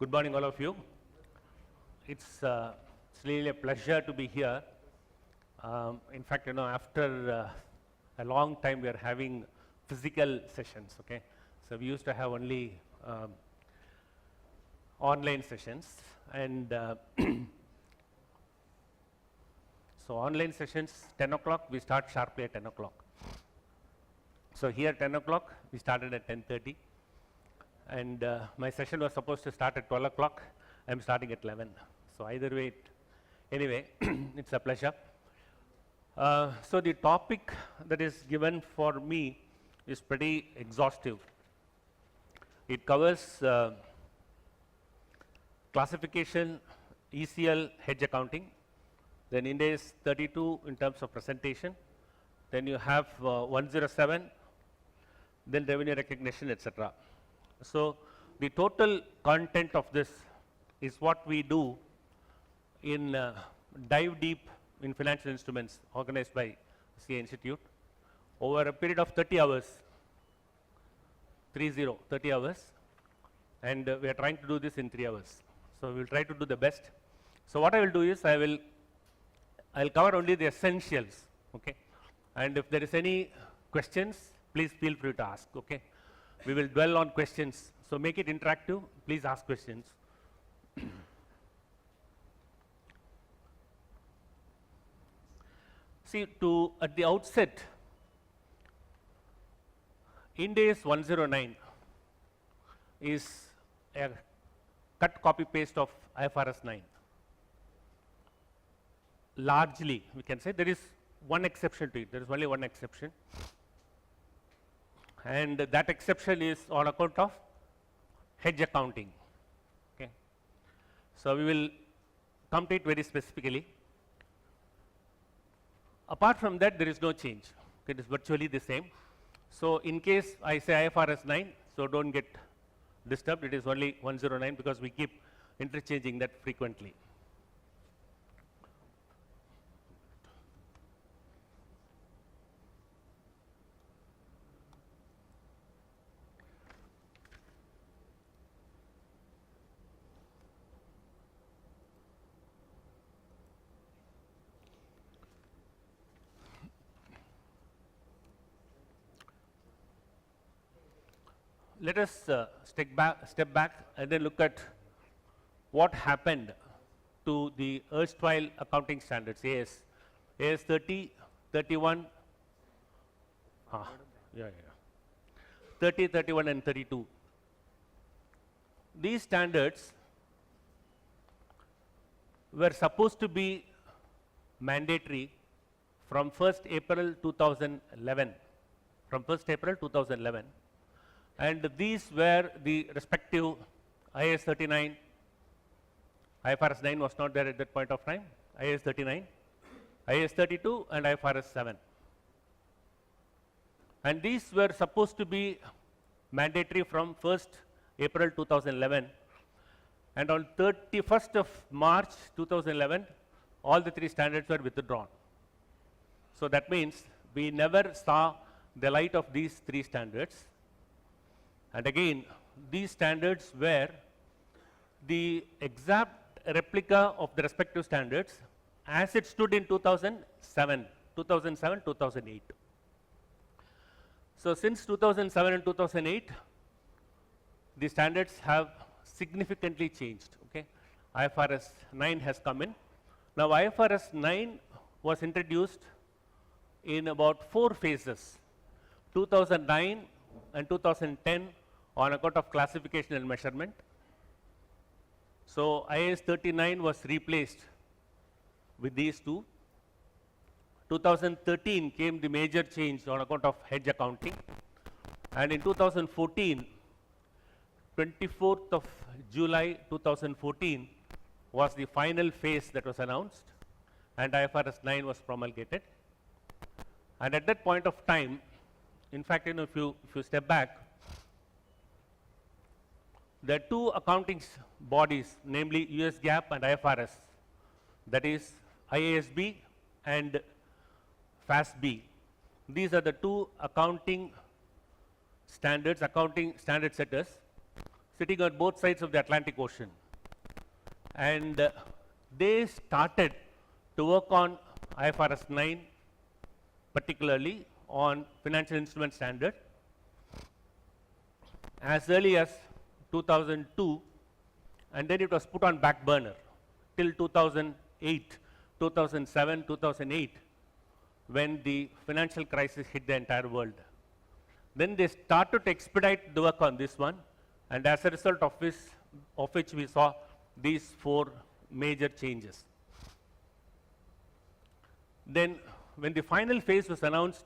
Good morning, all of you. It's really a pleasure to be here. In fact, after a long time, we are having physical sessions. Okay, so we used to have only online sessions, and so online sessions 10 o'clock. We start sharply at 10 o'clock. So here 10 o'clock, we started at 10:30. And my session was supposed to start at 12 o'clock. I'm starting at 11. So either way, anyway, it's a pleasure. So the topic that is given for me is pretty exhaustive. It covers classification, ECL, hedge accounting. Then Ind AS 32 in terms of presentation. Then you have 107, then revenue recognition, etc. So the total content of this is what we do in dive deep in financial instruments organized by CA Institute over a period of 30 hours, 30 hours, and we are trying to do this in 3 hours. So we will try to do the best. So what I will do is I'll cover only the essentials, okay? And if there is any questions, please feel free to ask, okay? We will dwell on questions, so make it interactive. Please ask questions. See, at the outset, Ind AS 109 is a cut copy paste of IFRS 9. Largely, we can say there is one exception to it. There is only one exception. And that exception is on account of hedge accounting. Okay. So we will come to it very specifically. Apart from that, there is no change. It is virtually the same. So in case I say IFRS 9, so don't get disturbed. It is only 109 because we keep interchanging that frequently. Let us step back and then look at what happened to the erstwhile accounting standards, AS 30, 31, 30, 31 and 32. These standards were supposed to be mandatory from 1st April 2011, and these were the respective IAS 39, IFRS 9 was not there at that point of time, IAS 39, IAS 32 and IFRS 7. And these were supposed to be mandatory from 1st April 2011, and on 31st of March 2011, all the three standards were withdrawn. So that means we never saw the light of these three standards. And again, these standards were the exact replica of the respective standards as it stood in 2007, 2008. So since 2007 and 2008, the standards have significantly changed. Okay, IFRS 9 has come in. Now IFRS 9 was introduced in about 4 phases, 2009 and 2010 on account of classification and measurement. So IAS 39 was replaced with these two. 2013 came the major change on account of hedge accounting, and in 2014, 24th of July 2014 was the final phase that was announced, and IFRS 9 was promulgated. And at that point of time, in fact, if you step back, there are two accounting bodies, namely US GAAP and IFRS, that is IASB and FASB. These are the two accounting standard setters. sitting on both sides of the Atlantic Ocean. And they started to work on IFRS 9, particularly on financial instrument standard, as early as 2002, and then it was put on back burner till 2008, 2007, 2008, when the financial crisis hit the entire world. Then they started to expedite the work on this one, and as a result of which we saw these 4 major changes. Then when the final phase was announced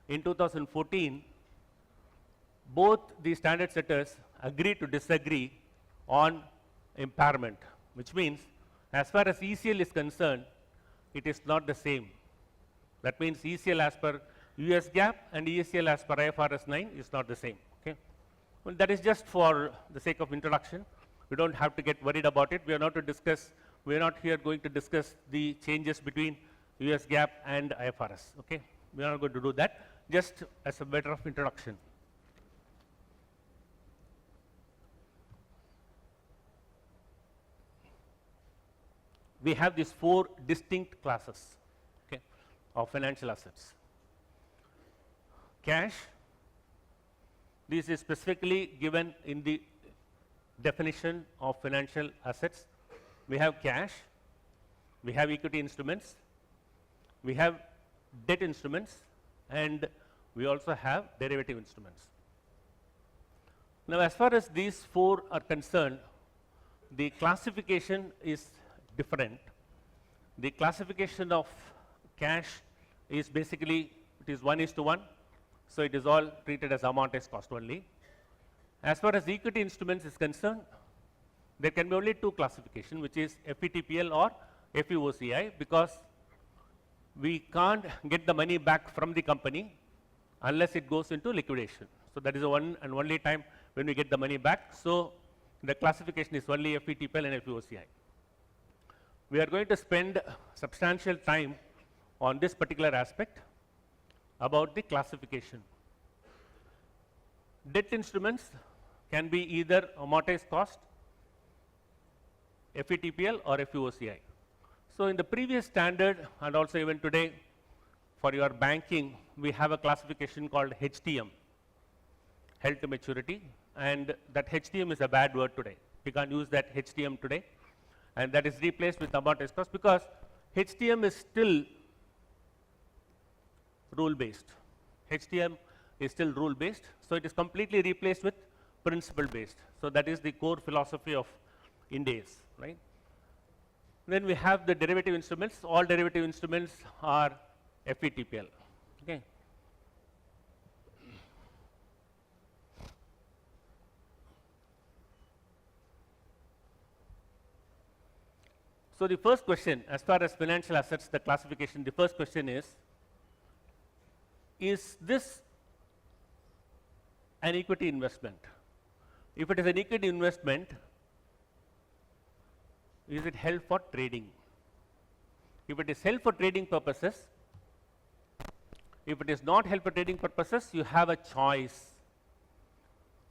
in 2014, both the standard setters agreed to disagree on impairment, which means as far as ECL is concerned, it is not the same. That means ECL as per US GAAP and ECL as per IFRS 9 is not the same. Okay? Well, that is just for the sake of introduction. We don't have to get worried about it. We are not here going to discuss the changes between US GAAP and IFRS. Okay? We are not going to do that, just as a matter of introduction. We have these 4 distinct classes, okay, of financial assets. Cash, this is specifically given in the definition of financial assets. We have cash, we have equity instruments, we have debt instruments, and we also have derivative instruments. Now, as far as these 4 are concerned, the classification is different. The classification of cash is basically, it is 1:1, so it is all treated as amortized cost only. As far as equity instruments is concerned, there can be only 2 classification, which is FVTPL or FVOCI, because we can't get the money back from the company unless it goes into liquidation. So that is the one and only time when we get the money back. So the classification is only FVTPL and FVOCI. We are going to spend substantial time on this particular aspect about the classification. Debt instruments can be either amortized cost, FVTPL or FVOCI. So in the previous standard, and also even today for your banking, we have a classification called HTM, held to maturity, and that HTM is a bad word today. We can't use that HTM today, and that is replaced with amortized cost, because HTM is still rule based. HTM is still rule based, so it is completely replaced with principle based. So that is the core philosophy of INDs, right? Then we have the derivative instruments. All derivative instruments are FVTPL. Okay. So the first question, as far as financial assets, the classification, the first question is this an equity investment? If it is an equity investment, is it held for trading? If it is held for trading purposes, if it is not held for trading purposes, you have a choice.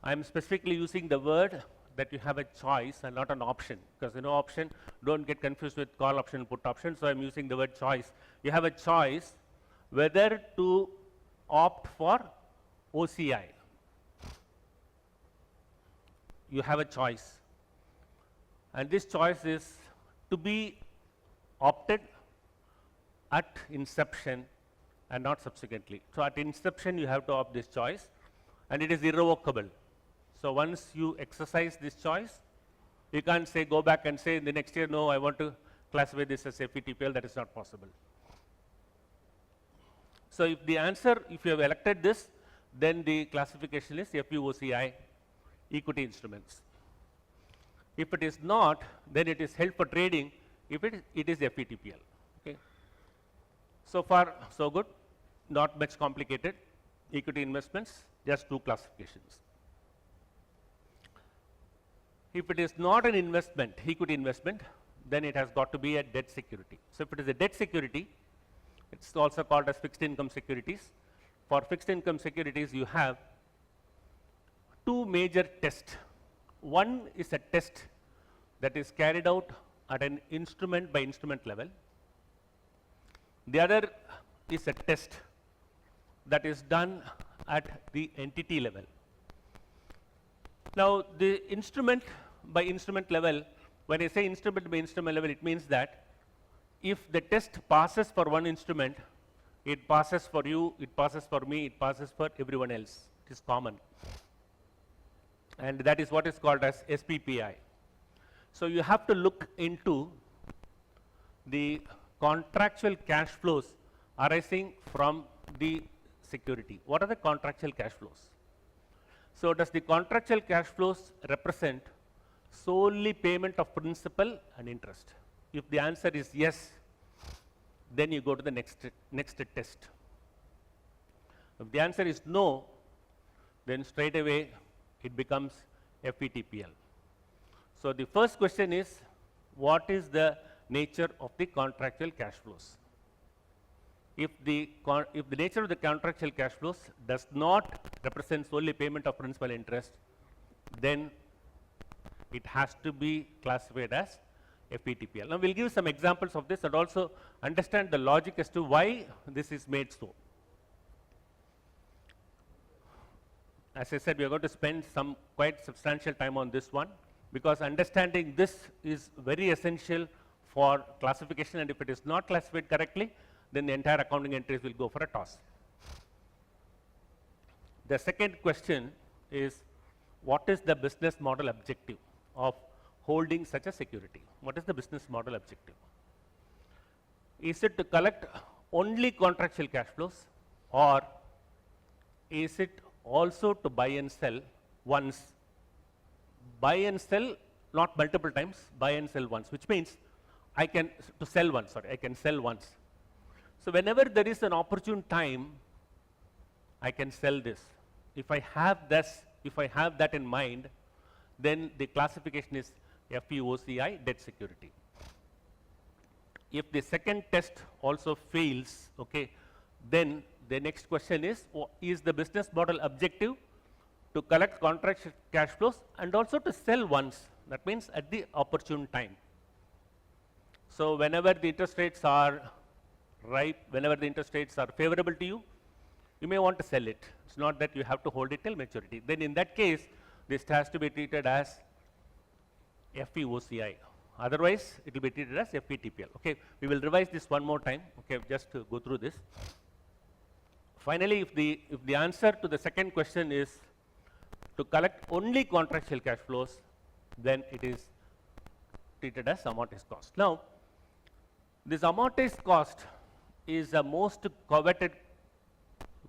I am specifically using the word that you have a choice and not an option, because you know option, don't get confused with call option and put option. So I am using the word choice. You have a choice whether to opt for OCI. You have a choice, and this choice is to be opted at inception and not subsequently. So at inception you have to opt this choice, and it is irrevocable. So once you exercise this choice, you can't say, go back and say in the next year, no, I want to classify this as FVTPL. That is not possible. So if the answer, if you have elected this, then the classification is FVOCI, equity instruments. If it is not, then it is held for trading. If it is FVTPL. Okay. So far, so good. Not much complicated. Equity investments, just 2 classifications. If it is not an investment, equity investment, then it has got to be a debt security. So if it is a debt security, it's also called as fixed income securities. For fixed income securities, you have 2 major tests. one is a test that is carried out at an instrument by instrument level. The other is a test that is done at the entity level. Now, the instrument by instrument level, when I say instrument by instrument level, it means that if the test passes for one instrument, it passes for you, it passes for me, it passes for everyone else. It is common. And that is what is called as SPPI. So, you have to look into the contractual cash flows arising from the security. What are the contractual cash flows? So, does the contractual cash flows represent solely payment of principal and interest? If the answer is yes, then you go to the next test. If the answer is no, then straight away it becomes FVTPL. So, the first question is, what is the nature of the contractual cash flows? If the nature of the contractual cash flows does not represent solely payment of principal interest, then it has to be classified as FVTPL. Now, we will give some examples of this and also understand the logic as to why this is made so. As I said, we are going to spend some quite substantial time on this one, because understanding this is very essential for classification, and if it is not classified correctly, then the entire accounting entries will go for a toss. The second question is, what is the business model objective of holding such a security? What is the business model objective? Is it to collect only contractual cash flows, or is it also to buy and sell once? Buy and sell, not multiple times, buy and sell once, which means I can sell once. So, whenever there is an opportune time, I can sell this. If I have that in mind, then the classification is FVOCI, debt security. If the second test also fails, okay, then the next question is the business model objective to collect contract cash flows and also to sell once? That means at the opportune time. So, whenever the interest rates are ripe, whenever the interest rates are favorable to you, you may want to sell it. It's not that you have to hold it till maturity. Then in that case, this has to be treated as FVOCI. Otherwise, it will be treated as FVTPL. Okay, we will revise this one more time. Okay, just to go through this. Finally, if the answer to the second question is to collect only contractual cash flows, then it is treated as amortized cost. Now, this amortized cost is the most coveted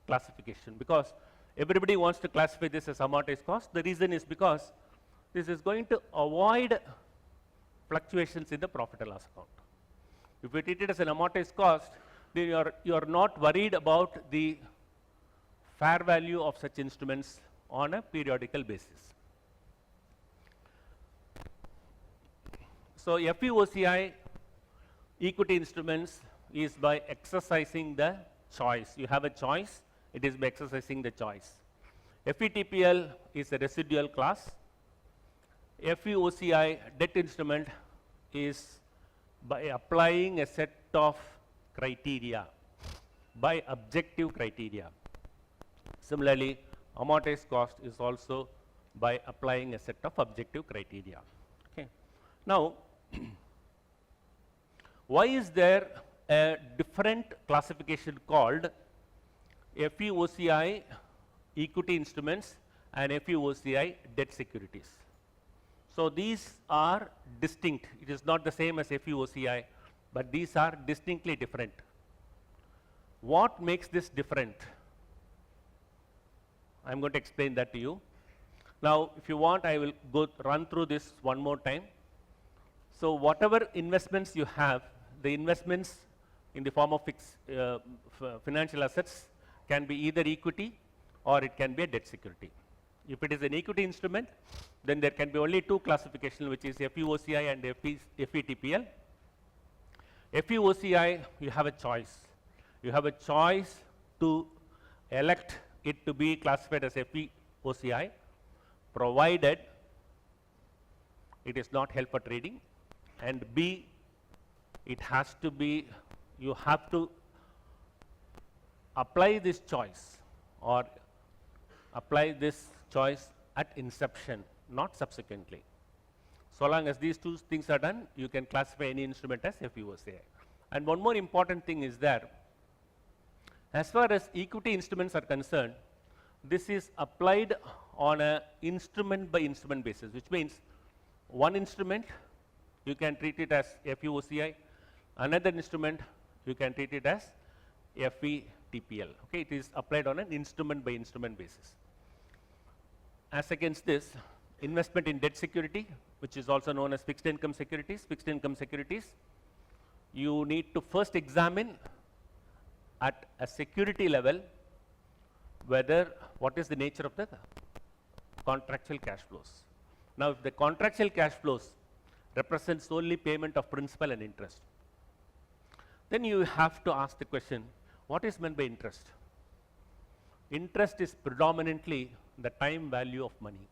classification, because everybody wants to classify this as amortized cost. The reason is because this is going to avoid fluctuations in the profit and loss account. If we treat it as an amortized cost, then you are not worried about the fair value of such instruments on a periodical basis. So, FVOCI equity instruments is by exercising the choice. You have a choice, it is by exercising the choice. FVTPL is a residual class. FVOCI debt instrument is by applying a set of criteria, by objective criteria. Similarly, amortized cost is also by applying a set of objective criteria. Okay. Now, why is there a different classification called FVOCI equity instruments and FVOCI debt securities? So, these are distinct. It is not the same as FVOCI, but these are distinctly different. What makes this different? I am going to explain that to you. Now, if you want, I will run through this one more time. So, whatever investments you have, the investments in the form of fixed financial assets can be either equity or it can be a debt security. If it is an equity instrument, then there can be only two classifications, which is FVOCI and FVTPL. FVOCI, you have a choice. You have a choice to elect it to be classified as FVOCI, provided it is not held for trading, and B, it has to be, you have to apply this choice or apply this choice at inception, not subsequently. So long as these two things are done, you can classify any instrument as FVOCI. And one more important thing is that as far as equity instruments are concerned, this is applied on a instrument by instrument basis, which means one instrument you can treat it as FVOCI, another instrument you can treat it as FVTPL. Okay, it is applied on an instrument by instrument basis. As against this, investment in debt security, which is also known as fixed income securities. Fixed income securities, you need to first examine at a security level whether what is the nature of the contractual cash flows. Now, if the contractual cash flows represent solely payment of principal and interest, then you have to ask the question, what is meant by interest? Interest is predominantly the time value of money.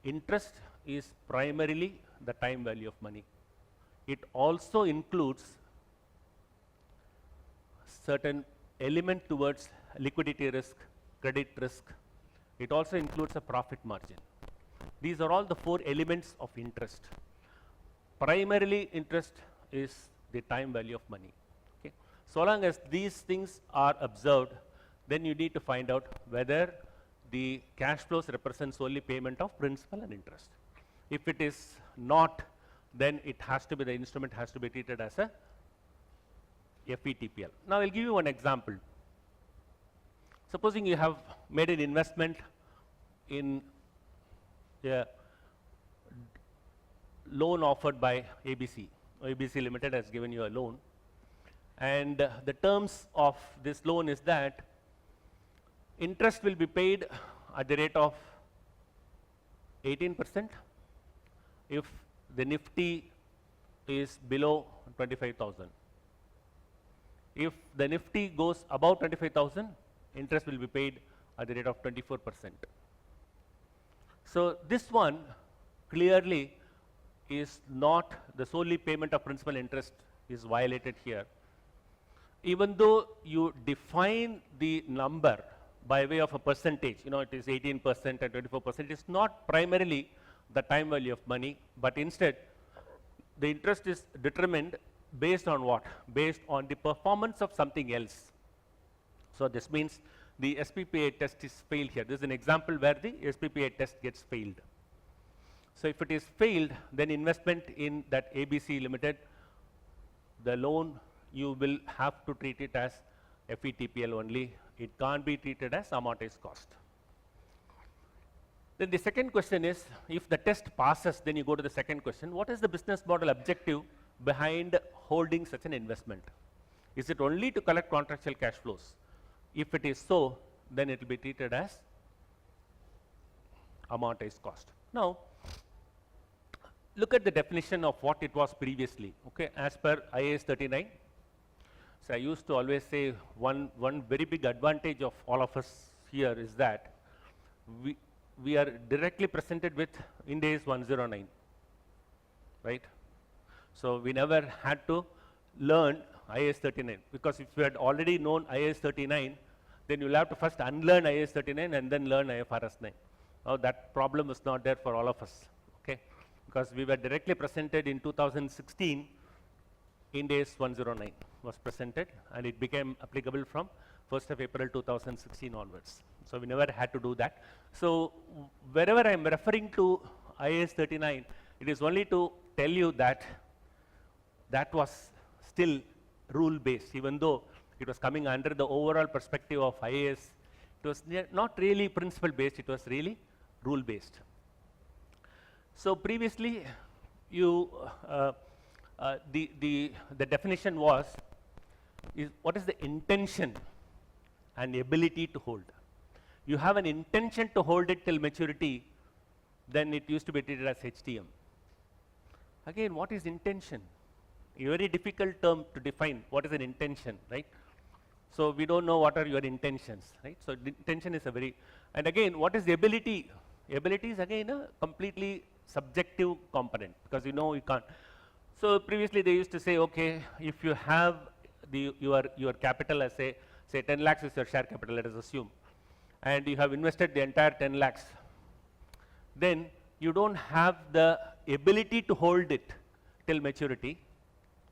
Interest is primarily the time value of money. It also includes certain element towards liquidity risk, credit risk. It also includes a profit margin. These are all the four elements of interest. Primarily, interest is the time value of money. Okay? So long as these things are observed, then you need to find out whether the cash flows represent solely payment of principal and interest. If it is not, then it has to be, the instrument has to be treated as a FVTPL. Now, I will give you one example. Supposing you have made an investment in a loan offered by ABC. ABC Limited has given you a loan, and the terms of this loan is that interest will be paid at the rate of 18% if the Nifty is below 25,000. If the Nifty goes above 25,000, interest will be paid at the rate of 24%. So, this one clearly is not the solely payment of principal interest is violated here. Even though you define the number by way of a percentage, you know, it is 18% and 24%, it's not primarily the time value of money, but instead the interest is determined based on what? Based on the performance of something else. So, this means the SPPA test is failed here. This is an example where the SPPA test gets failed. So, if it is failed, then investment in that ABC Limited, the loan, you will have to treat it as FVTPL only. It can't be treated as amortized cost. Then the second question is, if the test passes, then you go to the second question. What is the business model objective behind holding such an investment? Is it only to collect contractual cash flows? If it is so, then it will be treated as amortized cost. Now, look at the definition of what it was previously, okay, as per IAS 39. So, I used to always say one very big advantage of all of us here is that we are directly presented with IND AS 109, right? So, we never had to learn IAS 39, because if you had already known IAS 39, then you will have to first unlearn IAS 39 and then learn IFRS 9. Now, that problem is not there for all of us, okay? Because we were directly presented in 2016, IND AS 109 was presented, and it became applicable from 1st of April 2016 onwards. So, we never had to do that. So, wherever I am referring to IAS 39, it is only to tell you that that was still rule based, even though it was coming under the overall perspective of IAS. It was not really principle based, it was really rule based. So, previously you the definition was what is the intention and ability to hold. You have an intention to hold it till maturity, then it used to be treated as HTM. Again, what is intention? A very difficult term to define. What is an intention, right? So, we don't know what are your intentions, right? So, the intention is a very, and again, what is the ability? Ability is again a completely subjective component, because you know you can't. So previously they used to say, okay, if you have your capital as say 10 lakhs is your share capital, let us assume, and you have invested the entire 10 lakhs, then you don't have the ability to hold it till maturity,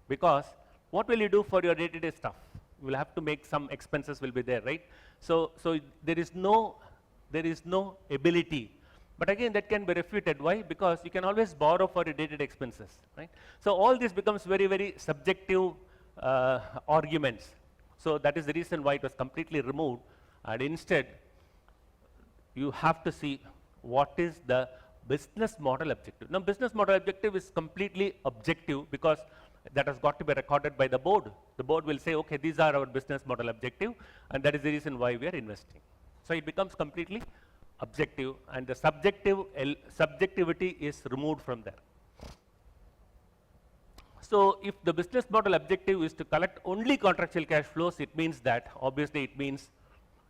because what will you do for your day-to-day stuff? You will have to make some expenses will be there, right? So there is no ability. But again, that can be refuted. Why? Because you can always borrow for your day-to-day expenses, right? So all this becomes very, very subjective arguments. So that is the reason why it was completely removed, and instead you have to see what is the business model objective. Now, business model objective is completely objective because that has got to be recorded by the board. The board will say, okay, these are our business model objective, and that is the reason why we are investing. So it becomes completely objective, and the subjectivity is removed from there. So if the business model objective is to collect only contractual cash flows, it means that, obviously it means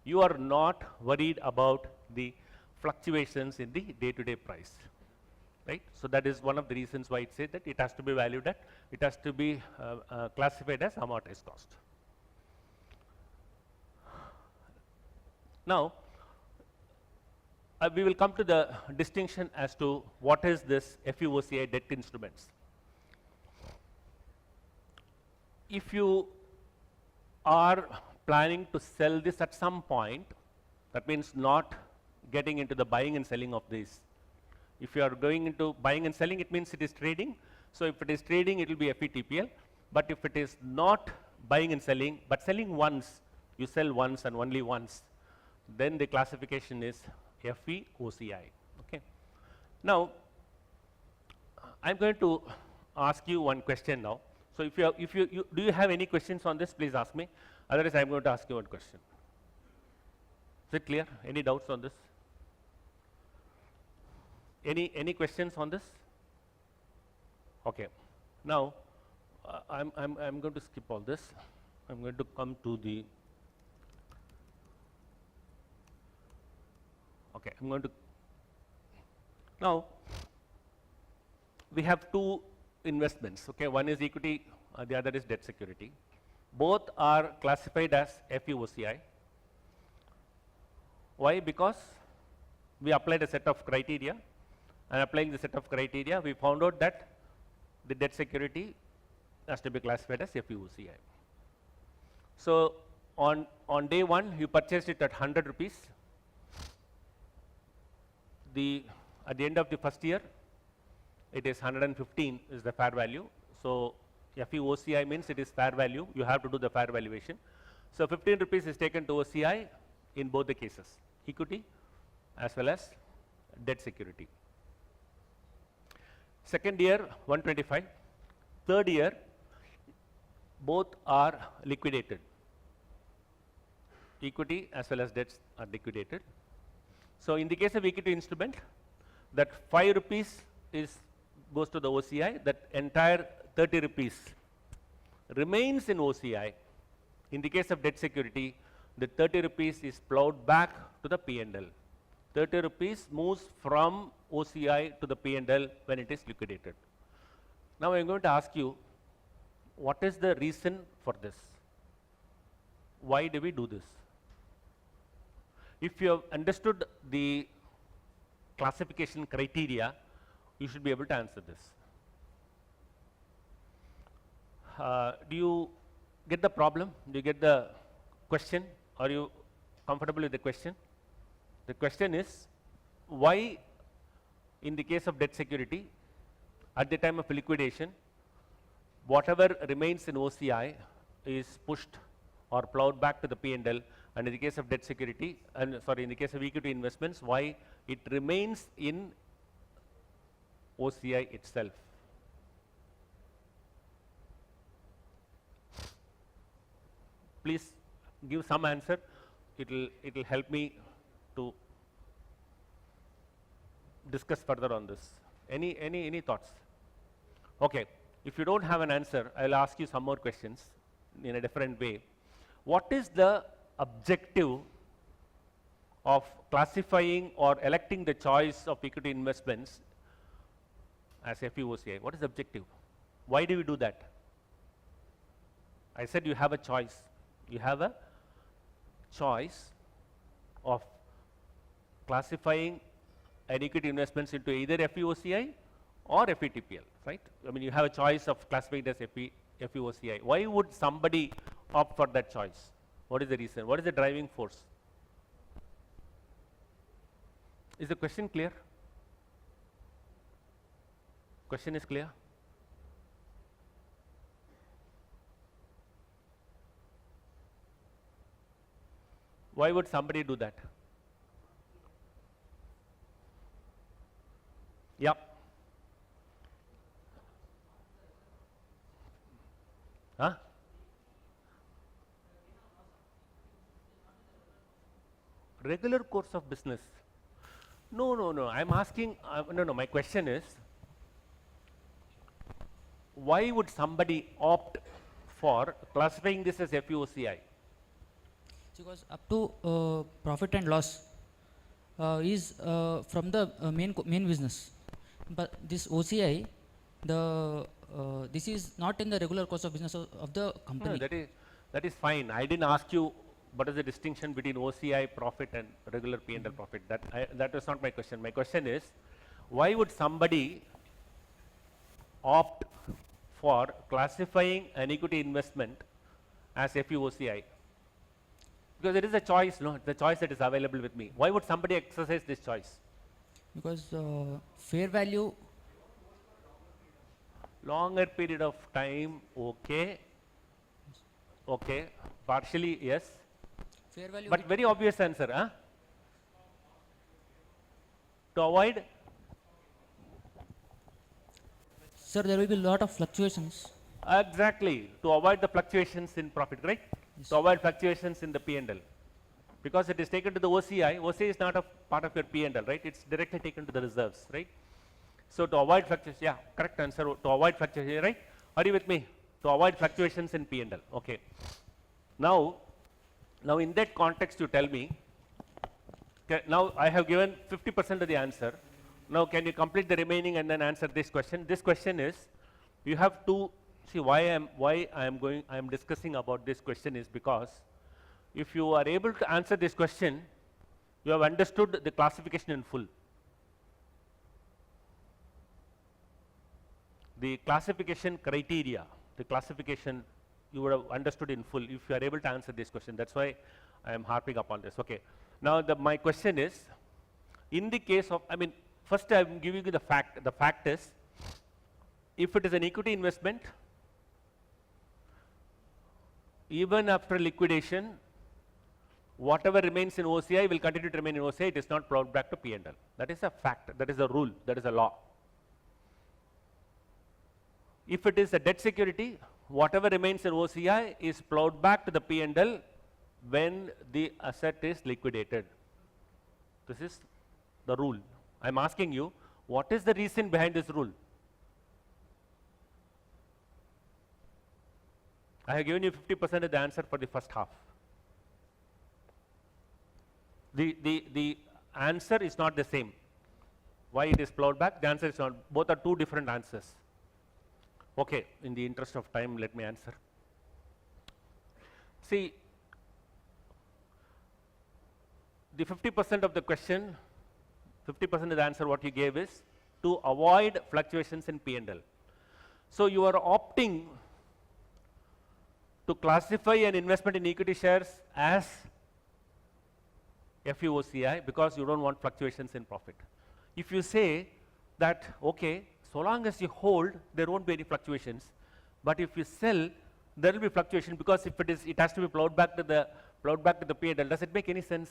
you are not worried about the fluctuations in the day-to-day price, right? So that is one of the reasons why it says that it has to be valued at, it has to be classified as amortized cost. Now, we will come to the distinction as to what is this FVOCI debt instruments. If you are planning to sell this at some point, that means not getting into the buying and selling of this. If you are going into buying and selling, it means it is trading. So if it is trading, it will be FVTPL. But if it is not buying and selling, but selling once, you sell once and only once, then the classification is FVOCI. Okay. Now, I'm going to ask you one question now. So if you do you have any questions on this, please ask me. Otherwise, I'm going to ask you one question. Is it clear? Any doubts on this? Any questions on this? Okay. Now, I'm going to skip all this. I'm going to come to the. Okay, I'm going to. Now, we have two investments. Okay, one is equity, the other is debt security. Both are classified as FVOCI. Why? Because we applied a set of criteria, and applying the set of criteria, we found out that the debt security has to be classified as FVOCI. So on day one, you purchased it at 100 rupees. At the end of the first year, it is 115 is the fair value. So FVOCI means it is fair value. You have to do the fair valuation. So 15 rupees is taken to OCI in both the cases, equity as well as debt security. Second year 125. Third year, both are liquidated. Equity as well as debts are liquidated. So in the case of equity instrument, that 5 rupees goes to the OCI, that entire 30 rupees remains in OCI. In the case of debt security, the 30 rupees is plowed back to the P&L. 30 rupees moves from OCI to the P&L when it is liquidated. Now I am going to ask you, what is the reason for this? Why do we do this? If you have understood the classification criteria, you should be able to answer this. Do you get the problem? Do you get the question? Are you comfortable with the question? The question is, why in the case of debt security, at the time of liquidation, whatever remains in OCI is pushed or plowed back to the P&L, and in the case of debt security, in the case of equity investments, why it remains in OCI itself? Please give some answer. It'll help me to discuss further on this. Any thoughts? Okay. If you don't have an answer, I'll ask you some more questions in a different way. What is the objective of classifying or electing the choice of equity investments as FVOCI. What is the objective? Why do we do that? I said you have a choice. You have a choice of classifying an equity investments into either FVOCI or FVTPL, right? I mean, you have a choice of classifying it as FVOCI. Why would somebody opt for that choice? What is the reason? What is the driving force? Is the question clear? Question is clear? Why would somebody do that? Yeah. Huh? Regular course of business. No. I'm asking, no. My question is, why would somebody opt for classifying this as FVOCI? Because up to profit and loss is from the main business, but this OCI, this is not in the regular course of business of the company. No, that is fine. I didn't ask you what is the distinction between OCI profit and regular P&L profit. That was not my question. My question is, why would somebody opt for classifying an equity investment as FVOCI? Because it is a choice, no? The choice that is available with me. Why would somebody exercise this choice? Because fair value. Longer period of time, okay. Okay, partially yes. Fair value. But very obvious answer, huh? To avoid? Sir, there will be a lot of fluctuations. Exactly, to avoid the fluctuations in profit, right? Yes. To avoid fluctuations in the P&L. Because it is taken to the OCI, OCI is not a part of your P&L, right? It's directly taken to the reserves, right? So to avoid fluctuations, yeah, correct answer, to avoid fluctuations, right? Are you with me? To avoid fluctuations in P&L, okay. Now in that context you tell me, now I have given 50% of the answer. Now can you complete the remaining and then answer this question? This question is, you have to see why I am discussing about this question is because if you are able to answer this question, you have understood the classification in full. The classification criteria, the classification you would have understood in full if you are able to answer this question. That's why I am harping upon this. Okay. Now my question is, in the case of, I mean, first I am giving you the fact. The fact is, if it is an equity investment, even after liquidation, whatever remains in OCI will continue to remain in OCI. It is not plowed back to P&L. That is a fact. That is a rule. That is a law. If it is a debt security, whatever remains in OCI is plowed back to the P&L when the asset is liquidated. This is the rule. I am asking you, what is the reason behind this rule? I have given you 50% of the answer for the first half. The answer is not the same. Why it is plowed back? The answer is not. Both are two different answers. Okay, in the interest of time, let me answer. See, the 50% of the question, 50% of the answer what you gave is to avoid fluctuations in P&L. So you are opting to classify an investment in equity shares as FVOCI because you don't want fluctuations in profit. If you say that, okay, so long as you hold, there won't be any fluctuations, but if you sell, there will be fluctuation because if it has to be plowed back to the P&L. Does it make any sense?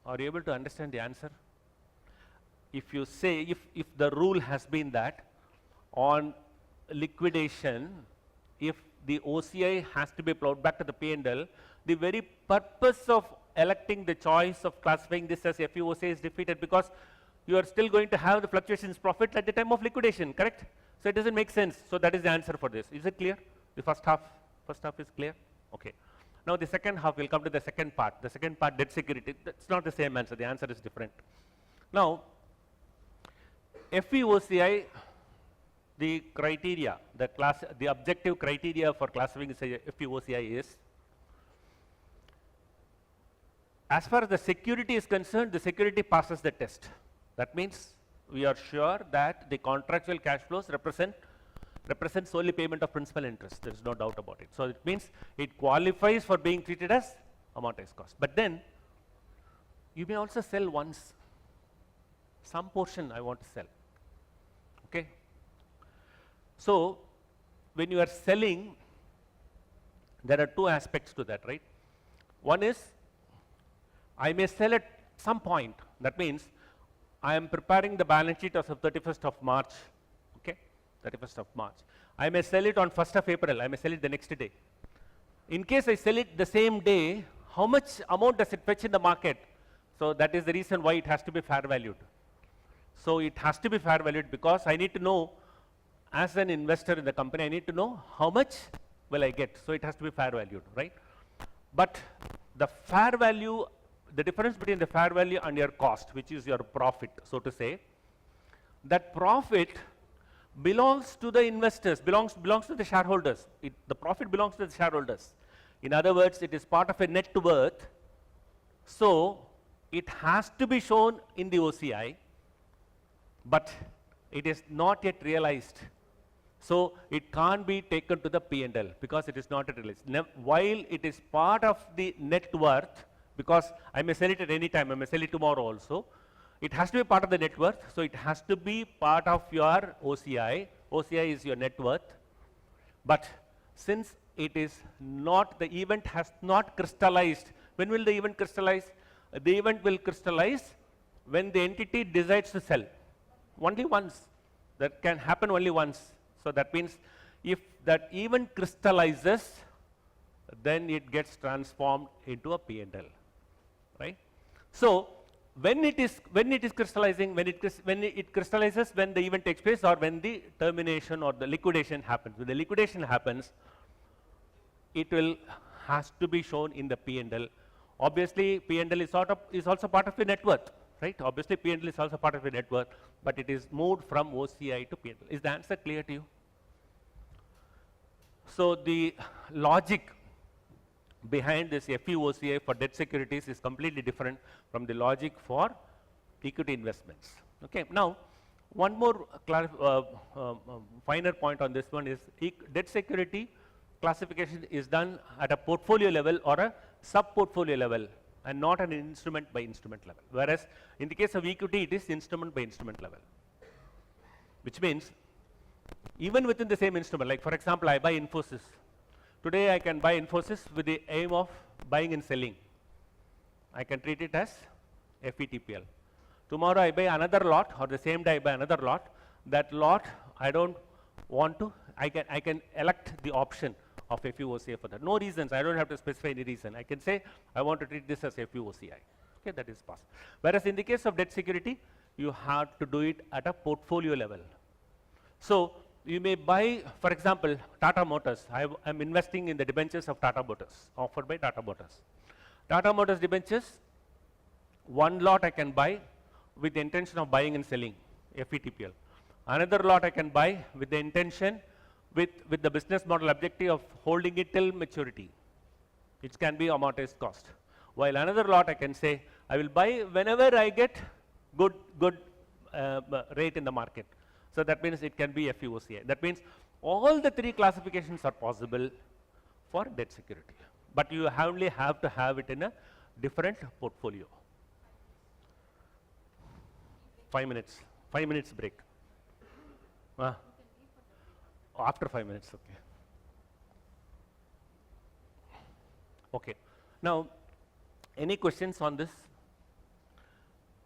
Are you able to understand the answer? If you say, if the rule has been that on liquidation, if the OCI has to be plowed back to the P&L, the very purpose of electing the choice of classifying this as FVOCI is defeated because you are still going to have the fluctuations profit at the time of liquidation, correct? So it doesn't make sense. So that is the answer for this. Is it clear? The first half is clear? Okay. Now the second half, we'll come to the second part. The second part, debt security, that's not the same answer. The answer is different. Now, FVOCI, the criteria, the objective criteria for classifying FVOCI is, as far as the security is concerned, the security passes the test. That means we are sure that the contractual cash flows represent solely payment of principal interest. There is no doubt about it. So it means it qualifies for being treated as amortized cost. But then you may also sell once. Some portion I want to sell. Okay. So when you are selling, there are two aspects to that, right? One is I may sell at some point. That means I am preparing the balance sheet as of 31st of March. Okay, 31st of March. I may sell it on 1st of April. I may sell it the next day. In case I sell it the same day, how much amount does it fetch in the market? So that is the reason why it has to be fair valued. So it has to be fair valued because I need to know, as an investor in the company, I need to know how much will I get. So it has to be fair valued, right? But the fair value, the difference between the fair value and your cost, which is your profit, so to say, that profit belongs to the investors, belongs to the shareholders. The profit belongs to the shareholders. In other words, it is part of a net worth. So it has to be shown in the OCI, but it is not yet realized. So it can't be taken to the P&L because it is not yet realized. While it is part of the net worth, because I may sell it at any time, I may sell it tomorrow also, it has to be part of the net worth. So it has to be part of your OCI. OCI is your net worth. But since it is not, the event has not crystallized. When will the event crystallize? The event will crystallize when the entity decides to sell. Only once. That can happen only once. So that means if that event crystallizes, then it gets transformed into a P&L, right? So when it is crystallizing, when it crystallizes when the event takes place or when the termination or the liquidation happens. When the liquidation happens, it has to be shown in the P&L. Obviously, P&L is also part of your net worth, right? Obviously, P&L is also part of your net worth, but it is moved from OCI to P&L. Is the answer clear to you? So the logic behind this FVOCI for debt securities is completely different from the logic for equity investments. Okay. Now, one more finer point on this one is debt security classification is done at a portfolio level or a sub-portfolio level and not an instrument by instrument level. Whereas in the case of equity, it is instrument by instrument level, which means even within the same instrument, like for example, I buy Infosys. Today I can buy Infosys with the aim of buying and selling. I can treat it as FVTPL. Tomorrow I buy another lot, or the same day I buy another lot. That lot I don't want to, I can elect the option of FVOCI for that. No reasons, I don't have to specify any reason. I can say I want to treat this as FVOCI. Okay, that is possible. Whereas in the case of debt security, you have to do it at a portfolio level. So you may buy, for example, Tata Motors. I'm investing in the debentures of Tata Motors, offered by Tata Motors. Tata Motors debentures, one lot I can buy with the intention of buying and selling, FVTPL. Another lot I can buy with the intention, with the business model objective of holding it till maturity, which can be amortized cost. While another lot I can say, I will buy whenever I get good rate in the market. So that means it can be FVOCI. That means all the three classifications are possible for debt security, but you only have to have it in a different portfolio. 5 minutes. 5 minutes break. After 5 minutes, okay. Okay. Now, any questions on this?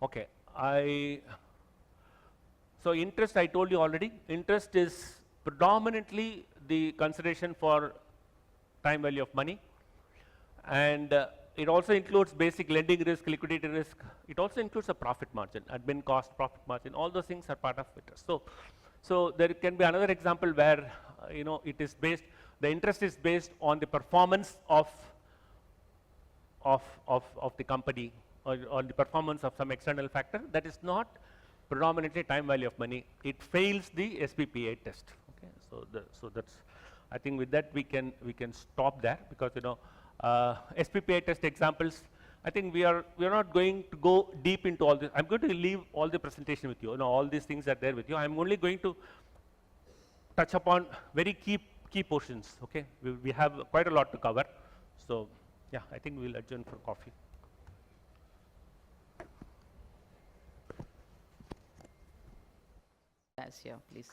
Okay. So interest, I told you already, interest is predominantly the consideration for time value of money, and it also includes basic lending risk, liquidity risk. It also includes a profit margin, admin cost, profit margin. All those things are part of interest. So there can be another example where it is based, the interest is based on the performance of the company or on the performance of some external factor that is not predominantly time value of money. It fails the SPPA test. Okay, so that's, I think with that we can stop there, because SPPA test examples, I think we are not going to go deep into all this. I'm going to leave all the presentation with you. All these things are there with you. I'm only going to touch upon very key portions. Okay, we have quite a lot to cover. So yeah, I think we'll adjourn for coffee. Yes, yeah, please.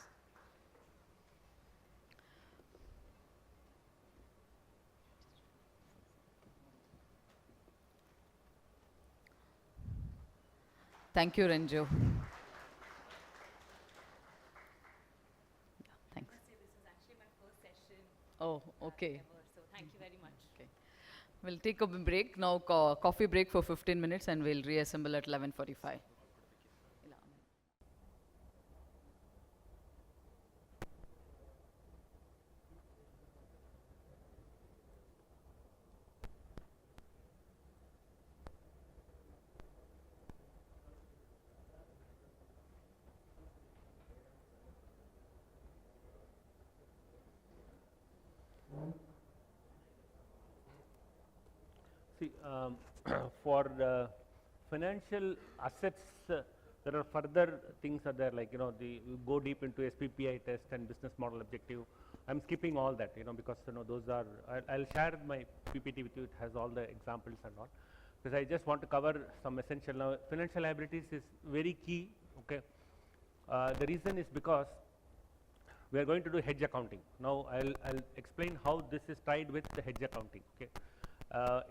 Thank you, Renju. Yeah, thanks. This is actually my first session Oh, okay. ever, so thank you very much. Okay. We'll take a break now, coffee break for 15 minutes, and we'll reassemble at 11:45. See, for financial assets, there are further things are there, like you go deep into SPPI test and business model objective. I'm skipping all that, because those are. I'll share my PPT with you. It has all the examples and all, because I just want to cover some essential. Now, financial liabilities is very key. Okay, the reason is because we are going to do hedge accounting. Now, I'll explain how this is tied with the hedge accounting. Okay.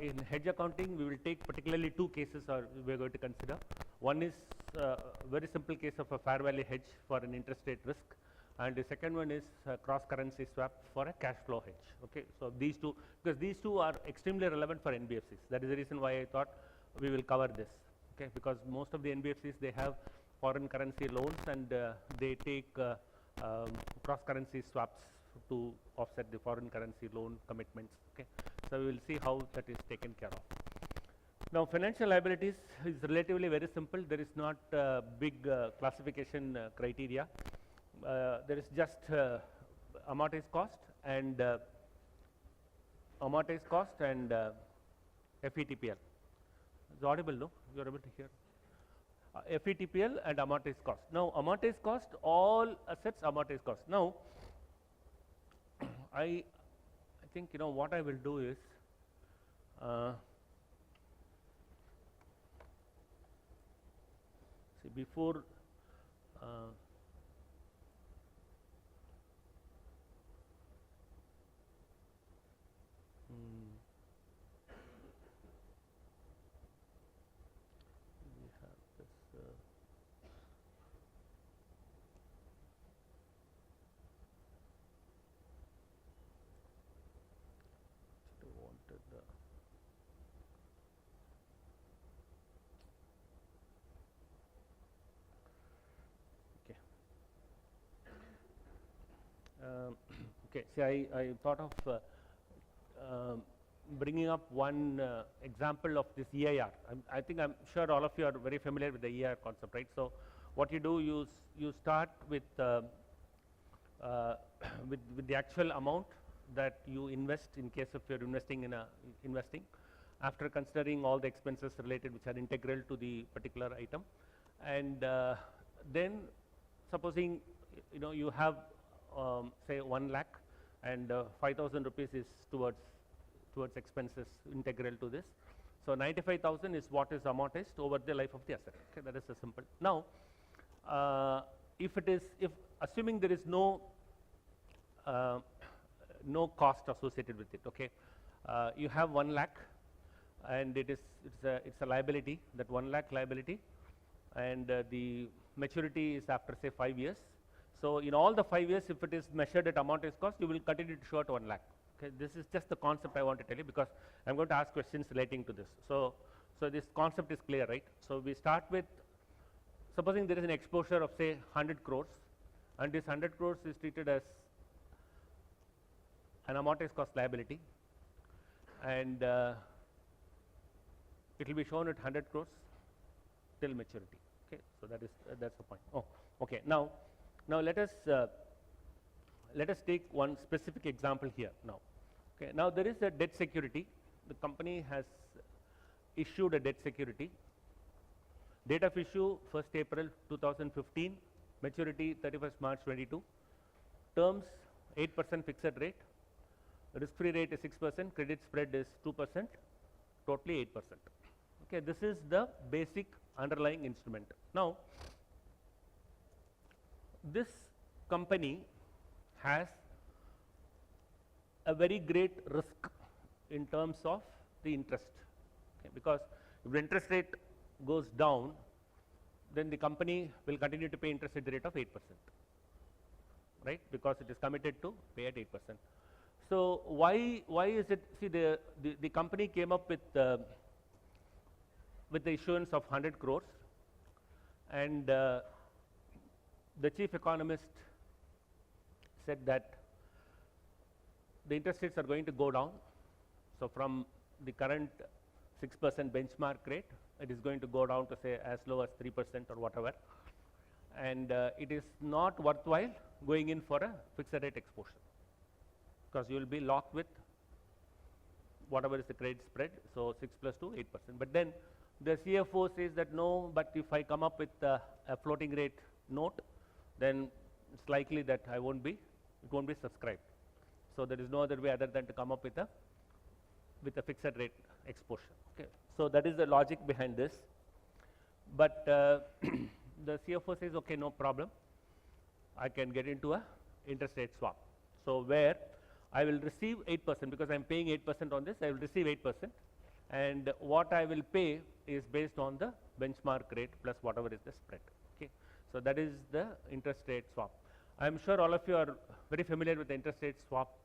In hedge accounting, we will take particularly two cases we are going to consider. One is a very simple case of a fair value hedge for an interest rate risk, and the second one is cross currency swap for a cash flow hedge. Okay, so these two, because these two are extremely relevant for NBFCs. That is the reason why I thought we will cover this. Okay, because most of the NBFCs, they have foreign currency loans, and they take cross currency swaps to offset the foreign currency loan commitments. Okay, so we will see how that is taken care of. Now, financial liabilities is relatively very simple. There is not big classification criteria. There is just amortized cost and FETPL. It's audible, no? You are able to hear. FETPL and amortized cost. Now, amortized cost, all assets amortized cost. Now, I think what I will do is see before we have this wanted okay. Okay, see, I thought of bringing up one example of this EIR. I think I'm sure all of you are very familiar with the EIR concept, right? So what you do, you start with with the actual amount that you invest in case of you're investing in investing, after considering all the expenses related which are integral to the particular item, and then supposing you have say 1 lakh and 5,000 rupees is towards expenses integral to this. So 95,000 is what is amortized over the life of the asset. Okay, that is a simple. Now, if assuming there is no cost associated with it, okay, you have 1 lakh, and it's a liability, that 1 lakh liability, and the maturity is after say 5 years. So in all the 5 years, if it is measured at amortized cost, you will continue to show at 1 lakh. Okay, this is just the concept I want to tell you, because I'm going to ask questions relating to this. So this concept is clear, right? So we start with, supposing there is an exposure of say 100 crores, and this 100 crores is treated as an amortized cost liability, and it will be shown at 100 crores till maturity. Okay, so that's the point. Oh, okay. Now let us take one specific example here. Now, okay. Now there is a debt security. The company has issued a debt security. Date of issue 1st April 2015. Maturity 31st March 22. Terms 8% fixed rate. Risk-free rate is 6%. Credit spread is 2%. Totally 8%. Okay, this is the basic underlying instrument. Now, this company has a very great risk in terms of the interest, okay, because if the interest rate goes down, then the company will continue to pay interest at the rate of 8%, right, because it is committed to pay at 8%. So, why is it, see the company came up with the issuance of 100 crores, and the chief economist said that the interest rates are going to go down. So, from the current 6% benchmark rate, it is going to go down to say as low as 3% or whatever, and it is not worthwhile going in for a fixed rate exposure, because you will be locked with whatever is the credit spread. So, 6 plus 2, 8%. But then the CFO says that no, but if I come up with a floating rate note, then it's likely that it won't be subscribed. So, there is no other way other than to come up with a fixed rate exposure. Okay. So, that is the logic behind this. But the CFO says, okay, no problem, I can get into a interest rate swap. So, where I will receive 8% because I am paying 8% on this, I will receive 8%, and what I will pay is based on the benchmark rate plus whatever is the spread. Okay. So, that is the interest rate swap. I am sure all of you are very familiar with the interest rate swap,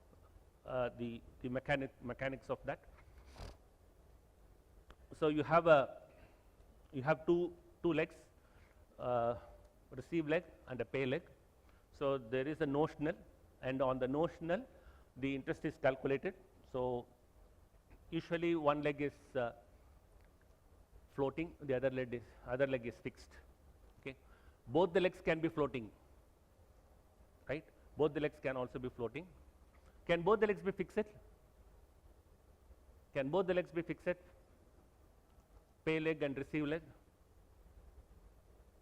the mechanics of that. So, you have two legs, receive leg and a pay leg. So, there is a notional, and on the notional the interest is calculated. So, usually one leg is floating, the other leg is fixed. Okay. Both the legs can be floating, right? Both the legs can also be floating. Can both the legs be fixed? Can both the legs be fixed? Pay leg and receive leg?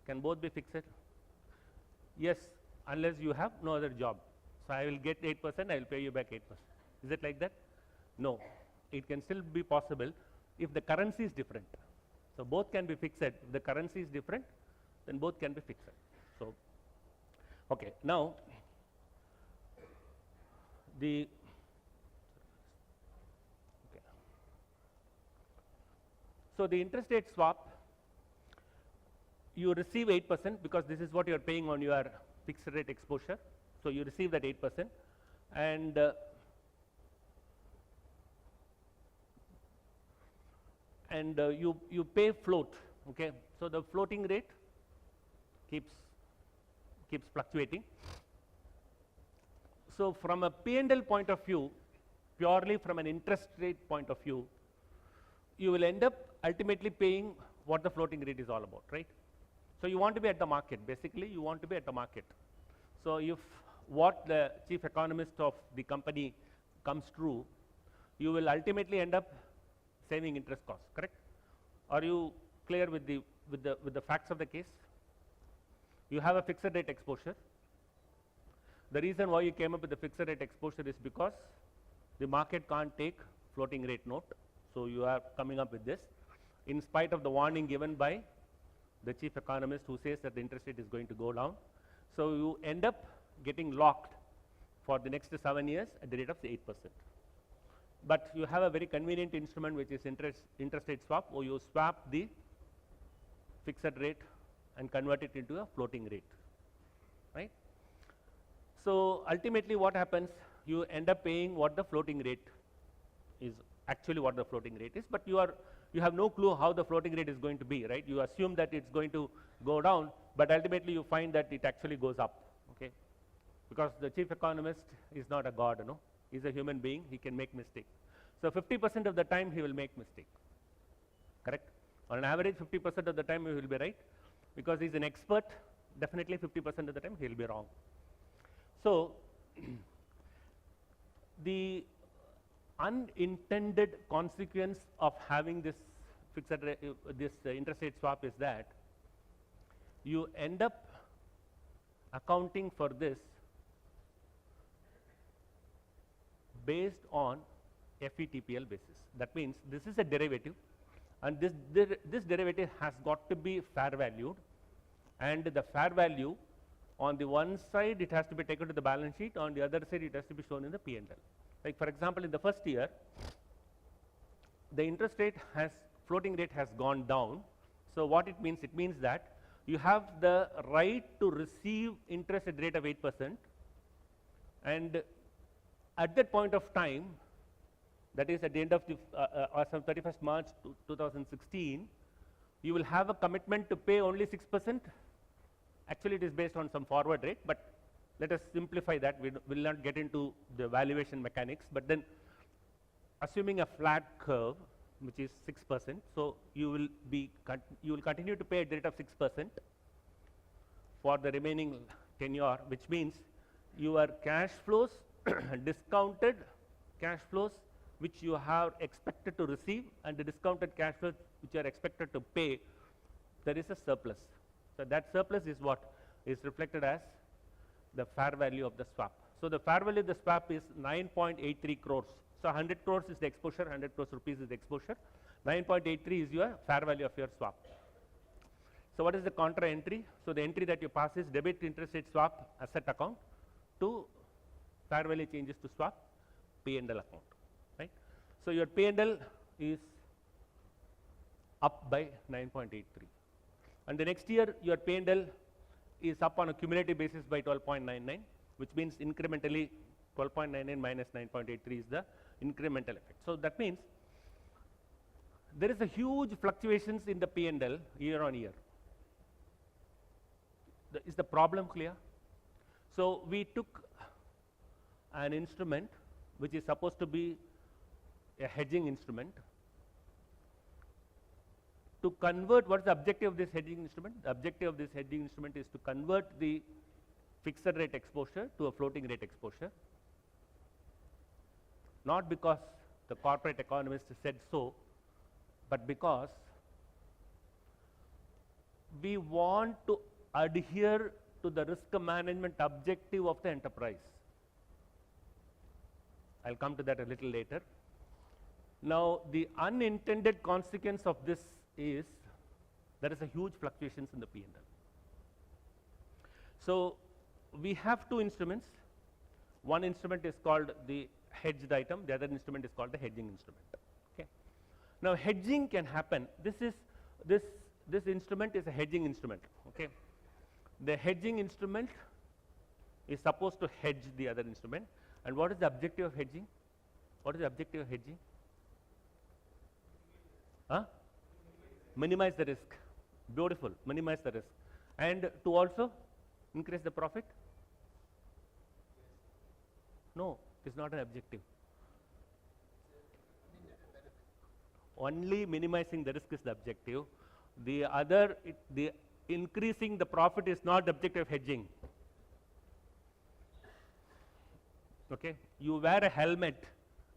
Can both be fixed? Yes, unless you have no other job. So, I will get 8%, I will pay you back 8%. Is it like that? No. It can still be possible if the currency is different. So, both can be fixed. If the currency is different, then both can be fixed. So, okay. Now, so the interest rate swap, you receive 8% because this is what you are paying on your fixed rate exposure. So, you receive that 8%, and you pay float. Okay. So, the floating rate keeps fluctuating. So, from a P&L point of view, purely from an interest rate point of view, you will end up ultimately paying what the floating rate is all about, right? So, you want to be at the market, basically you want to be at the market. So, if what the chief economist of the company comes true, you will ultimately end up saving interest costs, correct? Are you clear with the facts of the case? You have a fixed rate exposure. The reason why you came up with the fixed rate exposure is because the market can't take floating rate note. So, you are coming up with this in spite of the warning given by the chief economist who says that the interest rate is going to go down. So, you end up getting locked for the next 7 years at the rate of 8%. But you have a very convenient instrument which is interest rate swap, or you swap the fixed rate and convert it into a floating rate, right? So, ultimately what happens, you end up paying what the floating rate is, actually what the floating rate is, but you have no clue how the floating rate is going to be, right? You assume that it's going to go down, but ultimately you find that it actually goes up, okay? Because the chief economist is not a god, you know, he's a human being, he can make mistake. So, 50% of the time he will make mistake, correct? On an average 50% of the time he will be right, because he's an expert, definitely 50% of the time he'll be wrong. So, the unintended consequence of having this interest rate swap is that you end up accounting for this based on FETPL basis. That means this is a derivative, and this derivative has got to be fair valued, and the fair value on the one side it has to be taken to the balance sheet, on the other side it has to be shown in the P&L. Like for example, in the first year, the interest rate floating rate has gone down. So what it means? It means that you have the right to receive interest at the rate of 8%, and at that point of time, that is at the end of the as of 31st March 2016, you will have a commitment to pay only 6%. Actually, it is based on some forward rate, but let us simplify that. We will not get into the valuation mechanics, but then assuming a flat curve, which is 6%, so you will continue to pay at the rate of 6% for the remaining tenure, which means your cash flows, discounted cash flows which you have expected to receive, and the discounted cash flows which you are expected to pay, there is a surplus. So that surplus is what is reflected as the fair value of the swap. So the fair value of the swap is 9.83 crores. So 100 crores is the exposure, 100 crores rupees is the exposure. 9.83 is your fair value of your swap. So what is the contra entry? So the entry that you pass is debit interest rate swap asset account to fair value changes to swap P&L account, right? So your P&L is up by 9.83. And the next year, your P&L is up on a cumulative basis by 12.99, which means incrementally 12.99 minus 9.83 is the incremental effect. So that means there is a huge fluctuations in the P&L year on year. Is the problem clear? So we took an instrument which is supposed to be a hedging instrument. To convert, what is the objective of this hedging instrument? The objective of this hedging instrument is to convert the fixed rate exposure to a floating rate exposure. Not because the corporate economist said so, but because we want to adhere to the risk management objective of the enterprise. I'll come to that a little later. Now, the unintended consequence of this is there is a huge fluctuations in the P&L. So we have two instruments. One instrument is called the hedged item, the other instrument is called the hedging instrument. Okay. Now hedging can happen. This instrument is a hedging instrument. Okay. The hedging instrument is supposed to hedge the other instrument. And what is the objective of hedging? What is the objective of hedging? Huh? Minimize the risk. Beautiful. Minimize the risk. And to also increase the profit? No, it is not an objective. Only minimizing the risk is the objective. The other, the increasing the profit is not the objective of hedging. Okay? You wear a helmet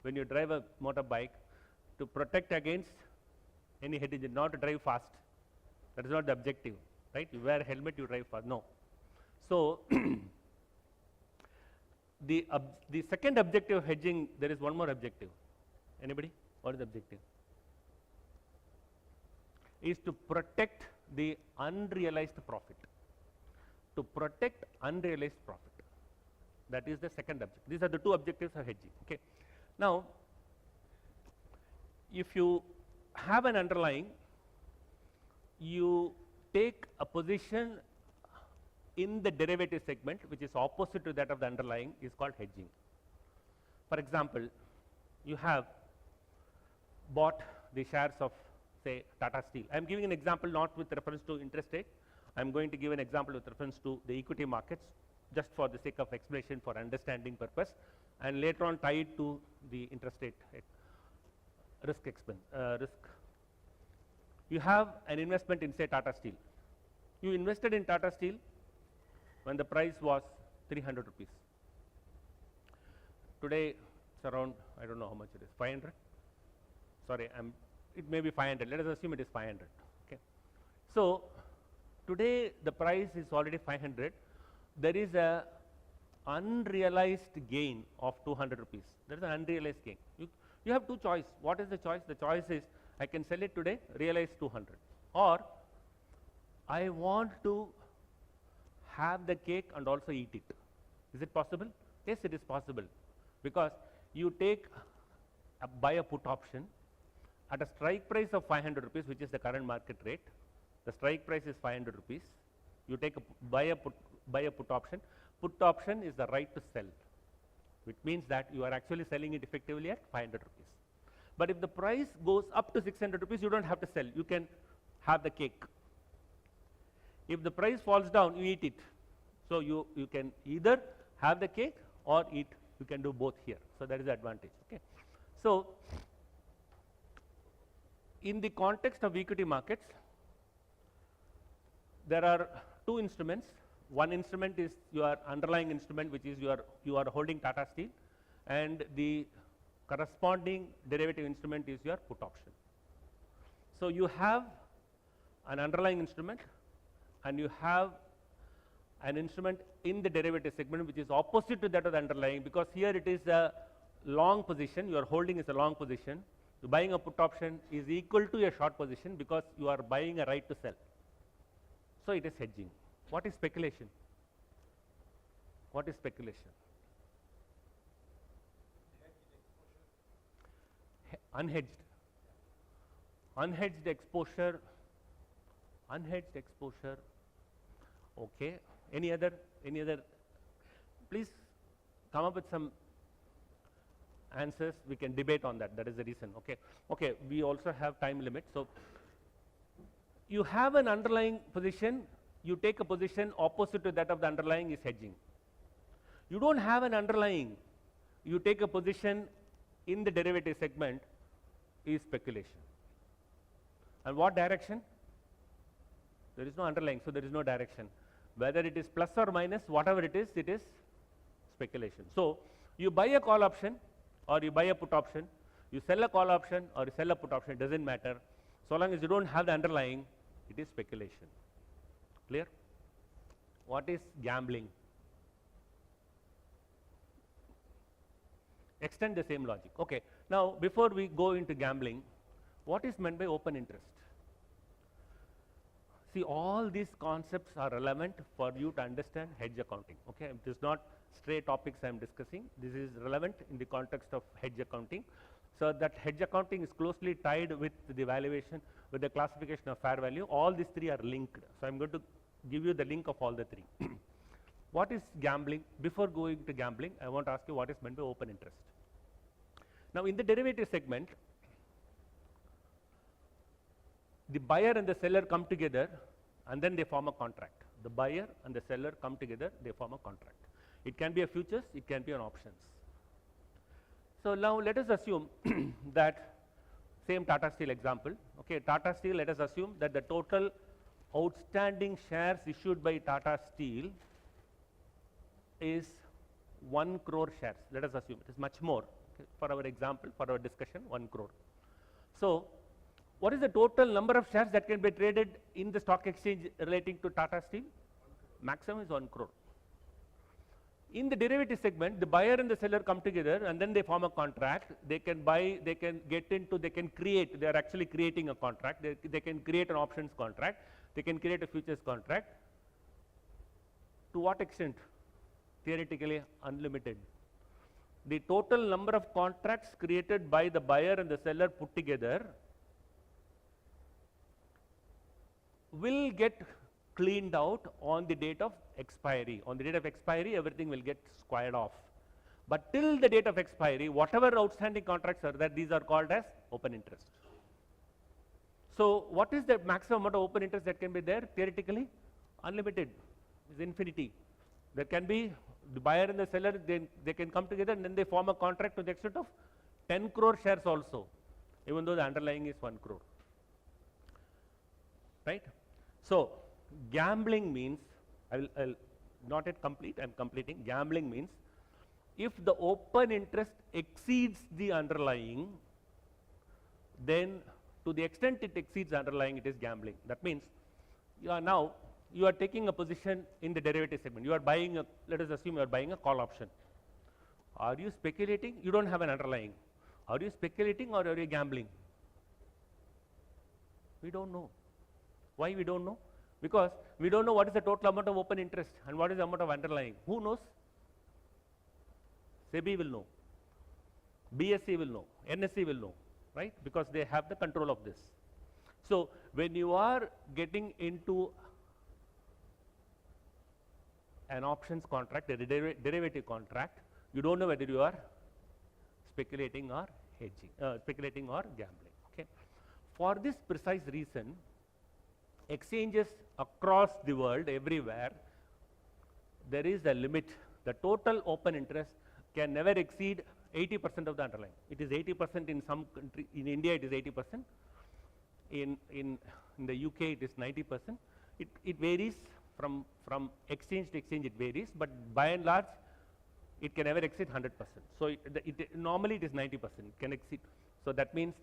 when you drive a motorbike to protect against any head injury, not to drive fast. That is not the objective, right? You wear a helmet, you drive fast. No. So the second objective of hedging, there is one more objective. Anybody? What is the objective? Is to protect the unrealized profit. To protect unrealized profit. That is the second objective. These are the two objectives of hedging. Okay. Now, if you have an underlying, you take a position in the derivative segment which is opposite to that of the underlying is called hedging. For example, you have bought the shares of say Tata Steel. I am giving an example not with reference to interest rate. I am going to give an example with reference to the equity markets just for the sake of explanation for understanding purpose, and later on tie it to the interest rate risk. You have an investment in say Tata Steel. You invested in Tata Steel when the price was 300 rupees. Today it's around, I don't know how much it is, 500? Sorry, it may be 500. Let us assume it is 500. Okay. So today the price is already 500. There is a unrealized gain of 200 rupees. There is an unrealized gain. You have two choices. What is the choice? The choice is I can sell it today, realize 200, or I want to have the cake and also eat it. Is it possible? Yes, it is possible, because you buy a put option at a strike price of 500 rupees, which is the current market rate. The strike price is 500 rupees. You buy a put option. Put option is the right to sell, which means that you are actually selling it effectively at 500 rupees. But if the price goes up to 600 rupees, you don't have to sell. You can have the cake. If the price falls down, you eat it. So you can either have the cake or eat. You can do both here. So that is the advantage. Okay. So in the context of equity markets, there are two instruments. One instrument is your underlying instrument, which is you are holding Tata Steel, and the corresponding derivative instrument is your put option. So you have an underlying instrument and you have an instrument in the derivative segment which is opposite to that of the underlying, because here it is a long position, you are holding is a long position. Buying a put option is equal to a short position because you are buying a right to sell. So it is hedging. What is speculation? What is speculation? Unhedged. Unhedged exposure. Unhedged exposure. Okay. Any other? Please come up with some answers. We can debate on that. That is the reason. Okay. Okay. We also have time limit. So you have an underlying position. You take a position opposite to that of the underlying is hedging. You don't have an underlying. You take a position in the derivative segment is speculation. And what direction? There is no underlying, so there is no direction. Whether it is plus or minus, whatever it is speculation. So you buy a call option or you buy a put option, you sell a call option or you sell a put option, it doesn't matter. So long as you don't have the underlying, it is speculation. Clear? What is gambling? Extend the same logic. Okay. Now, before we go into gambling, what is meant by open interest? See, all these concepts are relevant for you to understand hedge accounting. Okay. It is not stray topics I am discussing. This is relevant in the context of hedge accounting. So that hedge accounting is closely tied with the valuation, with the classification of fair value. All these three are linked. So I am going to give you the link of all the three. What is gambling? Before going to gambling, I want to ask you what is meant by open interest. Now, in the derivative segment, the buyer and the seller come together and then they form a contract. The buyer and the seller come together, they form a contract. It can be a futures, it can be an options. So now let us assume that same Tata Steel example. Okay, Tata Steel, let us assume that the total outstanding shares issued by Tata Steel is 1 crore shares. Let us assume it is much more. Okay, for our example, for our discussion, 1 crore. So what is the total number of shares that can be traded in the stock exchange relating to Tata Steel? Maximum is 1 crore. In the derivative segment, the buyer and the seller come together and then they form a contract. They can buy, they can get into, they can create, they are actually creating a contract. They can create an options contract. They can create a futures contract. To what extent? Theoretically unlimited. The total number of contracts created by the buyer and the seller put together will get cleaned out on the date of expiry. On the date of expiry, everything will get squared off. But till the date of expiry, whatever outstanding contracts are there, these are called as open interest. So what is the maximum amount of open interest that can be there? Theoretically, unlimited, is infinity. There can be the buyer and the seller, they can come together and then they form a contract to the extent of 10 crore shares also, even though the underlying is 1 crore. Right? So Gambling means, I'll not yet complete, I'm completing. Gambling means if the open interest exceeds the underlying, then to the extent it exceeds underlying, it is gambling. That means you are taking a position in the derivative segment. You are buying a, let us assume you are buying a call option. Are you speculating? You don't have an underlying. Are you speculating or are you gambling? We don't know. Why we don't know? Because we don't know what is the total amount of open interest and what is the amount of underlying. Who knows? SEBI will know. BSE will know. NSE will know, right? Because they have the control of this. So when you are getting into an options contract, a derivative contract, you don't know whether you are speculating or hedging, speculating or gambling. Okay. For this precise reason, exchanges across the world, everywhere, there is a limit. The total open interest can never exceed 80% of the underlying. It is 80% in some country. In India, it is 80%. In the UK, it is 90%. It varies from exchange to exchange. It varies, but by and large, it can never exceed 100%. So normally it is 90%. It can exceed. So that means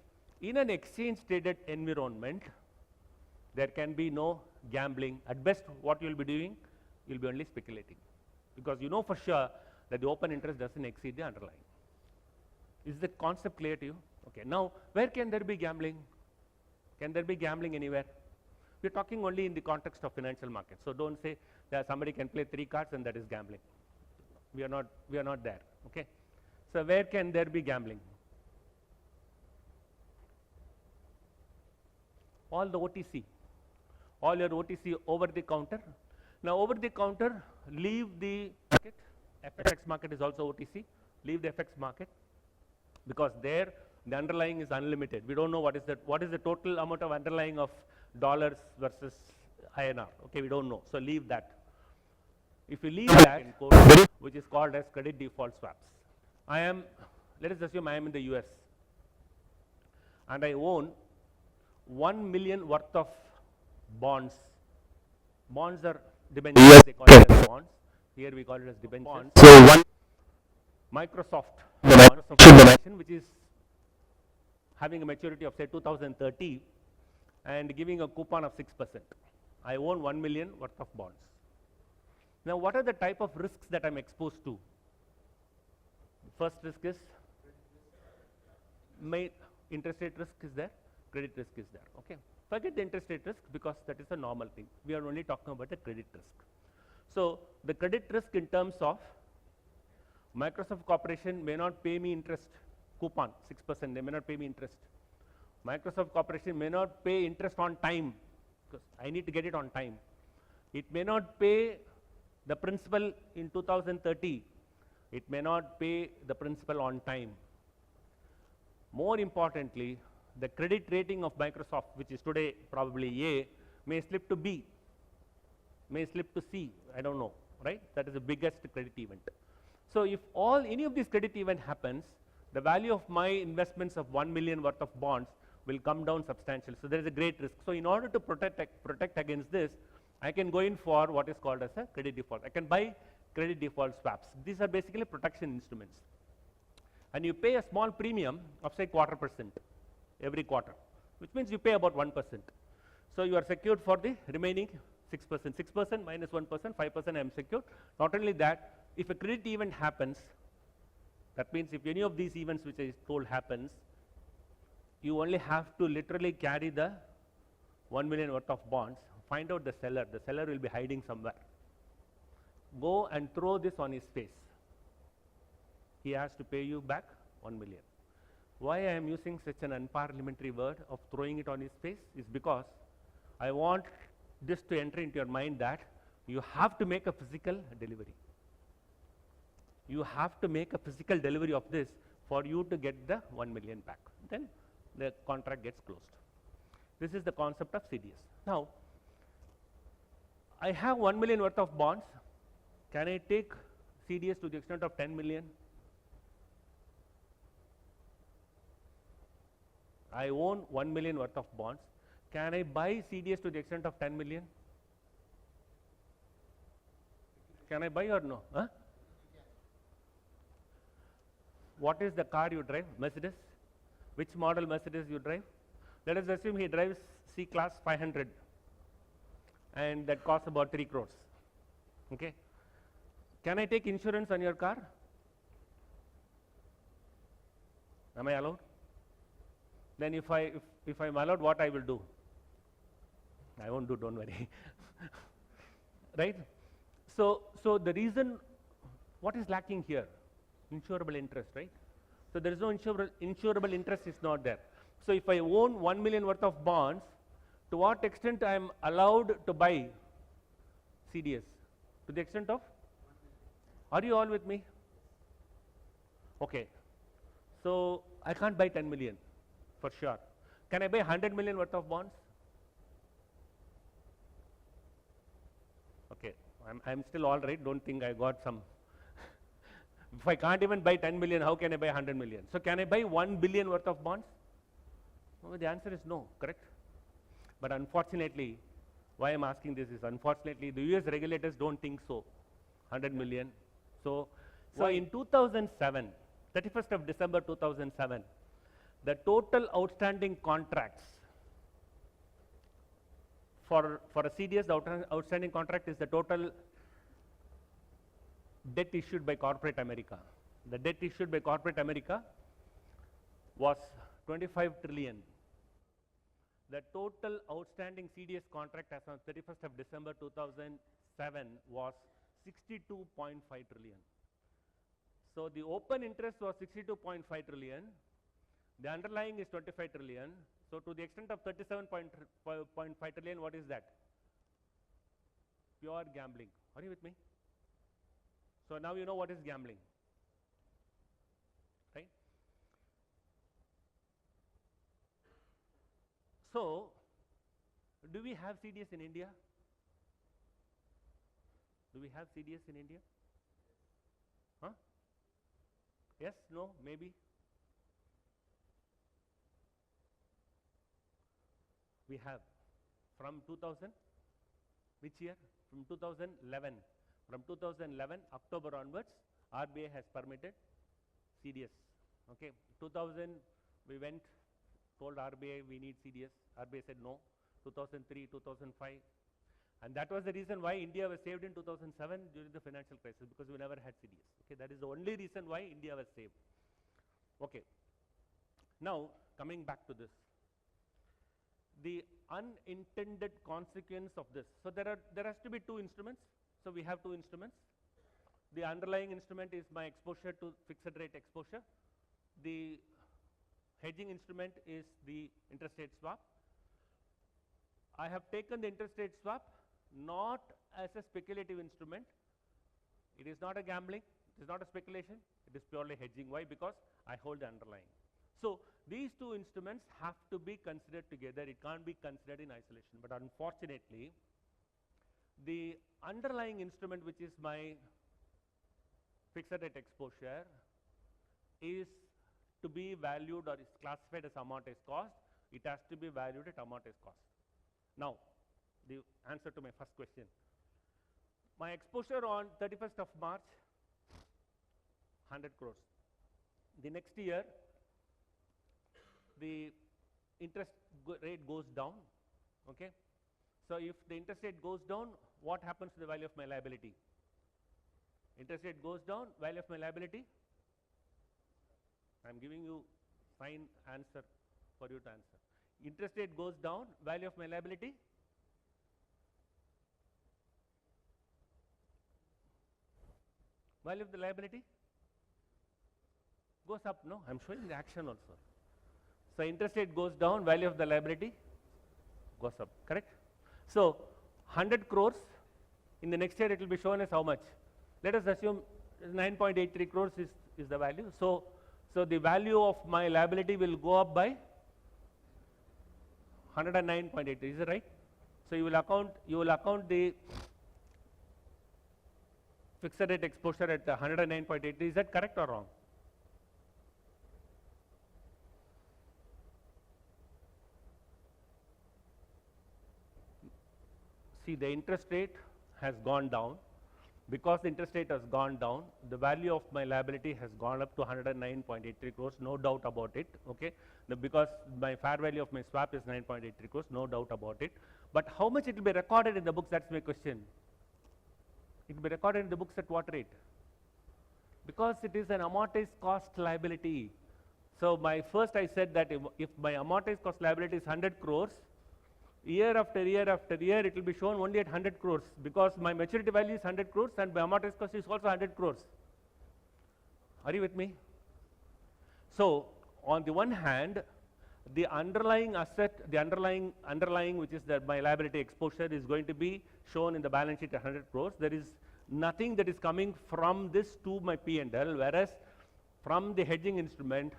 in an exchange traded environment, there can be no gambling. At best, what you will be doing, you will be only speculating, because you know for sure that the open interest doesn't exceed the underlying. Is the concept clear to you? Okay. Now, where can there be gambling? Can there be gambling anywhere? We are talking only in the context of financial markets. So don't say that somebody can play 3 cards and that is gambling. We are not there. Okay. So where can there be gambling? All the OTC. All your OTC over the counter. Now over the counter, leave the market. FX market is also OTC. Leave the FX market, because there the underlying is unlimited. We don't know what is the total amount of underlying of dollars versus INR. Okay, we don't know. So leave that. If you leave that, which is called as credit default swaps. Let us assume I am in the US and I own 1 million worth of bonds. Bonds are debentures, they call it as bonds. Here we call it as debentures. So Microsoft Corporation, which is having a maturity of say 2030 and giving a coupon of 6%. I own 1 million worth of bonds. Now what are the type of risks that I'm exposed to? First risk is my interest rate risk is there, credit risk is there. Okay. Forget the interest rate risk, because that is a normal thing. We are only talking about the credit risk. So the credit risk in terms of Microsoft Corporation may not pay me interest coupon 6%, they may not pay me interest. Microsoft Corporation may not pay interest on time, because I need to get it on time. It may not pay the principal in 2030. It may not pay the principal on time. More importantly, the credit rating of Microsoft, which is today probably A, may slip to B, may slip to C, I don't know, right? That is the biggest credit event. So if any of these credit event happens, the value of my investments of 1 million worth of bonds will come down substantially. So there is a great risk. So in order to protect against this, I can go in for what is called as a credit default. I can buy credit default swaps. These are basically protection instruments. And you pay a small premium of say 0.25% every quarter, which means you pay about 1%. So you are secured for the remaining 6%. 6% minus 1%, 5% I am secured. Not only that, if a credit event happens, that means if any of these events which I told happens, you only have to literally carry the 1 million worth of bonds, find out the seller. The seller will be hiding somewhere. Go and throw this on his face. He has to pay you back 1 million. Why I am using such an unparliamentary word of throwing it on his face is because I want this to enter into your mind that you have to make a physical delivery. You have to make a physical delivery of this for you to get the 1 million back. Then the contract gets closed. This is the concept of CDS. Now, I have 1 million worth of bonds. Can I take CDS to the extent of 10 million? I own 1 million worth of bonds. Can I buy CDS to the extent of 10 million? Can I buy or no? Huh? What is the car you drive? Mercedes? Which model Mercedes you drive? Let us assume he drives C-Class 500 and that costs about 3 crores. Okay. Can I take insurance on your car? Am I allowed? Then if I'm allowed, what I will do? I won't do, don't worry. Right? So the reason, what is lacking here? Insurable interest, right? So there is no insurable interest is not there. So if I own 1 million worth of bonds, to what extent I am allowed to buy CDS? To the extent of? Are you all with me? Okay. So I can't buy 10 million for sure. Can I buy 100 million worth of bonds? Okay. I'm still all right. Don't think I got some. If I can't even buy 10 million, how can I buy 100 million? So can I buy 1 billion worth of bonds? No, the answer is no, correct? But unfortunately, why I'm asking this is, unfortunately, the US regulators don't think so. 100 million. So in 2007, 31st of December 2007, the total outstanding contracts for a CDS, the outstanding contract is the total debt issued by corporate America. The debt issued by corporate America was 25 trillion. The total outstanding CDS contract as on 31st of December 2007 was 62.5 trillion. So the open interest was 62.5 trillion. The underlying is 25 trillion. So to the extent of 37.5 trillion, what is that? Pure gambling. Are you with me? So now you know what is gambling, right? So do we have CDS in India? Do we have CDS in India? Huh? Yes, no, maybe? We have. From 2000, which year? From 2011. From 2011, October onwards, RBI has permitted CDS. Okay. 2000, we went, told RBI we need CDS. RBI said no. 2003, 2005. And that was the reason why India was saved in 2007 during the financial crisis, because we never had CDS. Okay. That is the only reason why India was saved. Okay. Now, coming back to this. The unintended consequence of this. So there has to be two instruments. So we have two instruments. The underlying instrument is my exposure to fixed rate exposure. The hedging instrument is the interest rate swap. I have taken the interest rate swap not as a speculative instrument. It is not a gambling, it is not a speculation, it is purely hedging. Why? Because I hold the underlying. So these two instruments have to be considered together. It can't be considered in isolation. But unfortunately, the underlying instrument, which is my fixed rate exposure, is to be valued or is classified as amortized cost. It has to be valued at amortized cost. Now, the answer to my first question. My exposure on 31st of March, 100 crores. The next year, the interest rate goes down. Okay. So if the interest rate goes down, what happens to the value of my liability? Interest rate goes down, value of my liability? I am giving you fine answer for you to answer. Interest rate goes down, value of my liability? Value of the liability goes up, no? I am showing the action also. So interest rate goes down, value of the liability goes up, correct? So 100 crores, in the next year it will be shown as how much? Let us assume 9.83 crores is the value. So the value of my liability will go up by 109.83, is it right? So you will account the fixed rate exposure at 109.83, is that correct or wrong? See, the interest rate has gone down, because the interest rate has gone down, the value of my liability has gone up to 109.83 crores, no doubt about it. Okay, because my fair value of my swap is 9.83 crores, no doubt about it. But how much it will be recorded in the books? That's my question. It will be recorded in the books at what rate? Because it is an amortized cost liability. So my first I said that if my amortized cost liability is 100 crores, year after year after year, it will be shown only at 100 crores because my maturity value is 100 crores and my amortized cost is also 100 crores. Are you with me? So on the one hand, the underlying asset, the underlying which is that my liability exposure is going to be shown in the balance sheet at 100 crores. There is nothing that is coming from this to my P&L, whereas from the hedging instrument,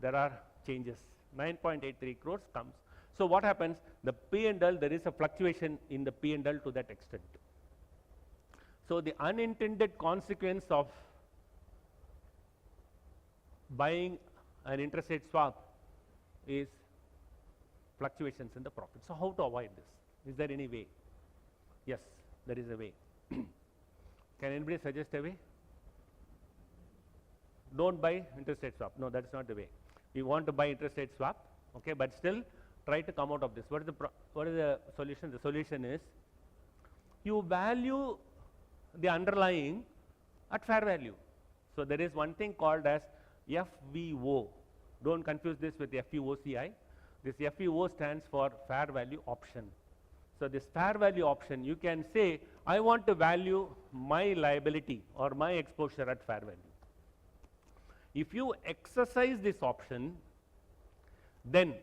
there are changes. 9.83 crores comes. So what happens? The P&L, there is a fluctuation in the P&L to that extent. So the unintended consequence of buying an interest rate swap is fluctuations in the profit. So how to avoid this? Is there any way? Yes, there is a way. Can anybody suggest a way? Don't buy interest rate swap. No, that's not the way. We want to buy interest rate swap, okay, but still try to come out of this. What is the solution? The solution is you value the underlying at fair value. So there is one thing called as FVO. Don't confuse this with FVOCI. This FVO stands for fair value option. So this fair value option, you can say, I want to value my liability or my exposure at fair value. If you exercise this option, then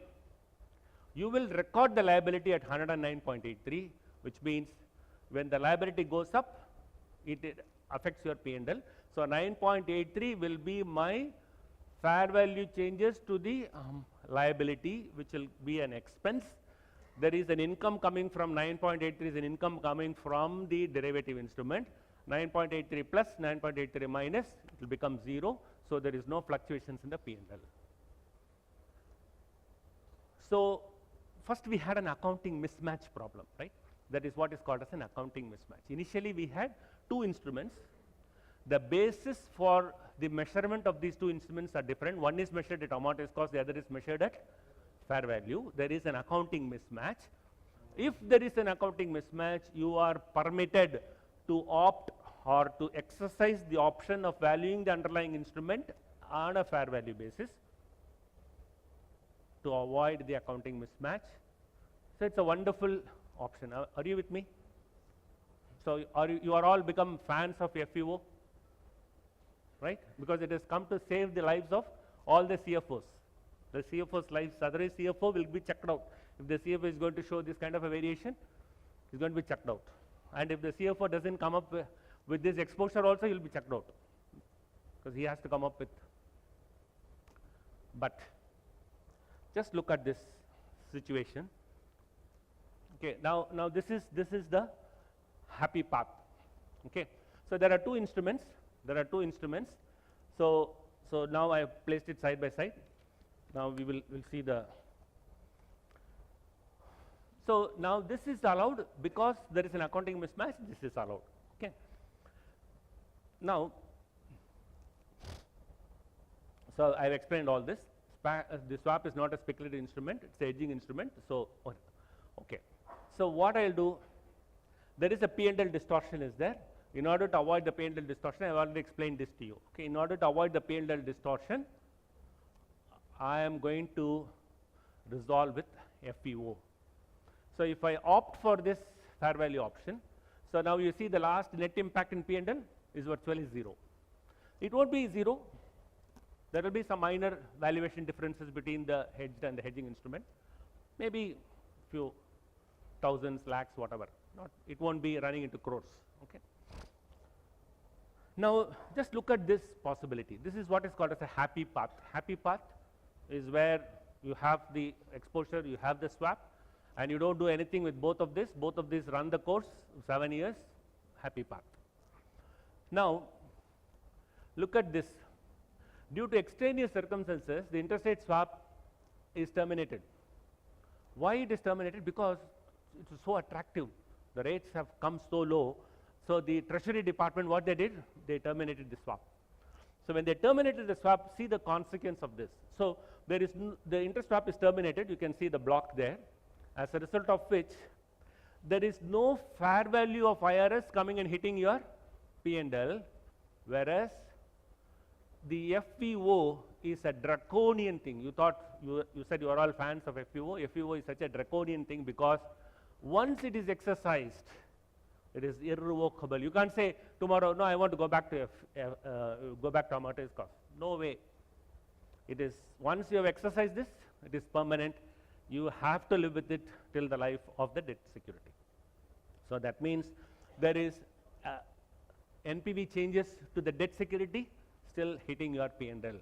you will record the liability at 109.83, which means when the liability goes up, it affects your P&L. So 9.83 will be my fair value changes to the liability, which will be an expense. There is an income coming from 9.83 is an income coming from the derivative instrument. 9.83 plus 9.83 minus, it will become 0. So there is no fluctuations in the P&L. So first we had an accounting mismatch problem, right? That is what is called as an accounting mismatch. Initially we had two instruments. The basis for the measurement of these two instruments are different. One is measured at amortized cost, the other is measured at fair value. There is an accounting mismatch. If there is an accounting mismatch, you are permitted to opt or to exercise the option of valuing the underlying instrument on a fair value basis to avoid the accounting mismatch. So it's a wonderful option. Are you with me? So you are all become fans of FVO, right? Because it has come to save the lives of all the CFOs. The CFO's lives, otherwise CFO will be checked out. If the CFO is going to show this kind of a variation, it's going to be checked out. And if the CFO doesn't come up with this exposure also, he will be checked out because he has to come up with. But just look at this situation. Okay, now this is the happy path. Okay, so there are two instruments. So now I have placed it side by side. Now we'll see the. So now this is allowed because there is an accounting mismatch. This is allowed. Okay. Now, so I have explained all this. The swap is not a speculative instrument; it's a hedging instrument. So, okay. So what I'll do? There is a P&L distortion is there. In order to avoid the P&L distortion, I have already explained this to you. Okay. In order to avoid the P&L distortion, I am going to resolve with FVO. So if I opt for this fair value option, so now you see the last net impact in P&L is virtually 0. It won't be 0. There will be some minor valuation differences between the hedged and the hedging instrument, maybe few thousands, lakhs, whatever. It won't be running into crores. Okay. Now just look at this possibility. This is what is called as a happy path. Happy path is where you have the exposure, you have the swap, and you don't do anything with both of this. Both of these run the course 7 years. Happy path. Now look at this. Due to extraneous circumstances, the interest rate swap is terminated. Why it is terminated? Because it is so attractive. The rates have come so low So the Treasury Department, what they did, they terminated the swap. So when they terminated the swap, see the consequence of this. So there is the interest swap is terminated. You can see the block there. As a result of which, there is no fair value of IRS coming and hitting your P&L, whereas the FVO is a draconian thing. You thought, you said you are all fans of FVO. FVO is such a draconian thing because once it is exercised, it is irrevocable. You can't say tomorrow, no, I want to go back to amortized cost. No way. It is, once you have exercised this, it is permanent. You have to live with it till the life of the debt security. So that means there is NPV changes to the debt security still hitting your P&L.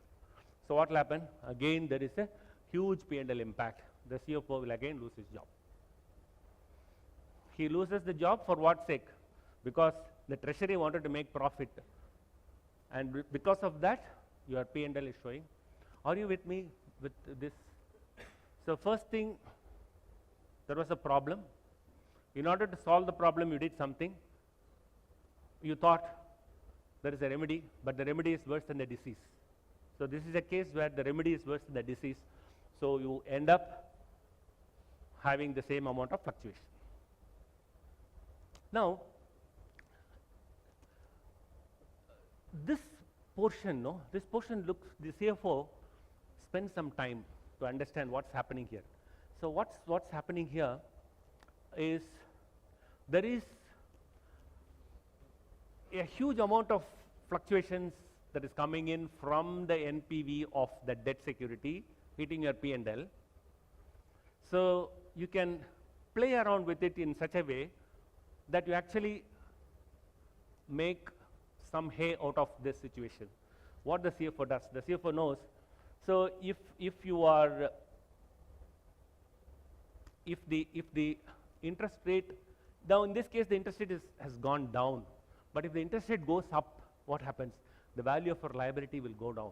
So what will happen? Again, there is a huge P&L impact. The CFO will again lose his job. He loses the job for what sake? Because the treasury wanted to make profit. And because of that, your P&L is showing. Are you with me with this? So first thing, there was a problem. In order to solve the problem, you did something. You thought there is a remedy, but the remedy is worse than the disease. So this is a case where the remedy is worse than the disease. So you end up having the same amount of fluctuation. Now, this portion looks, the CFO spends some time to understand what's happening here. So what's happening here is there is a huge amount of fluctuations that is coming in from the NPV of the debt security hitting your P&L. So you can play around with it in such a way that you actually make some hay out of this situation. What the CFO does, the CFO knows. So if the interest rate, now in this case the interest rate has gone down, but if the interest rate goes up, what happens? The value of your liability will go down,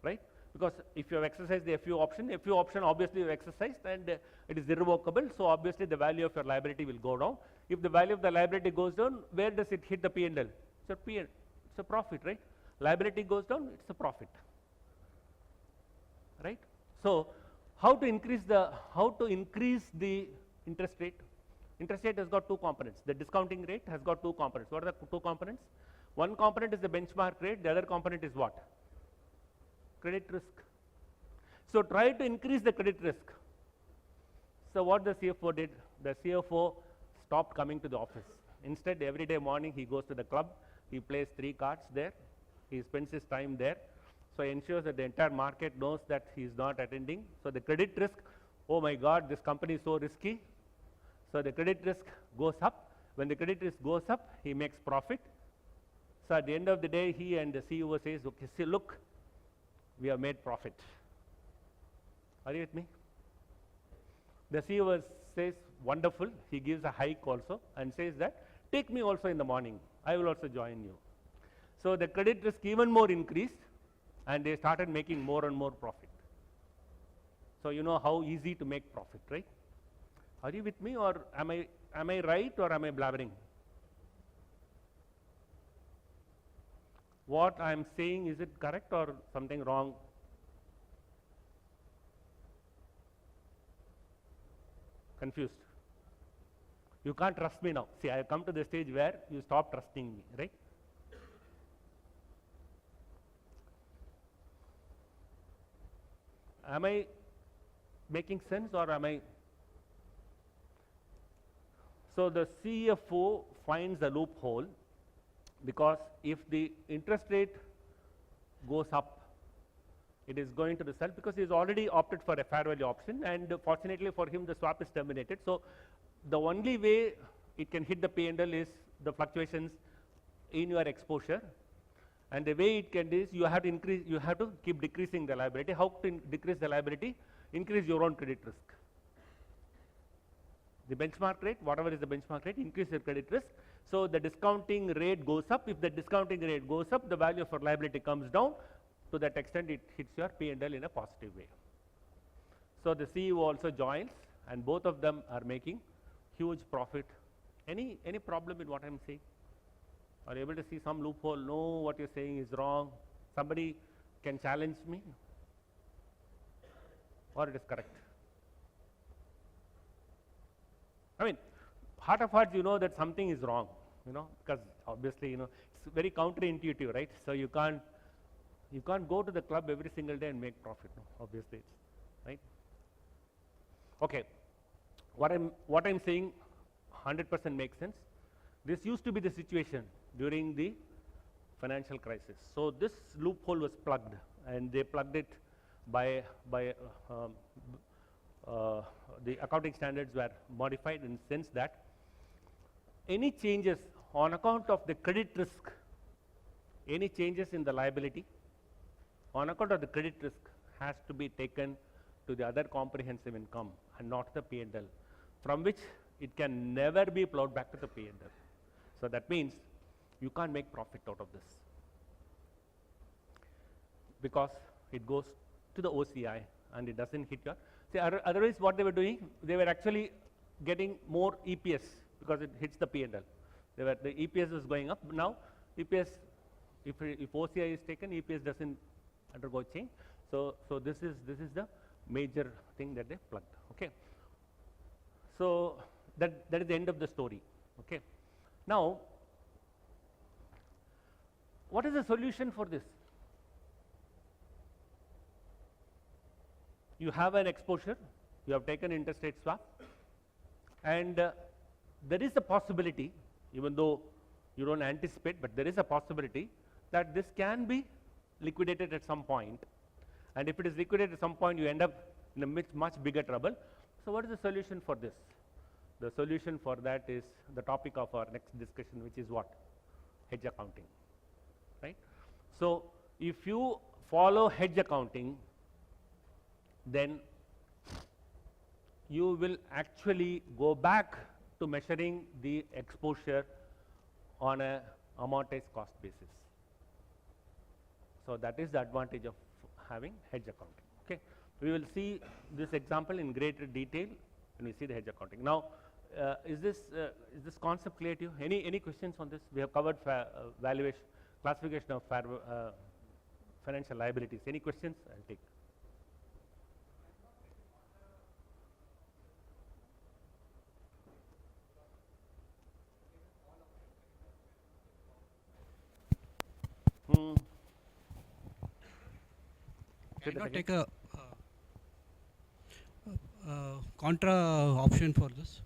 right? Because if you have exercised the FU option obviously you have exercised and it is irrevocable, so obviously the value of your liability will go down. If the value of the liability goes down, where does it hit the P&L? It's a profit, right? Liability goes down, it's a profit, right? So how to increase the interest rate? Interest rate has got two components. The discounting rate has got two components. What are the two components? One component is the benchmark rate, the other component is what? Credit risk. So try to increase the credit risk. So what the CFO did? The CFO stopped coming to the office. Instead, every day morning he goes to the club, he plays 3 cards there, he spends his time there. So ensures that the entire market knows that he is not attending. So the credit risk, oh my God, this company is so risky. So the credit risk goes up. When the credit risk goes up, he makes profit. So at the end of the day, he and the CEO says, okay, see, look, we have made profit. Are you with me? The CEO says, wonderful. He gives a hike also and says that, take me also in the morning. I will also join you. So the credit risk even more increased and they started making more and more profit. So you know how easy to make profit, right? Are you with me, or am I right, or am I blabbering? What I am saying, is it correct or something wrong? Confused? You can't trust me now. See, I have come to the stage where you stop trusting me, right? Am I making sense, or am I? So the CFO finds a loophole, because if the interest rate goes up, it is going to result, because he has already opted for a fair value option, and fortunately for him the swap is terminated. So the only way it can hit the P&L is the fluctuations in your exposure, and the way it can do is you have to keep decreasing the liability. How to decrease the liability? Increase your own credit risk. The benchmark rate, whatever is the benchmark rate, increase your credit risk. So the discounting rate goes up. If the discounting rate goes up, the value of your liability comes down. To that extent, it hits your P&L in a positive way. So the CEO also joins, and both of them are making huge profit. Any problem in what I'm saying? Are you able to see some loophole? No, what you're saying is wrong. Somebody can challenge me, or it is correct. I mean, heart of hearts, you know that something is wrong, because obviously, it's very counterintuitive, right? So you can't go to the club every single day and make profit, no? Obviously, it's right. Okay, what I'm saying 100% makes sense. This used to be the situation during the financial crisis. So this loophole was plugged, and they plugged it by the accounting standards were modified in the sense that any changes on account of the credit risk, any changes in the liability on account of the credit risk has to be taken to the other comprehensive income and not the P&L, from which it can never be plowed back to the P&L. So that means you can't make profit out of this, because it goes to the OCI and it doesn't hit your. See, otherwise what they were doing, they were actually getting more EPS because it hits the P&L. The EPS was going up. Now EPS, if OCI is taken, EPS doesn't undergo change. So this is the major thing that they plugged. Okay. So that is the end of the story. Okay. Now, what is the solution for this? You have an exposure, you have taken interest rate swap, and there is a possibility, even though you don't anticipate, but there is a possibility that this can be liquidated at some point. And if it is liquidated at some point, you end up in a much bigger trouble. So what is the solution for this? The solution for that is the topic of our next discussion, which is what? Hedge accounting, right? So if you follow hedge accounting, then you will actually go back to measuring the exposure on a amortized cost basis. So that is the advantage of having hedge accounting. Okay, we will see this example in greater detail when we see the hedge accounting. Now, is this concept clear to you? Any questions on this? We have covered valuation, classification of financial liabilities. Any questions? I'll take. Can not take a contra option for this?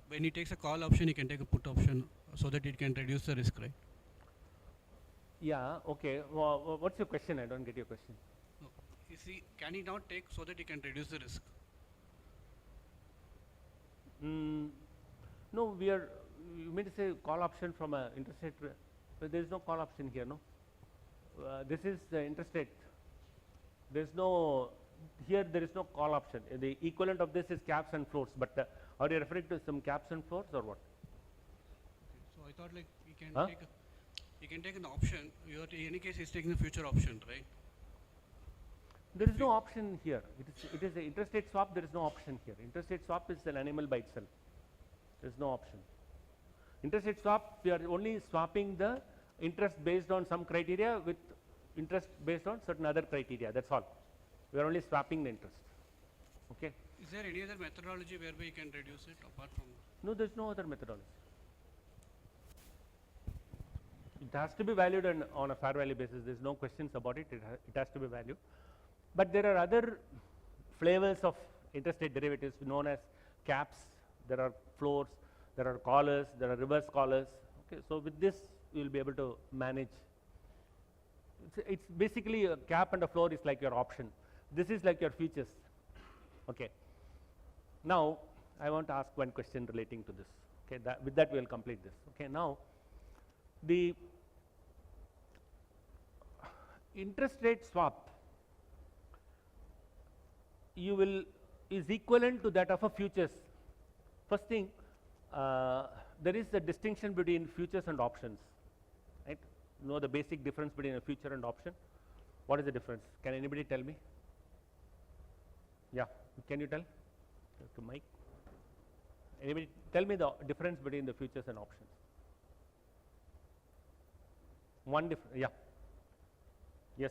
When he takes a call option, he can take a put option so that it can reduce the risk, right? Yeah, okay. Well, what's your question? I don't get your question. No. You see, can he not take so that he can reduce the risk? No, you mean to say call option from an interest rate, but there is no call option here, no? This is the interest rate. There is no call option. The equivalent of this is caps and floors, but are you referring to some caps and floors or what? Okay. So I thought like he can take an option. In any case, he's taking the future option, right? There is no option here. It is an interest rate swap. There is no option here. Interest rate swap is an animal by itself. There is no option. Interest rate swap, we are only swapping the interest based on some criteria with interest based on certain other criteria. That's all. We are only swapping the interest. Okay. Is there any other methodology whereby you can reduce it apart from? No, there is no other methodology. It has to be valued on a fair value basis. There is no questions about it. It has to be valued. But there are other flavors of interest rate derivatives known as caps. There are floors. There are collars. There are reverse collars. Okay. So with this, you will be able to manage. It's basically a cap and a floor is like your option. This is like your futures. Okay. Now, I want to ask one question relating to this. Okay. With that, we will complete this. Okay. Now, the interest rate swap is equivalent to that of a futures. First thing, there is a distinction between futures and options, right? You know the basic difference between a future and option. What is the difference? Can anybody tell me? Yeah, can you tell? To Mike. Anybody tell me the difference between the futures and options? One difference, yeah. Yes.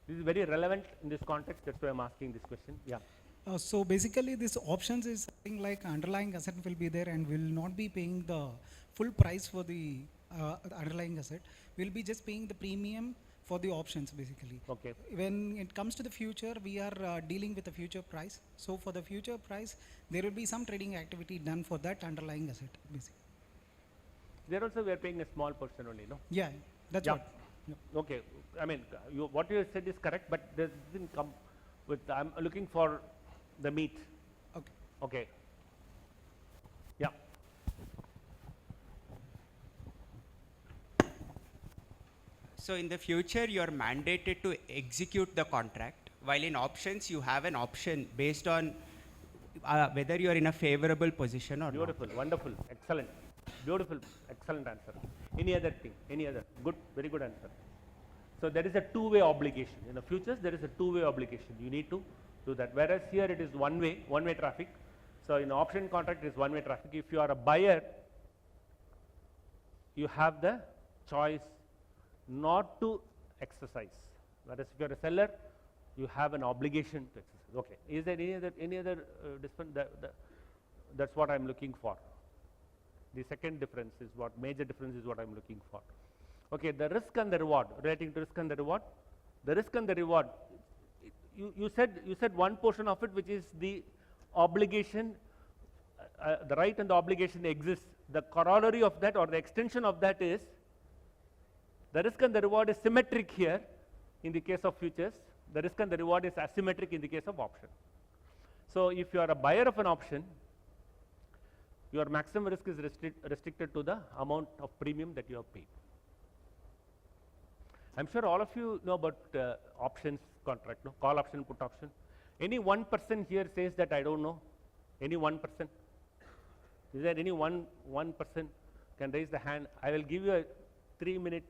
This is very relevant in this context, that's why I'm asking this question. Yeah. So basically this options is something like underlying asset will be there and will not be paying the full price for the underlying asset. We'll be just paying the premium for the options basically. Okay. When it comes to the future, we are dealing with the future price. So for the future price, there will be some trading activity done for that underlying asset basically. There also we are paying a small portion only, no? Yeah, that's Yeah. what. Yep. Okay. I mean, what you said is correct, but this didn't come with, I'm looking for the meat. Okay. Okay. Yeah. So in the future, you are mandated to execute the contract, while in options, you have an option based on whether you are in a favorable position or not. Beautiful, wonderful, excellent. Beautiful, excellent answer. Any other thing? Any other? Good, very good answer. So there is a two-way obligation. In the futures, there is a two-way obligation. You need to do that. Whereas here it is one-way traffic. So in option contract, it is one-way traffic. If you are a buyer, you have the choice not to exercise. Whereas if you are a seller, you have an obligation to exercise. Okay. Is there any other difference? That's what I'm looking for. The second difference is what, major difference is what I'm looking for. Okay, the risk and the reward, relating to risk and the reward. The risk and the reward, you said one portion of it, which is the obligation, the right and the obligation exists. The corollary of that or the extension of that is the risk and the reward is symmetric here in the case of futures. The risk and the reward is asymmetric in the case of option. So if you are a buyer of an option, your maximum risk is restricted to the amount of premium that you have paid. I'm sure all of you know about options contract, no? Call option, put option. Any one person here says that I don't know? Any one person? Is there any one person can raise the hand? I will give you a 3-minute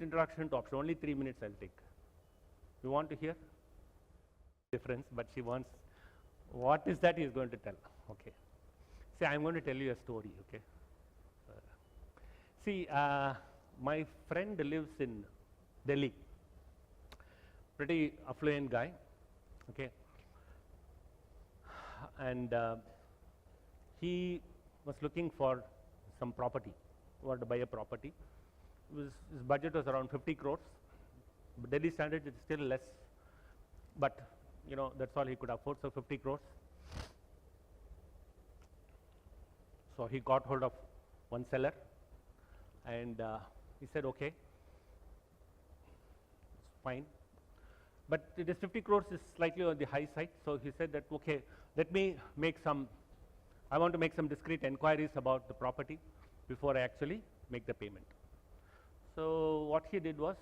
introduction to option. Only 3 minutes I'll take. You want to hear? Difference, but she wants, what is that he is going to tell? Okay. See, I'm going to tell you a story, okay? See, my friend lives in Delhi, pretty affluent guy, okay? And he was looking for some property, wanted to buy a property. His budget was around 50 crores. But Delhi standard is still less, but you know, that's all he could afford, so 50 crores. So he got hold of one seller and he said, okay, it's fine. But it is 50 crores is slightly on the high side. So he said that, okay, let me make some, I want to make some discrete inquiries about the property before I actually make the payment. So what he did was,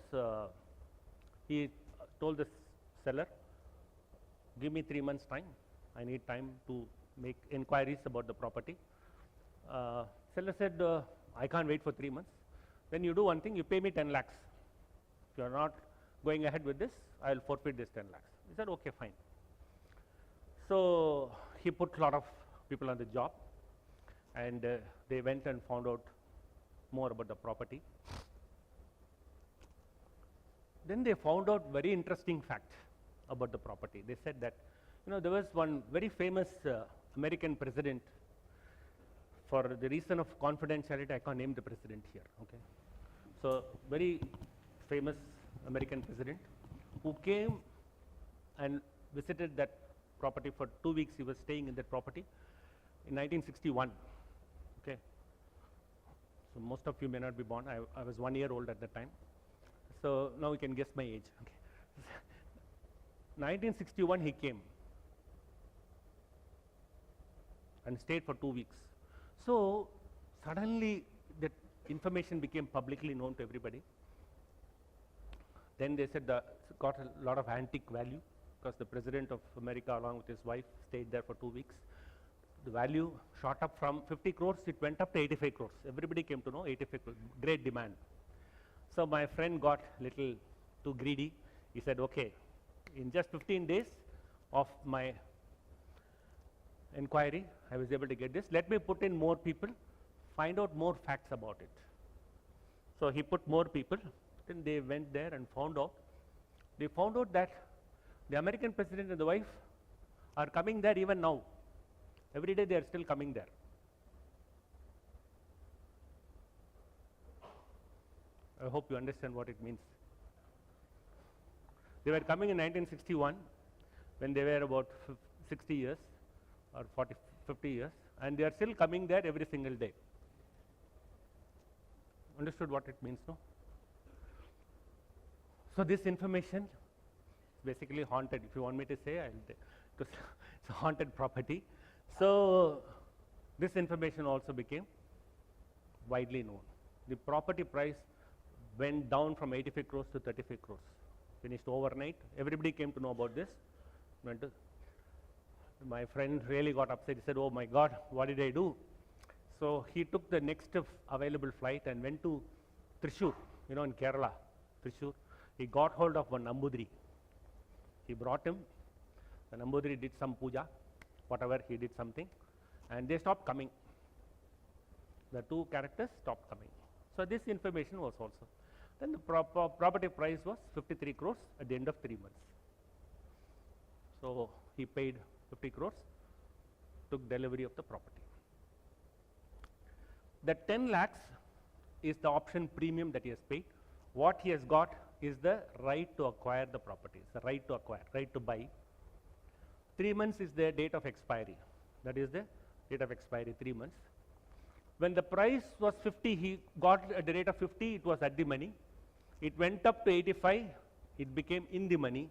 he told the seller, give me 3 months time. I need time to make inquiries about the property. Seller said, I can't wait for 3 months. Then you do one thing, you pay me 10 lakhs. If you are not going ahead with this, I will forfeit this 10 lakhs. He said, okay, fine. So he put a lot of people on the job and they went and found out more about the property. Then they found out very interesting fact about the property. They said that, you know, there was one very famous American president. For the reason of confidentiality, I can't name the president here, okay? So very famous American president who came and visited that property for 2 weeks. He was staying in that property in 1961, okay? So most of you may not be born. I was 1 year old at that time. So now you can guess my age, okay? 1961 he came and stayed for 2 weeks. So suddenly that information became publicly known to everybody. Then they said that got a lot of antique value because the president of America along with his wife stayed there for 2 weeks. The value shot up from 50 crores, it went up to 85 crores. Everybody came to know 85 crores, great demand. So my friend got little too greedy. He said, okay, in just 15 days of my inquiry, I was able to get this. Let me put in more people, find out more facts about it. So he put more people, then they went there and found out. They found out that the American president and the wife are coming there even now. Every day they are still coming there. I hope you understand what it means. They were coming in 1961 when they were about 60 years or 40, 50 years, and they are still coming there every single day. Understood what it means, no? So this information is basically haunted. If you want me to say, it's a haunted property. So this information also became widely known. The property price went down from 85 crores to 35 crores. Finished overnight. Everybody came to know about this. My friend really got upset. He said, "Oh my God, what did I do?" So he took the next available flight and went to Thrissur, in Kerala, Thrissur. He got hold of one Nambudiri. He brought him. The Nambudiri did some puja, whatever, he did something, and they stopped coming. The two characters stopped coming. So this information was also. Then the property price was 53 crores at the end of 3 months. So he paid 50 crores, took delivery of the property. The 10 lakhs is the option premium that he has paid. What he has got is the right to acquire the property. It's the right to acquire, right to buy. 3 months is the date of expiry. That is the date of expiry, 3 months. When the price was 50, he got at the rate of 50, it was at the money. It went up to 85, it became in the money.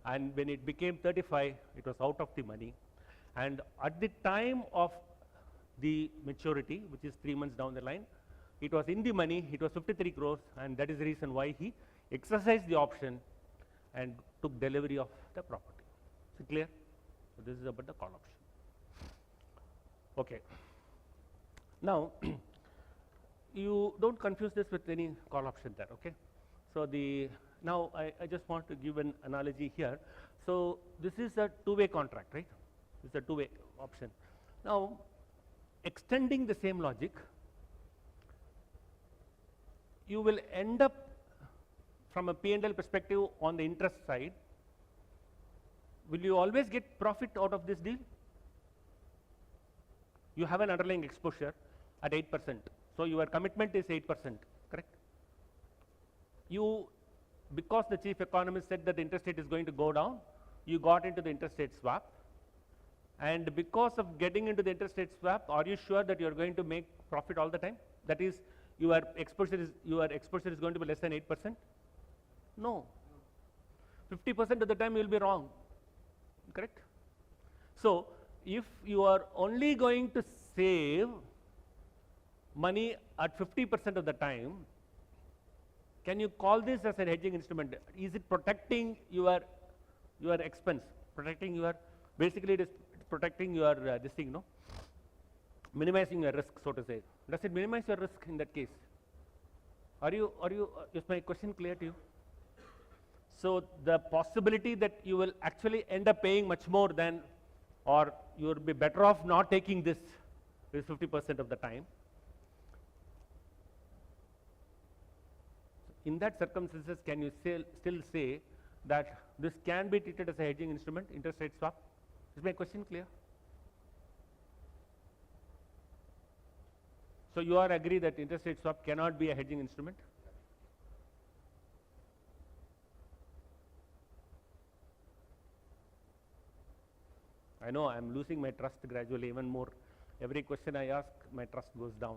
And when it became 35, it was out of the money. And at the time of the maturity, which is 3 months down the line, it was in the money, it was 53 crores, and that is the reason why he exercised the option and took delivery of the property. Is it clear? So this is about the call option. Okay. Now, you don't confuse this with any call option there, okay? So now I just want to give an analogy here. So this is a two-way contract, right? This is a two-way option. Now, extending the same logic, you will end up from a P&L perspective on the interest side. Will you always get profit out of this deal? You have an underlying exposure at 8%. So your commitment is 8%, correct? Because the chief economist said that the interest rate is going to go down, you got into the interest rate swap. And because of getting into the interest rate swap, are you sure that you are going to make profit all the time? That is, your exposure is going to be less than 8%? No. 50% of the time you will be wrong, correct? So if you are only going to save money at 50% of the time, can you call this as a hedging instrument? Is it protecting your expense, protecting your, basically it is protecting your this thing, no? Minimizing your risk, so to say. Does it minimize your risk in that case? Is my question clear to you? So the possibility that you will actually end up paying much more than, or you will be better off not taking this is 50% of the time. In that circumstances, can you still say that this can be treated as a hedging instrument, interest rate swap? Is my question clear? So you are agree that interest rate swap cannot be a hedging instrument? I know I am losing my trust gradually even more. Every question I ask, my trust goes down.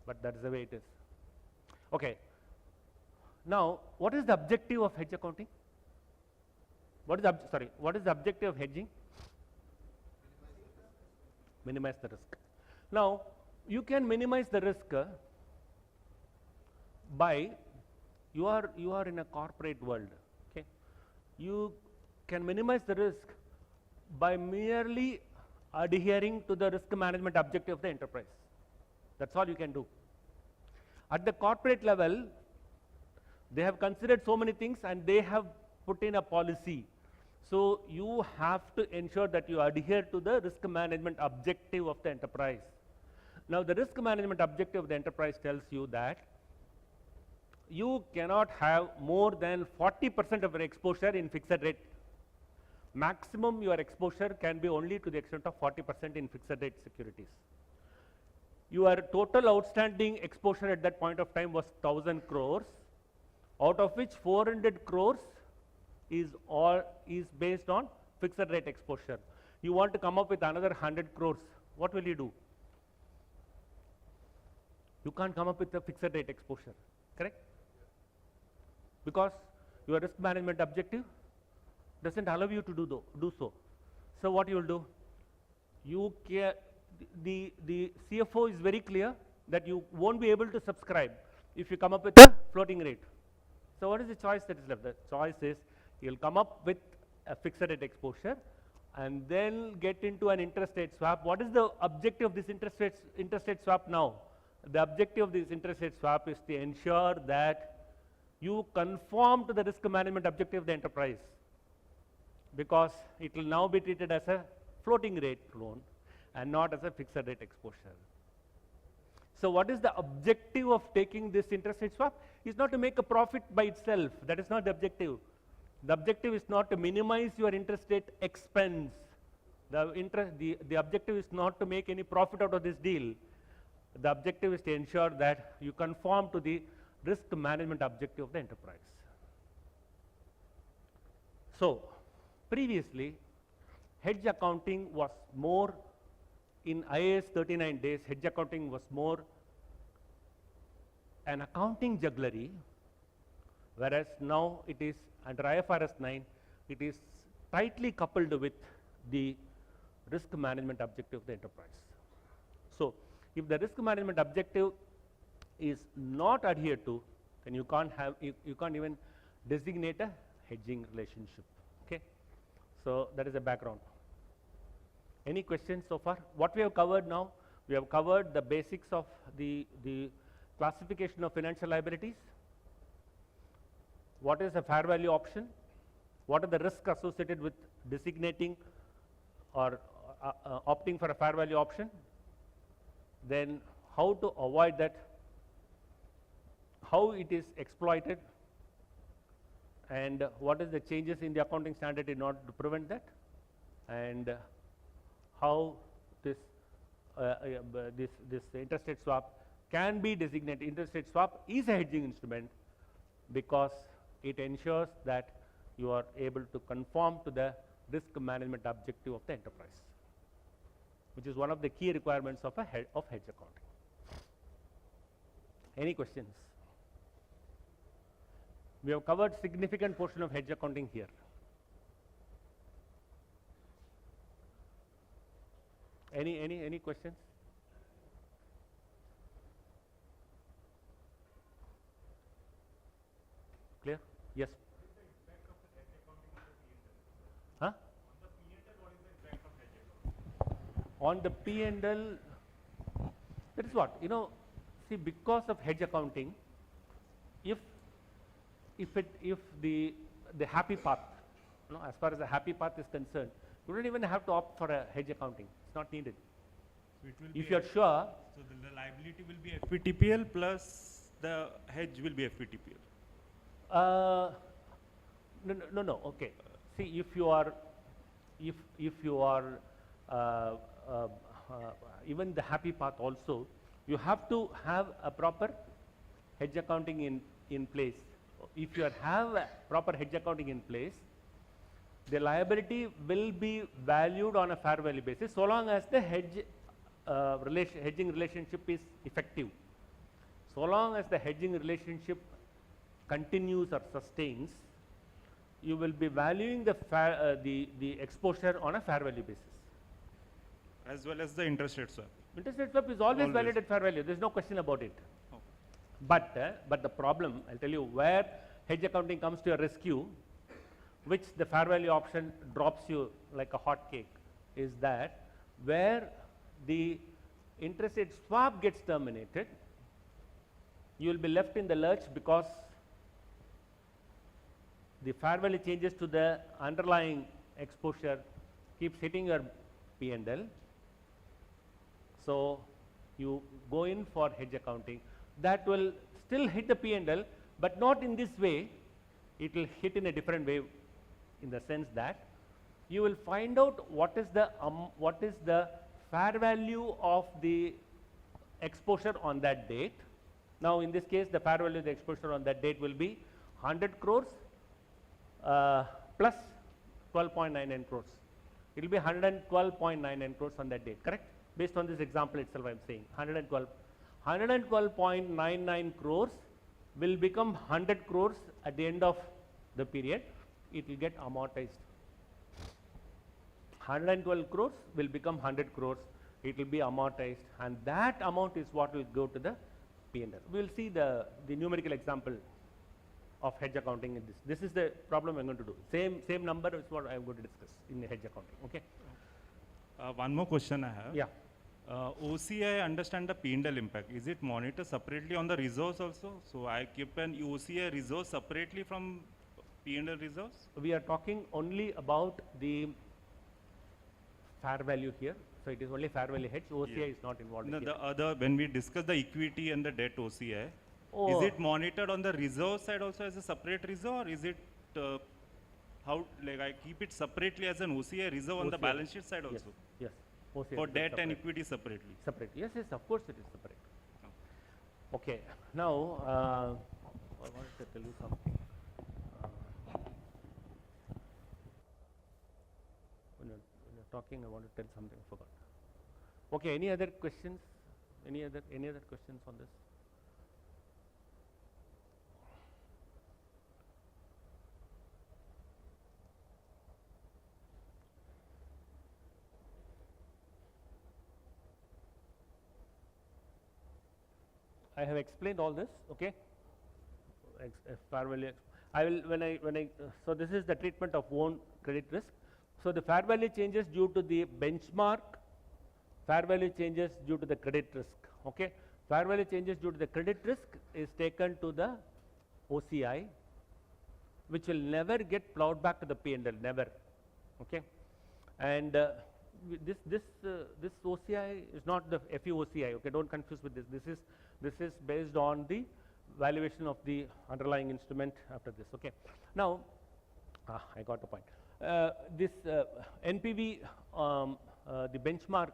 But that's the way it is. Okay. Now, what is the objective of hedge accounting? What is the objective of hedging? Minimize the risk. Now, you can minimize the risk by, you are in a corporate world, okay? You can minimize the risk by merely adhering to the risk management objective of the enterprise. That's all you can do. At the corporate level, they have considered so many things and they have put in a policy. So you have to ensure that you adhere to the risk management objective of the enterprise. Now the risk management objective of the enterprise tells you that you cannot have more than 40% of your exposure in fixed rate. Maximum your exposure can be only to the extent of 40% in fixed rate securities. Your total outstanding exposure at that point of time was 1000 crores, out of which 400 crores is based on fixed rate exposure. You want to come up with another 100 crores, what will you do? You can't come up with a fixed rate exposure, correct? Because your risk management objective doesn't allow you to do so. So what you will do? The CFO is very clear that you won't be able to subscribe if you come up with a floating rate. So what is the choice that is left? The choice is you'll come up with a fixed rate exposure and then get into an interest rate swap. What is the objective of this interest rate swap now? The objective of this interest rate swap is to ensure that you conform to the risk management objective of the enterprise, because it will now be treated as a floating rate loan and not as a fixed rate exposure. So what is the objective of taking this interest rate swap? Is not to make a profit by itself. That is not the objective. The objective is not to minimize your interest rate expense. The objective is not to make any profit out of this deal. The objective is to ensure that you conform to the risk management objective of the enterprise. So previously, hedge accounting was more, in IAS 39 days, hedge accounting was more an accounting jugglery, whereas now it is under IFRS 9, it is tightly coupled with the risk management objective of the enterprise. So if the risk management objective is not adhered to, then you can't even designate a hedging relationship. Okay, so that is the background. Any questions so far? What we have covered now, we have covered the basics of the classification of financial liabilities. What is a fair value option? What are the risks associated with designating or opting for a fair value option? Then how to avoid that, how it is exploited, and what is the changes in the accounting standard in order to prevent that, and how this interest rate swap can be designated. Interest rate swap is a hedging instrument because it ensures that you are able to conform to the risk management objective of the enterprise, which is one of the key requirements of hedge accounting. Any questions? We have covered significant portion of hedge accounting here. Any questions? Clear? Yes. Huh? On the P&L, that is what, see, because of hedge accounting, if the happy path, as far as the happy path is concerned, you don't even have to opt for a hedge accounting. It's not needed. So it will If be you are sure, so the liability will be FVTPL plus the hedge will be FVTPL. no. Okay. See, if you are even the happy path also, you have to have a proper hedge accounting in place. If you have a proper hedge accounting in place, the liability will be valued on a fair value basis so long as the hedging relationship is effective. So long as the hedging relationship continues or sustains, you will be valuing the exposure on a fair value basis. As well as the interest rate swap. Interest rate swap is always valued at fair value. There is no question about it. Okay. But the problem, I'll tell you where hedge accounting comes to your rescue, which the fair value option drops you like a hot cake, is that where the interest rate swap gets terminated, you will be left in the lurch because the fair value changes to the underlying exposure keeps hitting your P&L. So you go in for hedge accounting. That will still hit the P&L, but not in this way. It will hit in a different way, in the sense that you will find out what is the fair value of the exposure on that date. Now, in this case, the fair value of the exposure on that date will be 100 crores plus 12.99 crores. It will be 112.99 crores on that date, correct? Based on this example itself, I am saying 112.99 crores will become 100 crores at the end of the period. It will get amortized. 112 crores will become 100 crores. It will be amortized, and that amount is what will go to the P&L. We will see the numerical example of hedge accounting in this. This is the problem I'm going to do. Same number is what I'm going to discuss in the hedge accounting. Okay. One more question I have. Yeah. OCI, I understand the P&L impact. Is it monitored separately on the reserves also? So I keep an OCI reserve separately from P&L reserves? We are talking only about the fair value here. So it is only fair value hedge. OCI is not involved. No, here. the other, when we discuss the equity and the debt OCI, Oh. is it monitored on the reserve side also as a separate reserve, or is it how, like I keep it separately as an OCI reserve on the OCI. balance sheet side Yes. also? Yes. OCI For is debt and separate. equity separately? Separate. Yes, yes, of course it is separate. Okay. Now, I wanted to tell you something. When you're talking, I want to tell something. I forgot. Okay. Any other questions? Any other questions on this? I have explained all this, okay. Fair value. I will so this is the treatment of own credit risk. So the fair value changes due to the benchmark, fair value changes due to the credit risk, okay. Fair value changes due to the credit risk is taken to the OCI, which will never get plowed back to the P&L, never, okay. And this OCI is not the FEOCI, okay. Don't confuse with this. This is based on the valuation of the underlying instrument after this, okay. Now, I got the point. This NPV, the benchmark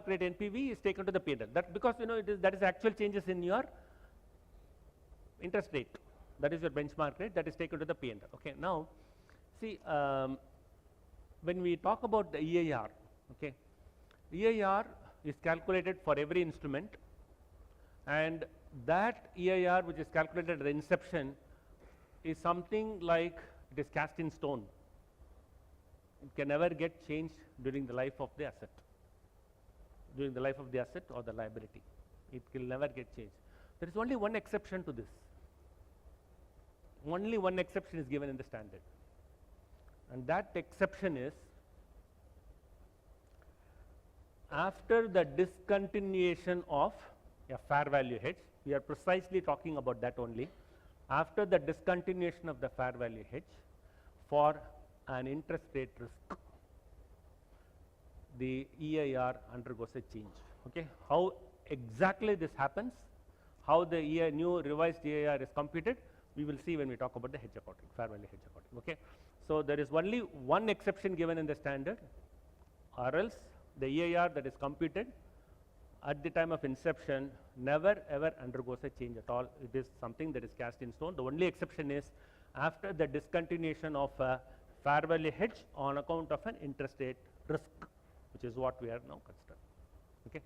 rate NPV is taken to the P&L. That because that is actual changes in your interest rate. That is your benchmark rate that is taken to the P&L. Okay. Now, see, when we talk about the EIR, okay, EIR is calculated for every instrument, and that EIR which is calculated at the inception is something like it is cast in stone. It can never get changed during the life of the asset. During the life of the asset or the liability, it will never get changed. There is only one exception to this. Only one exception is given in the standard, and that exception is after the discontinuation of a fair value hedge. We are precisely talking about that only. After the discontinuation of the fair value hedge for an interest rate risk, the EIR undergoes a change. Okay. How exactly this happens, how the new revised EIR is computed, we will see when we talk about the hedge accounting, fair value hedge accounting. Okay. So there is only one exception given in the standard, or else the EIR that is computed at the time of inception never ever undergoes a change at all. It is something that is cast in stone. The only exception is after the discontinuation of a fair value hedge on account of an interest rate risk, which is what we are now considering. Okay.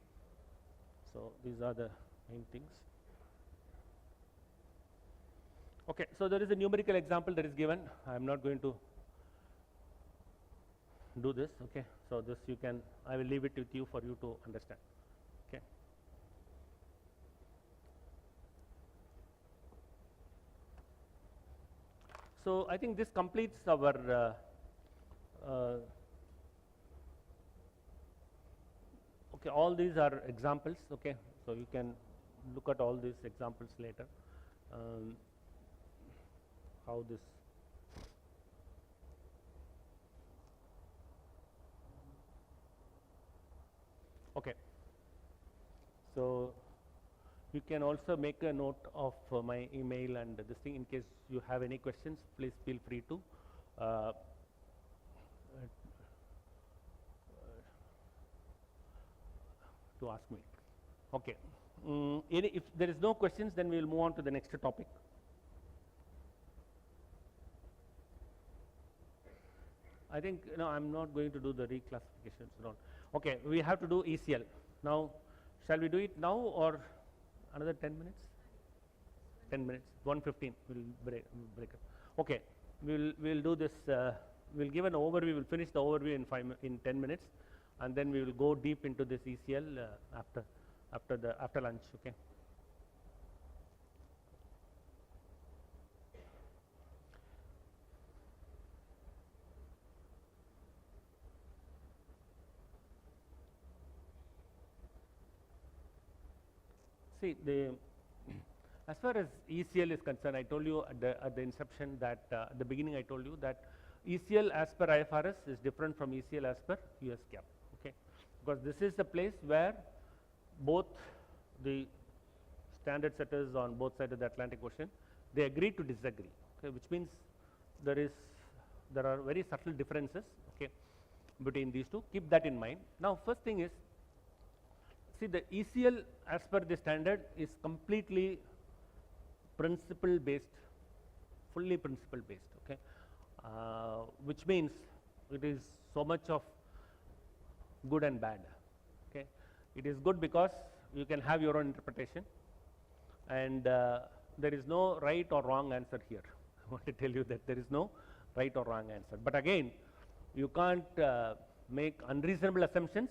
So these are the main things. Okay. So there is a numerical example that is given. I am not going to do this. Okay. So this you can, I will leave it with you for you to understand. Okay. So I think this completes our okay, all these are examples. Okay, so you can look at all these examples later. How this Okay. So you can also make a note of my email and this thing in case you have any questions. Please feel free to ask me. Okay. If there is no questions, then we will move on to the next topic. I think I'm not going to do the reclassifications. No. Okay, we have to do ECL. Now, shall we do it now or another 10 minutes? 10 minutes, 1:15. We'll break up. Okay, we'll do this. We'll give an overview. We'll finish the overview in 10 minutes, and then we will go deep into this ECL after lunch. Okay. See, as far as ECL is concerned, I told you at the inception that at the beginning I told you that ECL as per IFRS is different from ECL as per US GAAP. Okay, because this is the place where both the standard setters on both sides of the Atlantic Ocean, they agree to disagree. Okay, which means there are very subtle differences. Okay, between these two. Keep that in mind. Now, first thing is, see, the ECL as per the standard is completely principle based, fully principle based. Okay, which means it is so much of good and bad. Okay, it is good because you can have your own interpretation, and there is no right or wrong answer here. I want to tell you that there is no right or wrong answer. But again, you can't make unreasonable assumptions.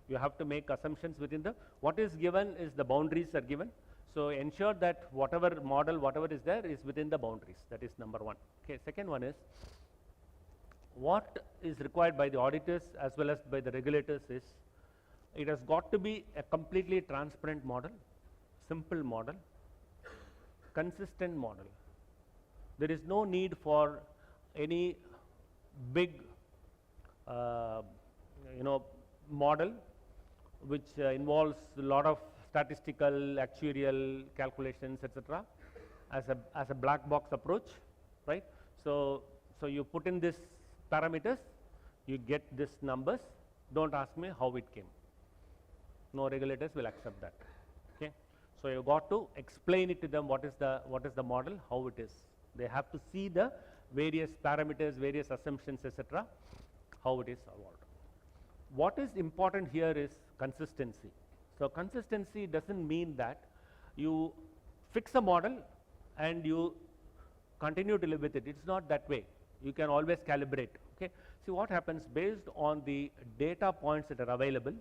You have to make assumptions within what is given is the boundaries are given. So ensure that whatever model, whatever is there is within the boundaries. That is number one. Okay. Second one is, what is required by the auditors as well as by the regulators is, it has got to be a completely transparent model, simple model, consistent model. There is no need for any big model which involves a lot of statistical, actuarial calculations, etc. as a black box approach, right? So you put in this parameters, you get this numbers. Don't ask me how it came. No regulators will accept that. Okay, so you got to explain it to them. What is the model? How it is? They have to see the various parameters, various assumptions, etc. How it is evolved. What is important here is consistency. So consistency doesn't mean that you fix a model and you continue to live with it. It's not that way. You can always calibrate. Okay. See what happens based on the data points that are available.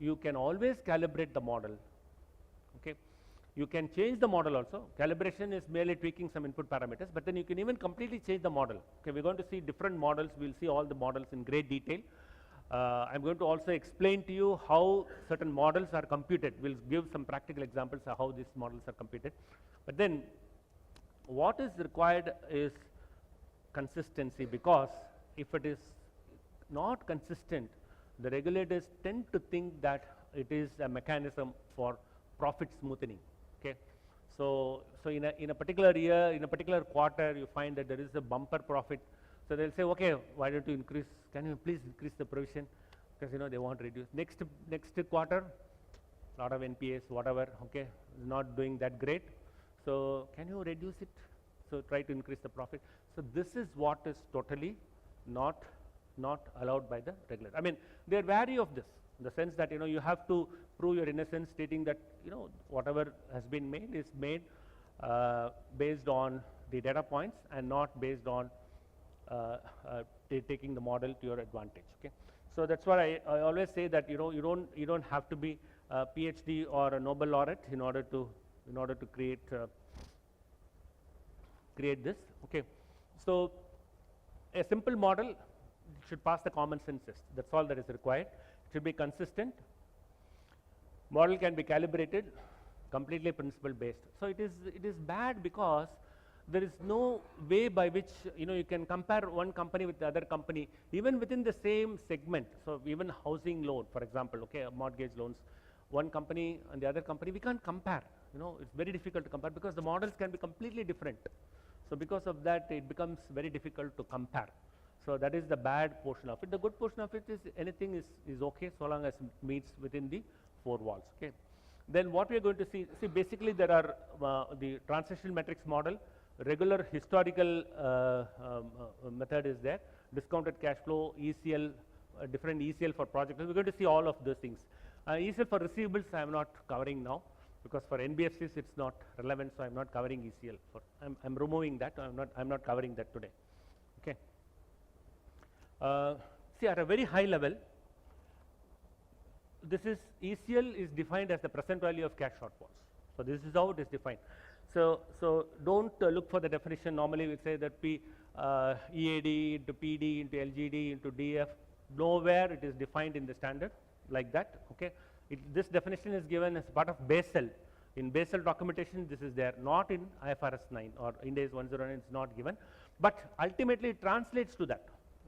You can always calibrate the model. Okay. You can change the model also. Calibration is merely tweaking some input parameters, but then you can even completely change the model. Okay. We're going to see different models. We'll see all the models in great detail. I'm going to also explain to you how certain models are computed. We'll give some practical examples of how these models are computed. But then what is required is consistency, because if it is not consistent, the regulators tend to think that it is a mechanism for profit smoothing. Okay. So in a particular year, in a particular quarter, you find that there is a bumper profit. So they'll say, okay, why don't you increase? Can you please increase the provision? Because they want to reduce. Next quarter, lot of NPAs, whatever. Okay, not doing that great. So can you reduce it? So try to increase the profit. So this is what is totally not allowed by the regulator. I mean, they are wary of this, in the sense that you have to prove your innocence, stating that whatever has been made is made based on the data points and not based on taking the model to your advantage. Okay, so that's why I always say that you don't have to be a PhD or a Nobel laureate in order to create this. Okay, so a simple model should pass the common sense test. That's all that is required. It should be consistent. Model can be calibrated, completely principle based. So it is bad because there is no way by which you can compare one company with the other company, even within the same segment. So even housing loan, for example, okay, mortgage loans, one company and the other company, we can't compare. It's very difficult to compare because the models can be completely different. So because of that, it becomes very difficult to compare. So that is the bad portion of it. The good portion of it is anything is okay so long as it meets within the four walls. Okay. Then what we are going to see basically there are the transition metrics model, regular historical method is there, discounted cash flow, ECL, different ECL for projects. We are going to see all of those things. ECL for receivables I am not covering now, because for NBFCs it's not relevant, so I am not covering ECL. I'm removing that. I'm not covering that today. Okay. See, at a very high level, this is ECL is defined as the present value of cash shortfalls. So this is how it is defined. So don't look for the definition. Normally we say that EAD into PD into LGD into DF. Nowhere it is defined in the standard like that. Okay. This definition is given as part of Basel. In Basel documentation, this is there, not in IFRS 9 or IND AS 109. It's not given, but ultimately it translates to that.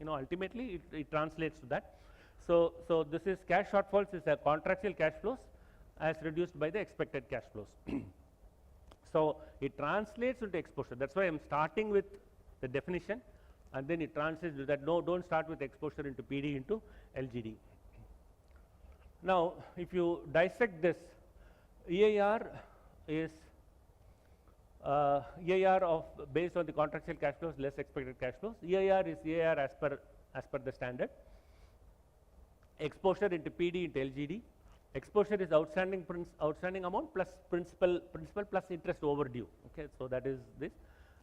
Ultimately it translates to that. So this is cash shortfalls is a contractual cash flows as reduced by the expected cash flows. So it translates into exposure. That's why I'm starting with the definition, and then it translates to that. No, don't start with exposure into PD into LGD. Now, if you dissect this, EAR is EAR of based on the contractual cash flows less expected cash flows. EAR is EAR as per the standard. Exposure into PD into LGD. Exposure is outstanding amount plus principal plus interest overdue. Okay, so that is this.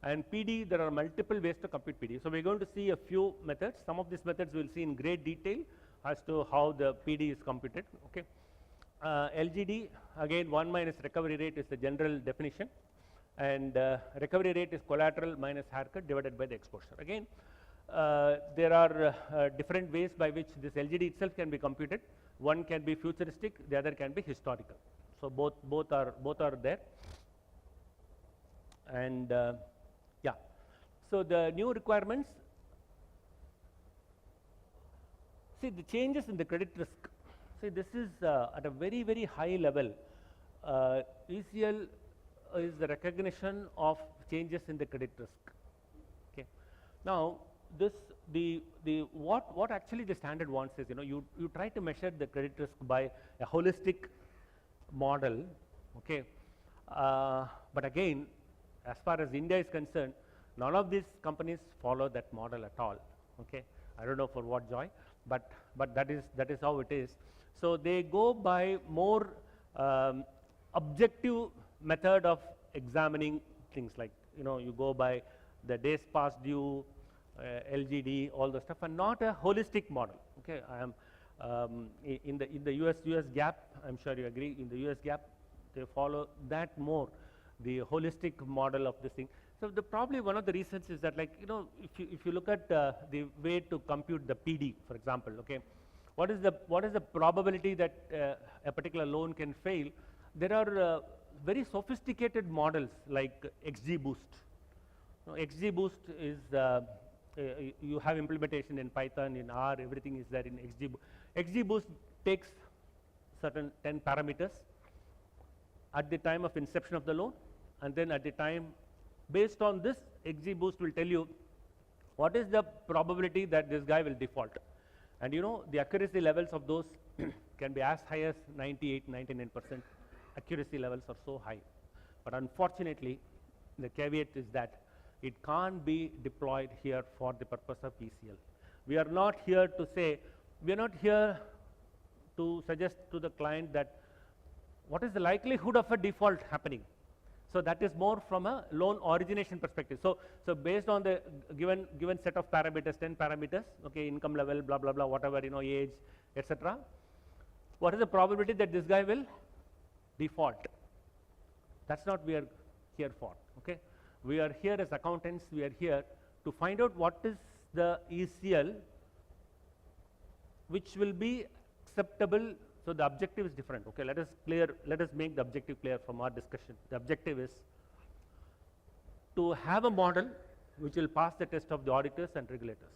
And PD, there are multiple ways to compute PD. So we're going to see a few methods. Some of these methods we'll see in great detail as to how the PD is computed. Okay. LGD, again 1 minus recovery rate is the general definition, and recovery rate is collateral minus haircut divided by the exposure. Again, there are different ways by which this LGD itself can be computed. One can be futuristic, the other can be historical. So both are there. And yeah, so the new requirements. See the changes in the credit risk. See, this is at a very, very high level. ECL is the recognition of changes in the credit risk. Okay. Now, what actually the standard wants is, you try to measure the credit risk by a holistic model. Okay. But again, as far as India is concerned, none of these companies follow that model at all. Okay. I don't know for what joy, but that is how it is. So they go by more objective method of examining things, like you go by the days past due, LGD, all the stuff, and not a holistic model. Okay, I am in the US GAAP. I'm sure you agree. In the US GAAP, they follow that more, the holistic model of this thing. So probably one of the reasons is that, like if you look at the way to compute the PD, for example, okay. What is the probability that a particular loan can fail? There are very sophisticated models like XGBoost. XGBoost is you have implementation in Python, in R, everything is there in XGBoost. XGBoost takes certain 10 parameters at the time of inception of the loan, and then at the time, based on this, XGBoost will tell you what is the probability that this guy will default. And the accuracy levels of those can be as high as 98, 99%. Accuracy levels are so high. But unfortunately, the caveat is that it can't be deployed here for the purpose of ECL. We are not here to say, we are not here to suggest to the client that what is the likelihood of a default happening. So that is more from a loan origination perspective. So based on the given set of parameters, 10 parameters, okay, income level, blah blah blah, whatever, age, etc. What is the probability that this guy will default? That's not we are here for. Okay, we are here as accountants. We are here to find out what is the ECL which will be acceptable. So the objective is different. Okay, let us make the objective clear from our discussion. The objective is to have a model which will pass the test of the auditors and regulators.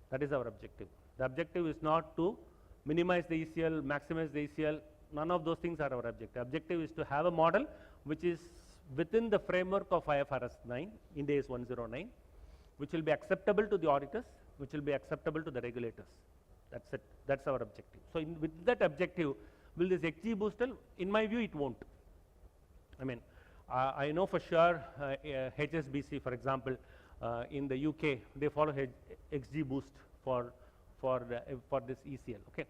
That is our objective. The objective is not to minimize the ECL, maximize the ECL, none of those things are our objective. Objective is to have a model which is within the framework of IFRS 9, Ind AS 109, which will be acceptable to the auditors, which will be acceptable to the regulators. That's it. That's our objective. So, with that objective, will this XG booster? In my view, it won't. I mean, I know for sure HSBC, for example, in the UK, they follow XG boost for this ECL. Okay,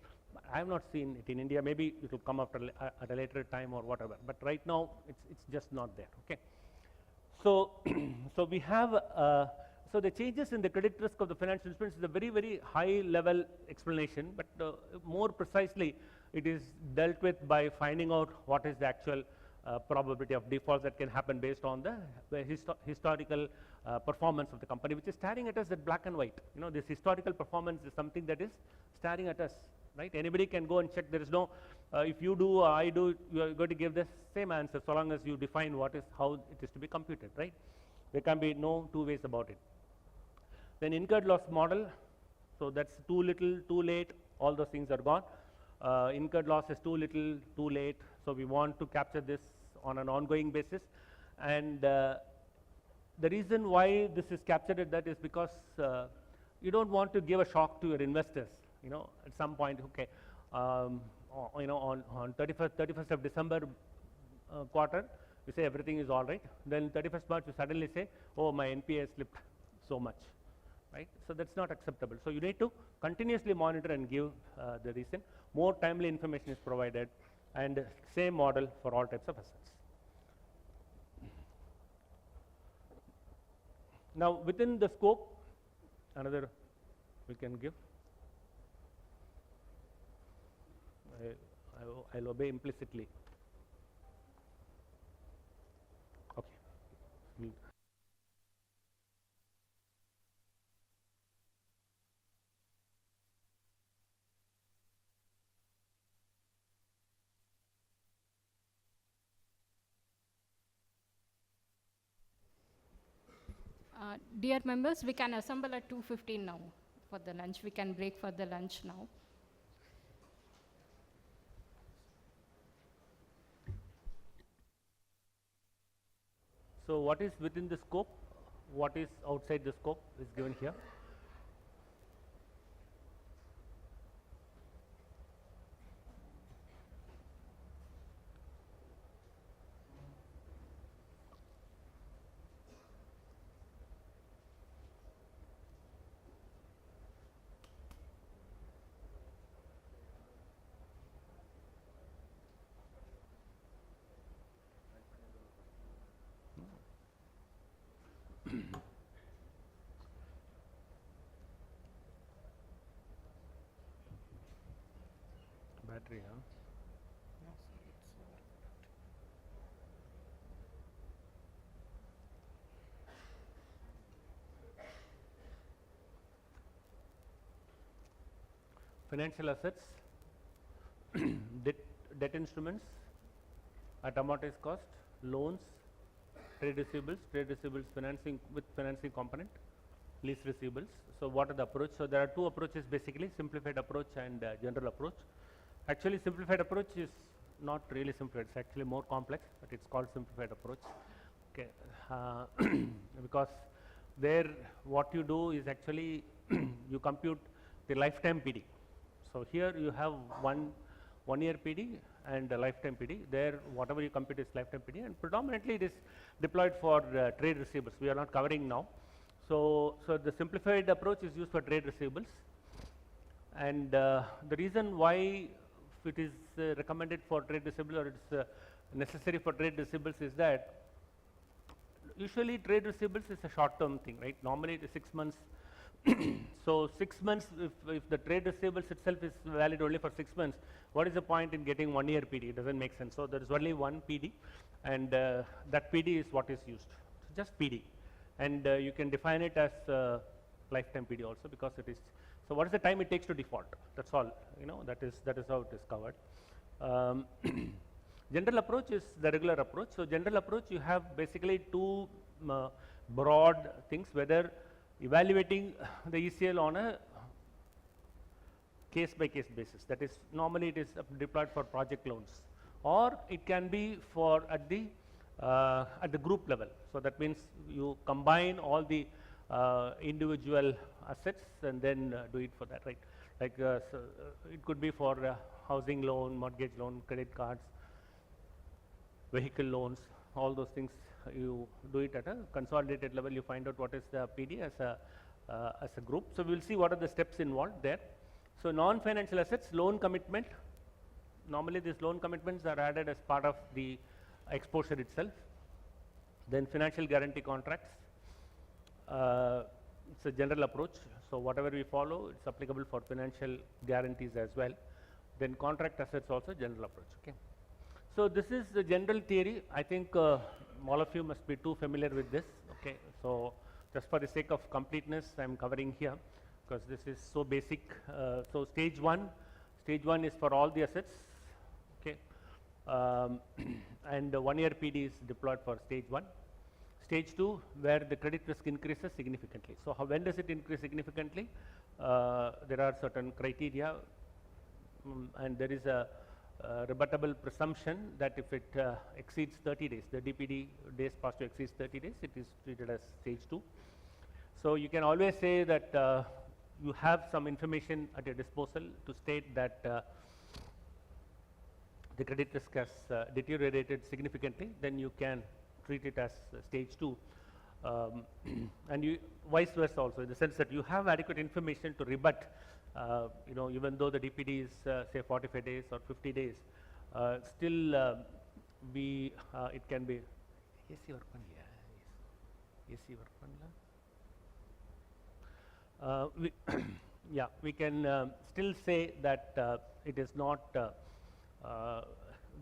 I have not seen it in India. Maybe it will come after at a later time or whatever. But right now, it's just not there. Okay, so so we have so the changes in the credit risk of the financial instruments is a very high level explanation, but more precisely, it is dealt with by finding out what is the actual probability of defaults that can happen based on the historical performance of the company, which is staring at us at black and white. You know, this historical performance is something that is staring at us, right? Anybody can go and check. There is no, if you do or I do, you are going to give the same answer so long as you define what is, how it is to be computed, right? There can be no two ways about it. Then incurred loss model, so that's too little, too late, all those things are gone. Incurred loss is too little, too late, so we want to capture this on an ongoing basis. And the reason why this is captured at that is because you don't want to give a shock to your investors, you know, at some point, okay, you know, on 31st of December quarter, you say everything is all right. Then 31st March, you suddenly say, oh, my NPA slipped so much, right? So that's not acceptable. So you need to continuously monitor and give the reason. More timely information is provided, and same model for all types of assets. Now, within the scope, another we can give. I'll obey implicitly. Okay. Dear members, we can assemble at 2:15 now for the lunch. We can break for the lunch now. So what is within the scope? What is outside the scope is given here. Battery, huh? Financial assets, debt instruments at amortized cost, loans, trade receivables financing with financing component, lease receivables. So what are the approach? So there are two approaches basically, simplified approach and general approach. Actually, simplified approach is not really simplified, it's actually more complex, but it's called simplified approach. Okay, because there what you do is actually you compute the lifetime PD. So here you have one year PD and a lifetime PD. There whatever you compute is lifetime PD, and predominantly it is deployed for trade receivables. We are not covering now. So the simplified approach is used for trade receivables, and the reason why it is recommended for trade receivables or it's necessary for trade receivables is that usually trade receivables is a short term thing, right? Normally it is 6 months. So 6 months, if the trade receivables itself is valid only for 6 months, what is the point in getting 1 year PD? It doesn't make sense. So there is only one PD, and that PD is what is used. So just PD, and you can define it as lifetime PD also, because it is. So what is the time it takes to default? That's all. You know, that is how it is covered. General approach is the regular approach. So general approach, you have basically two broad things, whether evaluating the ECL on a case by case basis. That is, normally it is deployed for project loans, or it can be for at the group level. So that means you combine all the individual assets and then do it for that, right? Like it could be for housing loan, mortgage loan, credit cards, vehicle loans, all those things. You do it at a consolidated level. You find out what is the PD as a group. So we will see what are the steps involved there. So non-financial assets, loan commitment. Normally these loan commitments are added as part of the exposure itself. Then financial guarantee contracts. It's a general approach. So whatever we follow, it's applicable for financial guarantees as well. Then contract assets also general approach. Okay. So this is the general theory. I think all of you must be too familiar with this. Okay. So just for the sake of completeness, I'm covering here because this is so basic. So stage one is for all the assets. Okay. And 1 year PD is deployed for stage 1. Stage 2, where the credit risk increases significantly. So when does it increase significantly? There are certain criteria, and there is a rebuttable presumption that if it exceeds 30 days, the DPD days past due exceeds 30 days, it is treated as stage 2. So you can always say that you have some information at your disposal to state that the credit risk has deteriorated significantly, then you can treat it as stage 2. And you vice versa also, in the sense that you have adequate information to rebut, even though the DPD is say 45 days or 50 days, still it can be AC work AC work we can still say that it is not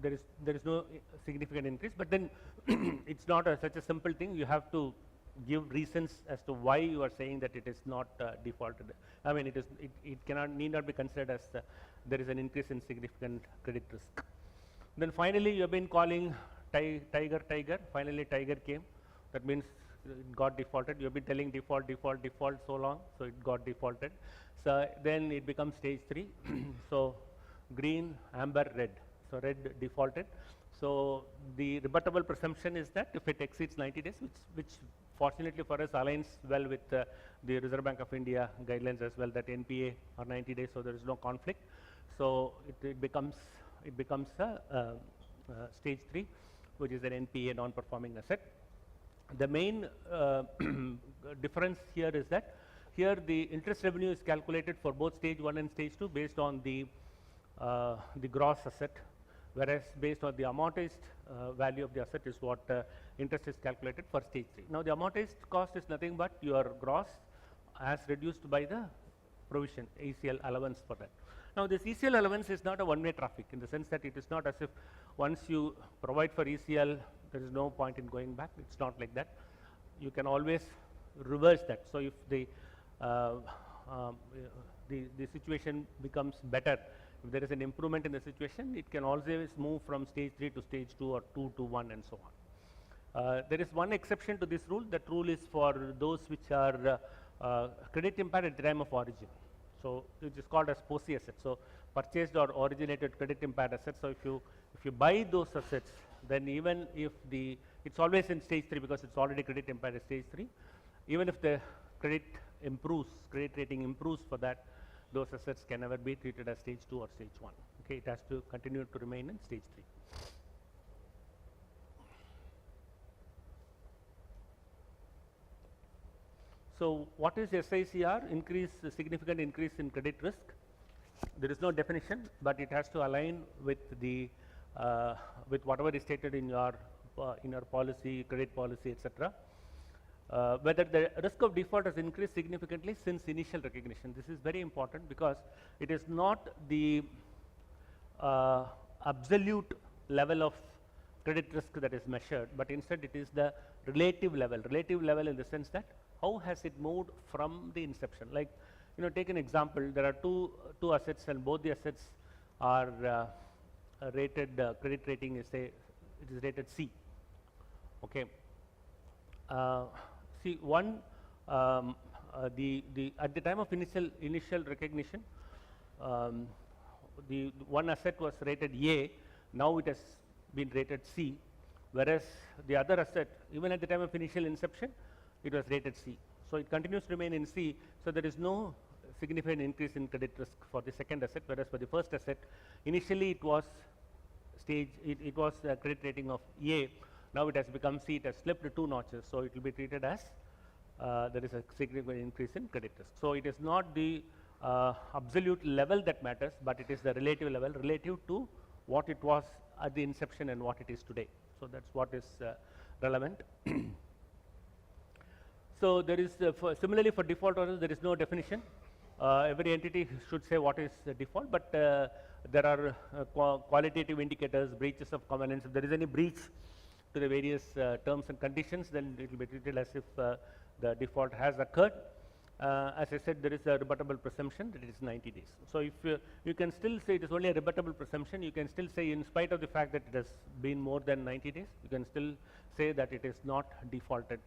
there is no significant increase, but then it's not such a simple thing. You have to give reasons as to why you are saying that it is not defaulted. I mean, it need not be considered as there is an increase in significant credit risk. Then finally, you have been calling tiger. Finally, tiger came. That means it got defaulted. You have been telling default so long, so it got defaulted. So then it becomes stage 3. So green, amber, red. So red defaulted. So the rebuttable presumption is that if it exceeds 90 days, which fortunately for us aligns well with the Reserve Bank of India guidelines as well, that NPA are 90 days, so there is no conflict. So it becomes stage 3, which is an NPA, non-performing asset. The main difference here is that here the interest revenue is calculated for both stage 1 and stage 2 based on the gross asset, whereas based on the amortized value of the asset is what interest is calculated for stage 3. Now the amortized cost is nothing but your gross as reduced by the provision, ECL allowance for that. Now this ECL allowance is not a one-way traffic, in the sense that it is not as if once you provide for ECL, there is no point in going back. It's not like that. You can always reverse that. So if the situation becomes better, if there is an improvement in the situation, it can always move from stage 3 to stage 2 or 2 to 1 and so on. There is one exception to this rule. That rule is for those which are credit impaired at the time of origin. So it is called as POSI assets. So purchased or originated credit impaired assets. So if you buy those assets, then even if it's always in stage 3 because it's already credit impaired at stage 3, even if the credit rating improves for that, those assets can never be treated as stage 2 or stage 1. Okay, it has to continue to remain in stage 3. So what is SICR? Significant increase in credit risk. There is no definition, but it has to align with with whatever is stated in your policy, credit policy, etc. Whether the risk of default has increased significantly since initial recognition. This is very important because it is not the absolute level of credit risk that is measured, but instead it is the relative level in the sense that how has it moved from the inception. Like, take an example, there are two assets and both the assets are rated, credit rating is it is rated C. Okay. See, one, at the time of initial recognition, the one asset was rated A, now it has been rated C, whereas the other asset, even at the time of initial inception, it was rated C. So it continues to remain in C, so there is no significant increase in credit risk for the second asset, whereas for the first asset, initially it was it was a credit rating of A, now it has become C, it has slipped 2 notches, so it will be treated as there is a significant increase in credit risk. So it is not the absolute level that matters, but it is the relative level relative to what it was at the inception and what it is today. So that's what is relevant. So there is similarly for default orders, there is no definition. Every entity should say what is the default, but there are qualitative indicators, breaches of covenants. If there is any breach to the various terms and conditions, then it will be treated as if the default has occurred. As I said, there is a rebuttable presumption that it is 90 days. So if you can still say it is only a rebuttable presumption, you can still say in spite of the fact that it has been more than 90 days, you can still say that it is not defaulted.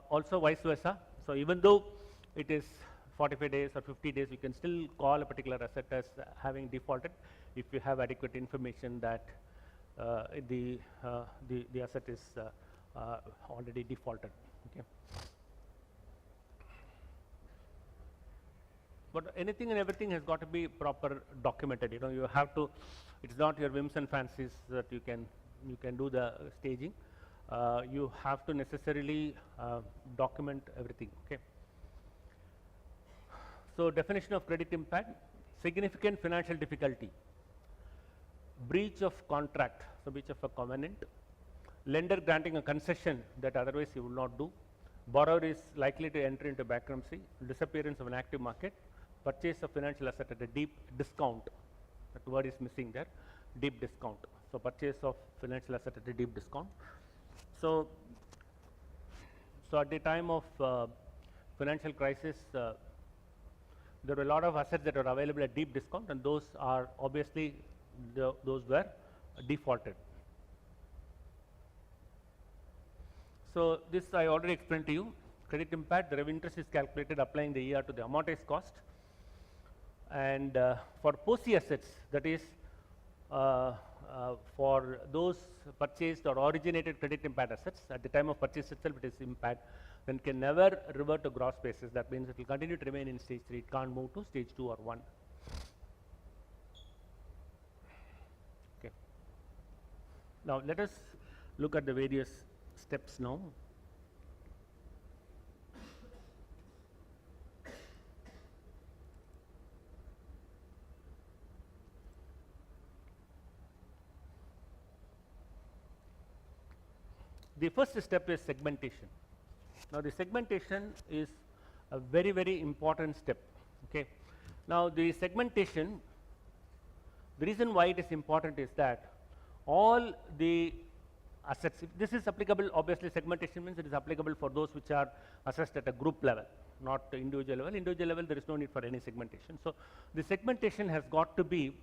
Also vice versa. So even though it is 45 days or 50 days, you can still call a particular asset as having defaulted if you have adequate information that the asset is already defaulted. Okay. But anything and everything has got to be proper documented. You know, you have to. It's not your whims and fancies that you can do the staging. You have to necessarily document everything. Okay. So definition of credit impact: significant financial difficulty, breach of contract, so breach of a covenant, lender granting a concession that otherwise he would not do, borrower is likely to enter into bankruptcy, disappearance of an active market, purchase of financial asset at a deep discount. That word is missing there, deep discount. So purchase of financial asset at a deep discount. So at the time of financial crisis, there were a lot of assets that were available at deep discount, and those are obviously those were defaulted. So this I already explained to you. Credit impact, the revenue interest is calculated applying the ER to the amortized cost. And for POSI assets, that is for those purchased or originated credit impact assets, at the time of purchase itself it is impact, then can never revert to gross basis. That means it will continue to remain in stage 3, it can't move to stage 2 or 1. Okay. Now let us look at the various steps now. The first step is segmentation. Now the segmentation is a very, very important step. Okay. Now the segmentation, the reason why it is important is that all the assets, if this is applicable, obviously segmentation means it is applicable for those which are assessed at a group level, not individual level. Individual level there is no need for any segmentation. So the segmentation has got to be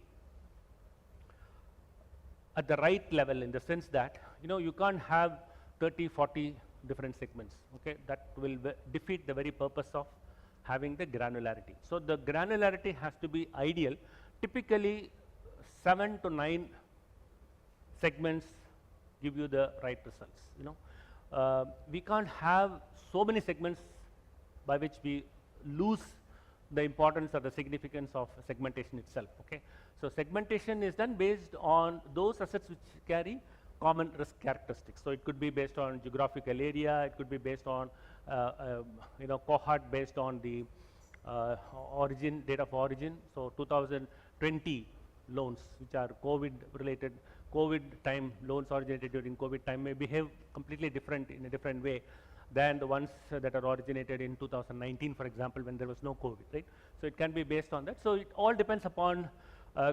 at the right level, in the sense that, you know, you can't have 30, 40 different segments. Okay, that will defeat the very purpose of having the granularity. So the granularity has to be ideal. Typically 7 to 9 segments give you the right results. You know, we can't have so many segments by which we lose the importance or the significance of segmentation itself. Okay, so segmentation is done based on those assets which carry common risk characteristics. So it could be based on geographical area, it could be based on you know, cohort based on the origin, date of origin. So 2020 loans which are COVID related, COVID time loans originated during COVID time may behave completely different in a different way than the ones that are originated in 2019, for example, when there was no COVID, right? So it can be based on that. So it all depends upon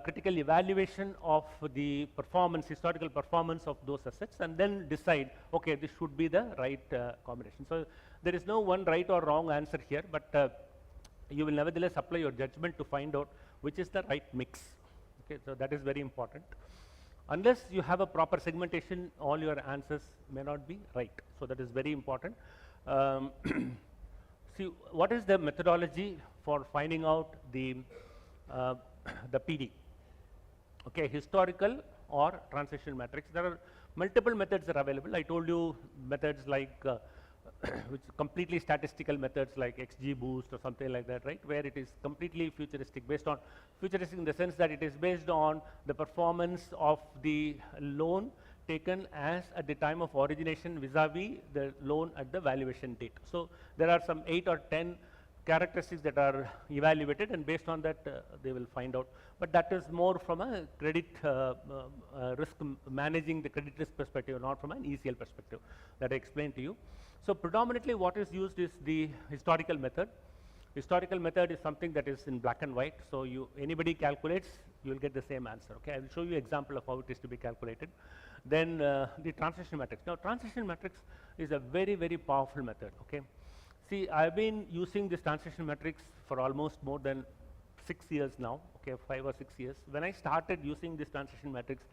critical evaluation of the performance, historical performance of those assets, and then decide, okay, this should be the right combination. So there is no one right or wrong answer here, but you will nevertheless apply your judgment to find out which is the right mix. Okay, so that is very important. Unless you have a proper segmentation, all your answers may not be right. So that is very important. Um, see, what is the methodology for finding out the the PD? Okay, historical or transition matrix. There are multiple methods that are available. I told you methods like which completely statistical methods like XGBoost or something like that, right? Where it is completely futuristic, based on futuristic in the sense that it is based on the performance of the loan taken as at the time of origination vis-a-vis the loan at the valuation date. So there are some 8 or 10 characteristics that are evaluated, and based on that they will find out. But that is more from a credit risk, managing the credit risk perspective, not from an ECL perspective that I explained to you. So predominantly what is used is the historical method. Historical method is something that is in black and white. So anybody calculates, you will get the same answer. Okay, I will show you example of how it is to be calculated. Then the transition matrix. Now transition matrix is a very, very powerful method. Okay, see, I've been using this transition matrix for almost more than 6 years now. Okay, 5 or 6 years. When I started using this transition matrix,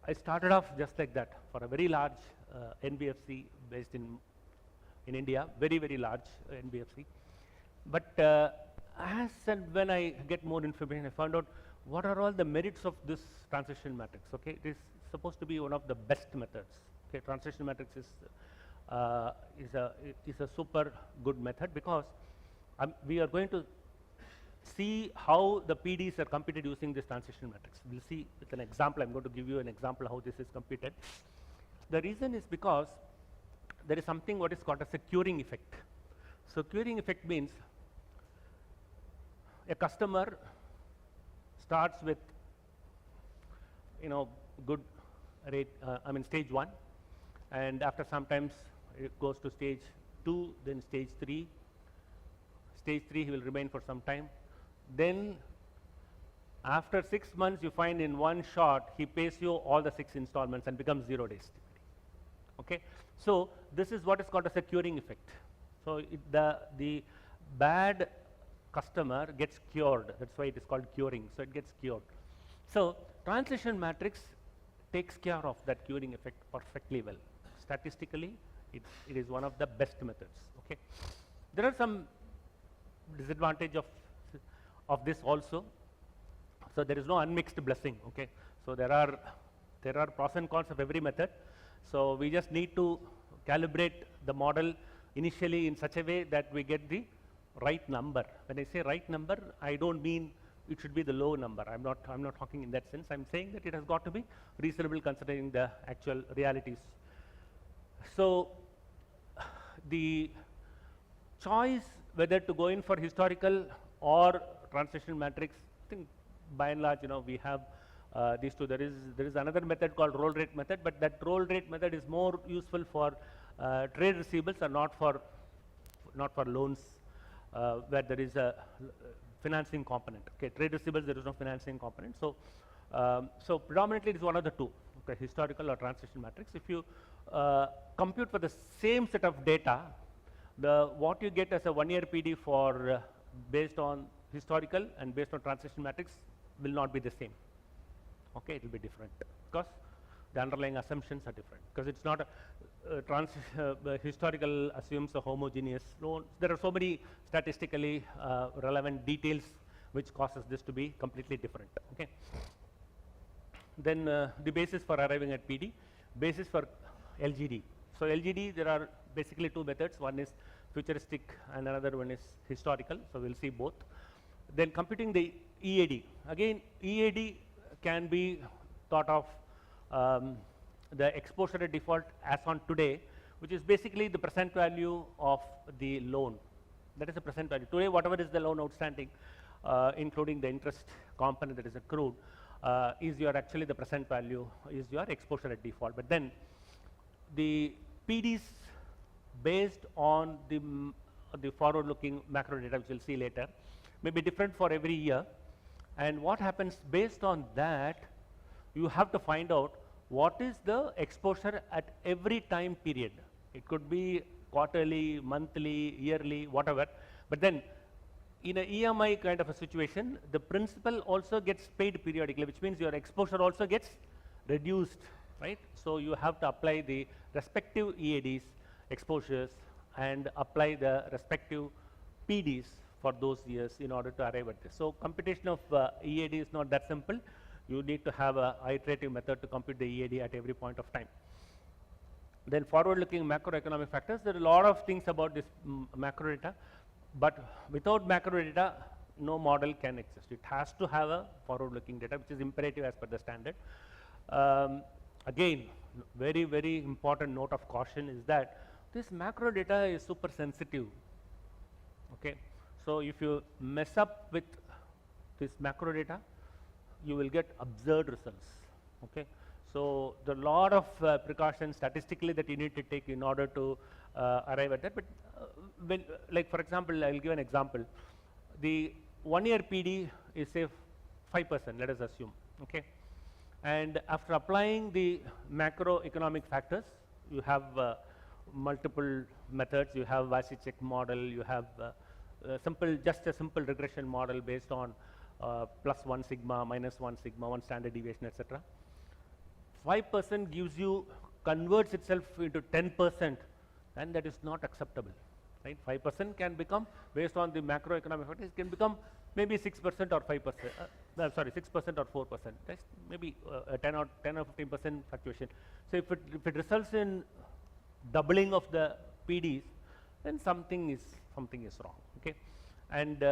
I started off just like that for a very large NBFC based in India, very, very large NBFC. But as and when I get more information, I found out what are all the merits of this transition matrix. Okay, it is supposed to be one of the best methods. Okay, transition matrix is a super good method, because we are going to see how the PDs are computed using this transition matrix. We'll see with an example. I'm going to give you an example how this is computed. The reason is because there is something what is called as a curing effect. So curing effect means a customer starts with, you know, good rate, stage 1, and after sometimes it goes to stage 2, then stage 3. Stage 3 he will remain for some time. Then after 6 months you find in one shot he pays you all the 6 installments and becomes 0 days. Okay, so this is what is called as a curing effect. So the bad customer gets cured. That's why it is called curing. So it gets cured. So transition matrix takes care of that curing effect perfectly well. Statistically, it is one of the best methods. Okay, there are some disadvantage of this also. So there is no unmixed blessing. Okay, so there are pros and cons of every method. So we just need to calibrate the model initially in such a way that we get the right number. When I say right number, I don't mean it should be the low number. I'm not talking in that sense. I'm saying that it has got to be reasonable considering the actual realities. So the choice whether to go in for historical or transition matrix, I think by and large, we have these two. There is another method called roll rate method, but that roll rate method is more useful for trade receivables and not for loans where there is a financing component. Okay, trade receivables there is no financing component. So so predominantly it is one of the two. Okay, historical or transition matrix. If you compute for the same set of data, what you get as a 1-year PD for based on historical and based on transition matrix will not be the same. Okay, it will be different because the underlying assumptions are different, because it's not historical assumes a homogeneous loan. There are so many statistically relevant details which causes this to be completely different. Okay. Then the basis for arriving at PD, basis for LGD. So LGD, there are basically two methods. One is futuristic and another one is historical. So we'll see both. Then computing the EAD. Again, EAD can be thought of the exposure at default as on today, which is basically the present value of the loan. That is the present value. Today, whatever is the loan outstanding, including the interest component that is accrued, is your actually the present value, is your exposure at default. But then the PDs based on the forward-looking macro data, which we'll see later, may be different for every year. And what happens based on that, you have to find out what is the exposure at every time period. It could be quarterly, monthly, yearly, whatever. But then in an EMI kind of a situation, the principal also gets paid periodically, which means your exposure also gets reduced, right? So you have to apply the respective EADs, exposures, and apply the respective PDs for those years in order to arrive at this. So computation of EAD is not that simple. You need to have a iterative method to compute the EAD at every point of time. Then forward-looking macroeconomic factors. There are a lot of things about this macro data, but without macro data, no model can exist. It has to have a forward-looking data, which is imperative as per the standard. Again, very, very important note of caution is that this macro data is super sensitive. Okay, so if you mess up with this macro data, you will get absurd results. Okay, so there are a lot of precautions statistically that you need to take in order to arrive at that. But when, like for example, I will give an example. The 1 year PD is say 5%, let us assume. Okay, and after applying the macroeconomic factors, you have multiple methods. You have Vasicek model, you have just a simple regression model based on +1 sigma, -1 sigma, 1 standard deviation, etc. 5% gives you, converts itself into 10%, and that is not acceptable, right? 5% can become, based on the macroeconomic factors, can become maybe 6% or 5%, sorry, 6% or 4%, that's maybe a 10 or 15% fluctuation. So if it results in doubling of the PDs, then something is wrong. Okay, and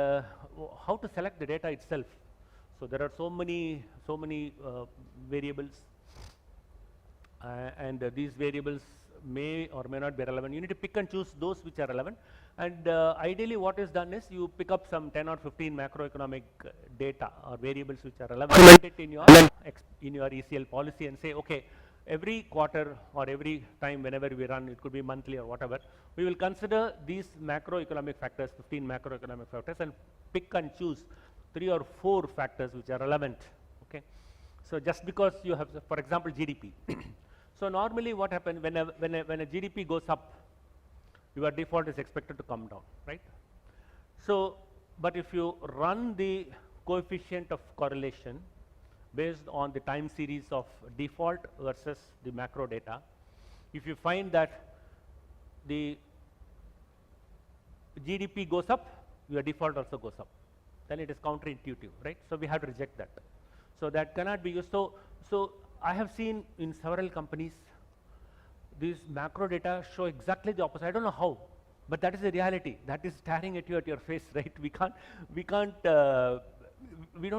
how to select the data itself? So there are so many variables, and these variables may or may not be relevant. You need to pick and choose those which are relevant, and ideally what is done is you pick up some 10 or 15 macroeconomic data or variables which are relevant, put it in your ECL policy and say, okay, every quarter or every time whenever we run, it could be monthly or whatever, we will consider these macroeconomic factors, 15 macroeconomic factors, and pick and choose 3 or 4 factors which are relevant. Okay, so just because you have, for example, GDP. So normally what happens when a GDP goes up, your default is expected to come down, right? So, but if you run the coefficient of correlation based on the time series of default versus the macro data, if you find that the GDP goes up, your default also goes up, then it is counterintuitive, right? So we have to reject that. So that cannot be used. So I have seen in several companies, these macro data show exactly the opposite. I don't know how, but that is the reality. That is staring at you at your face, right? We don't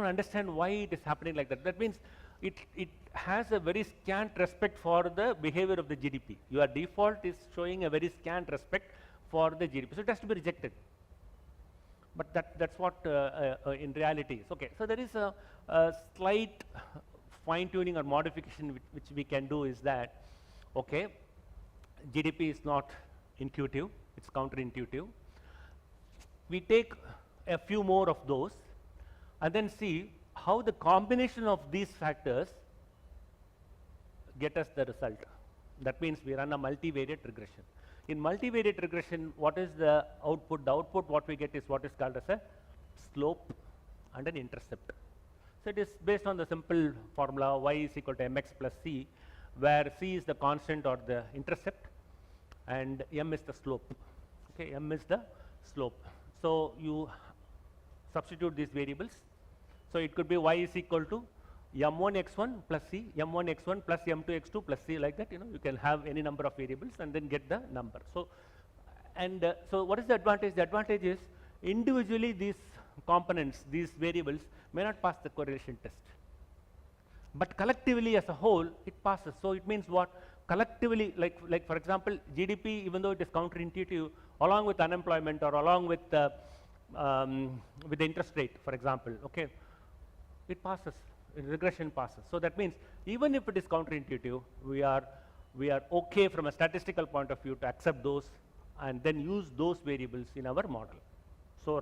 understand why it is happening like that. That means it has a very scant respect for the behavior of the GDP. Your default is showing a very scant respect for the GDP. So it has to be rejected. But that's what in reality is. Okay, so there is a slight fine-tuning or modification which we can do is that, okay, GDP is not intuitive, it's counterintuitive. We take a few more of those and then see how the combination of these factors get us the result. That means we run a multivariate regression. In multivariate regression, what is the output? The output what we get is what is called as a slope and an intercept. So it is based on the simple formula y is equal to mx plus c, where c is the constant or the intercept and m is the slope. Okay, m is the slope. So you substitute these variables. So it could be y is equal to m1 x1 plus c, m1 x1 plus m2 x2 plus c, like that. You know, you can have any number of variables and then get the number. So, and so what is the advantage? The advantage is individually these components, these variables may not pass the correlation test, but collectively as a whole it passes. So it means what? Collectively, like for example, GDP, even though it is counterintuitive, along with unemployment or along with the interest rate, for example, okay, it passes. Regression passes. So that means even if it is counterintuitive, we are okay from a statistical point of view to accept those and then use those variables in our model. So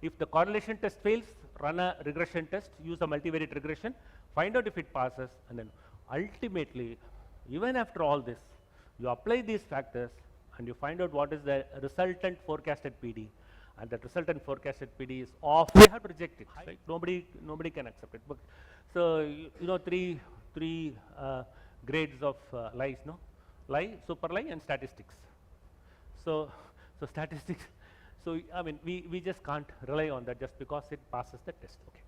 if the correlation test fails, run a regression test, use a multivariate regression, find out if it passes, and then ultimately, even after all this, you apply these factors and you find out what is the resultant forecasted PD, and that resultant forecasted PD is off, you have to reject it, right? Nobody can accept it. But so you know, three three grades of lies, no? Lie, super lie, and statistics. So, so statistics. So I mean, we just can't rely on that just because it passes the test. Okay.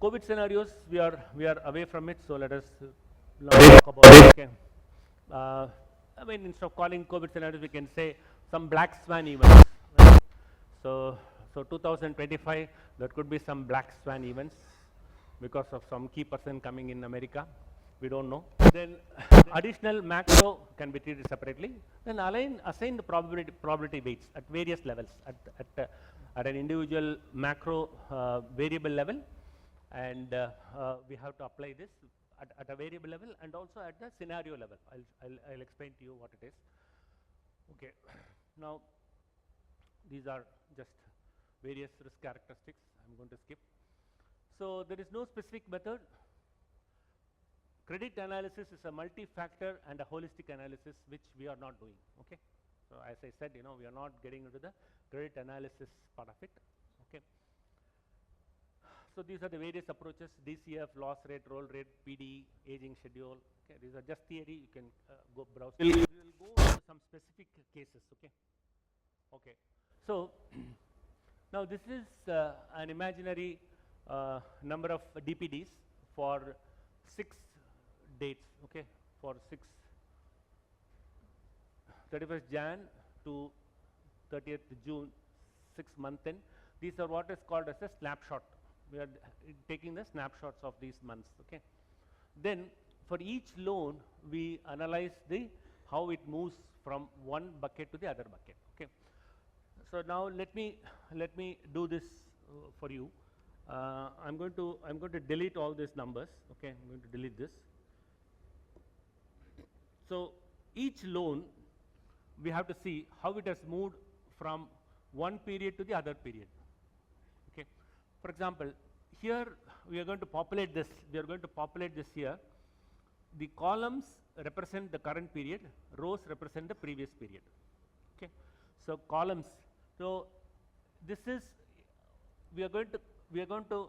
COVID scenarios, we are away from it. So let us now talk about it. Okay. I mean, instead of calling COVID scenarios, we can say some black swan events. Right? So 2025, there could be some black swan events because of some key person coming in America. We don't know. Then additional macro can be treated separately. Then assign the probability weights at various levels at an individual macro variable level, and we have to apply this at a variable level and also at the scenario level. I'll explain to you what it is. Okay. Now these are just various risk characteristics. I'm going to skip. So there is no specific method. Credit analysis is a multi-factor and a holistic analysis, which we are not doing. Okay. So as I said, you know, we are not getting into the credit analysis part of it. Okay. So these are the various approaches: DCF, loss rate, roll rate, PD, aging schedule. Okay. These are just theory. You can go browse. We will go into some specific cases. Okay. Okay. So now this is an imaginary number of DPDs for 6 dates, okay, for 31st Jan to 30th June, 6 month end. These are what is called as a snapshot. We are taking the snapshots of these months, okay. Then for each loan, we analyze how it moves from one bucket to the other bucket, okay. So now let me do this for you. I'm going to delete all these numbers, okay. I'm going to delete this. So each loan, we have to see how it has moved from one period to the other period. Okay. For example, here we are going to populate this. We are going to populate this here. The columns represent the current period. Rows represent the previous period. Okay. So columns. So this is we are going to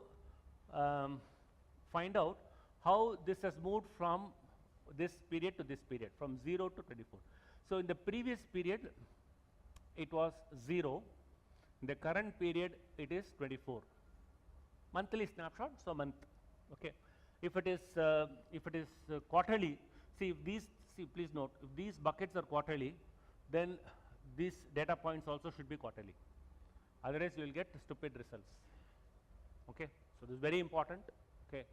find out how this has moved from this period to this period, from 0 to 24. So in the previous period, it was 0. In the current period, it is 24. Monthly snapshot, so month. Okay. If it is quarterly, see if these please note, if these buckets are quarterly, then these data points also should be quarterly. Otherwise, you will get stupid results. Okay. So this is very important. Okay.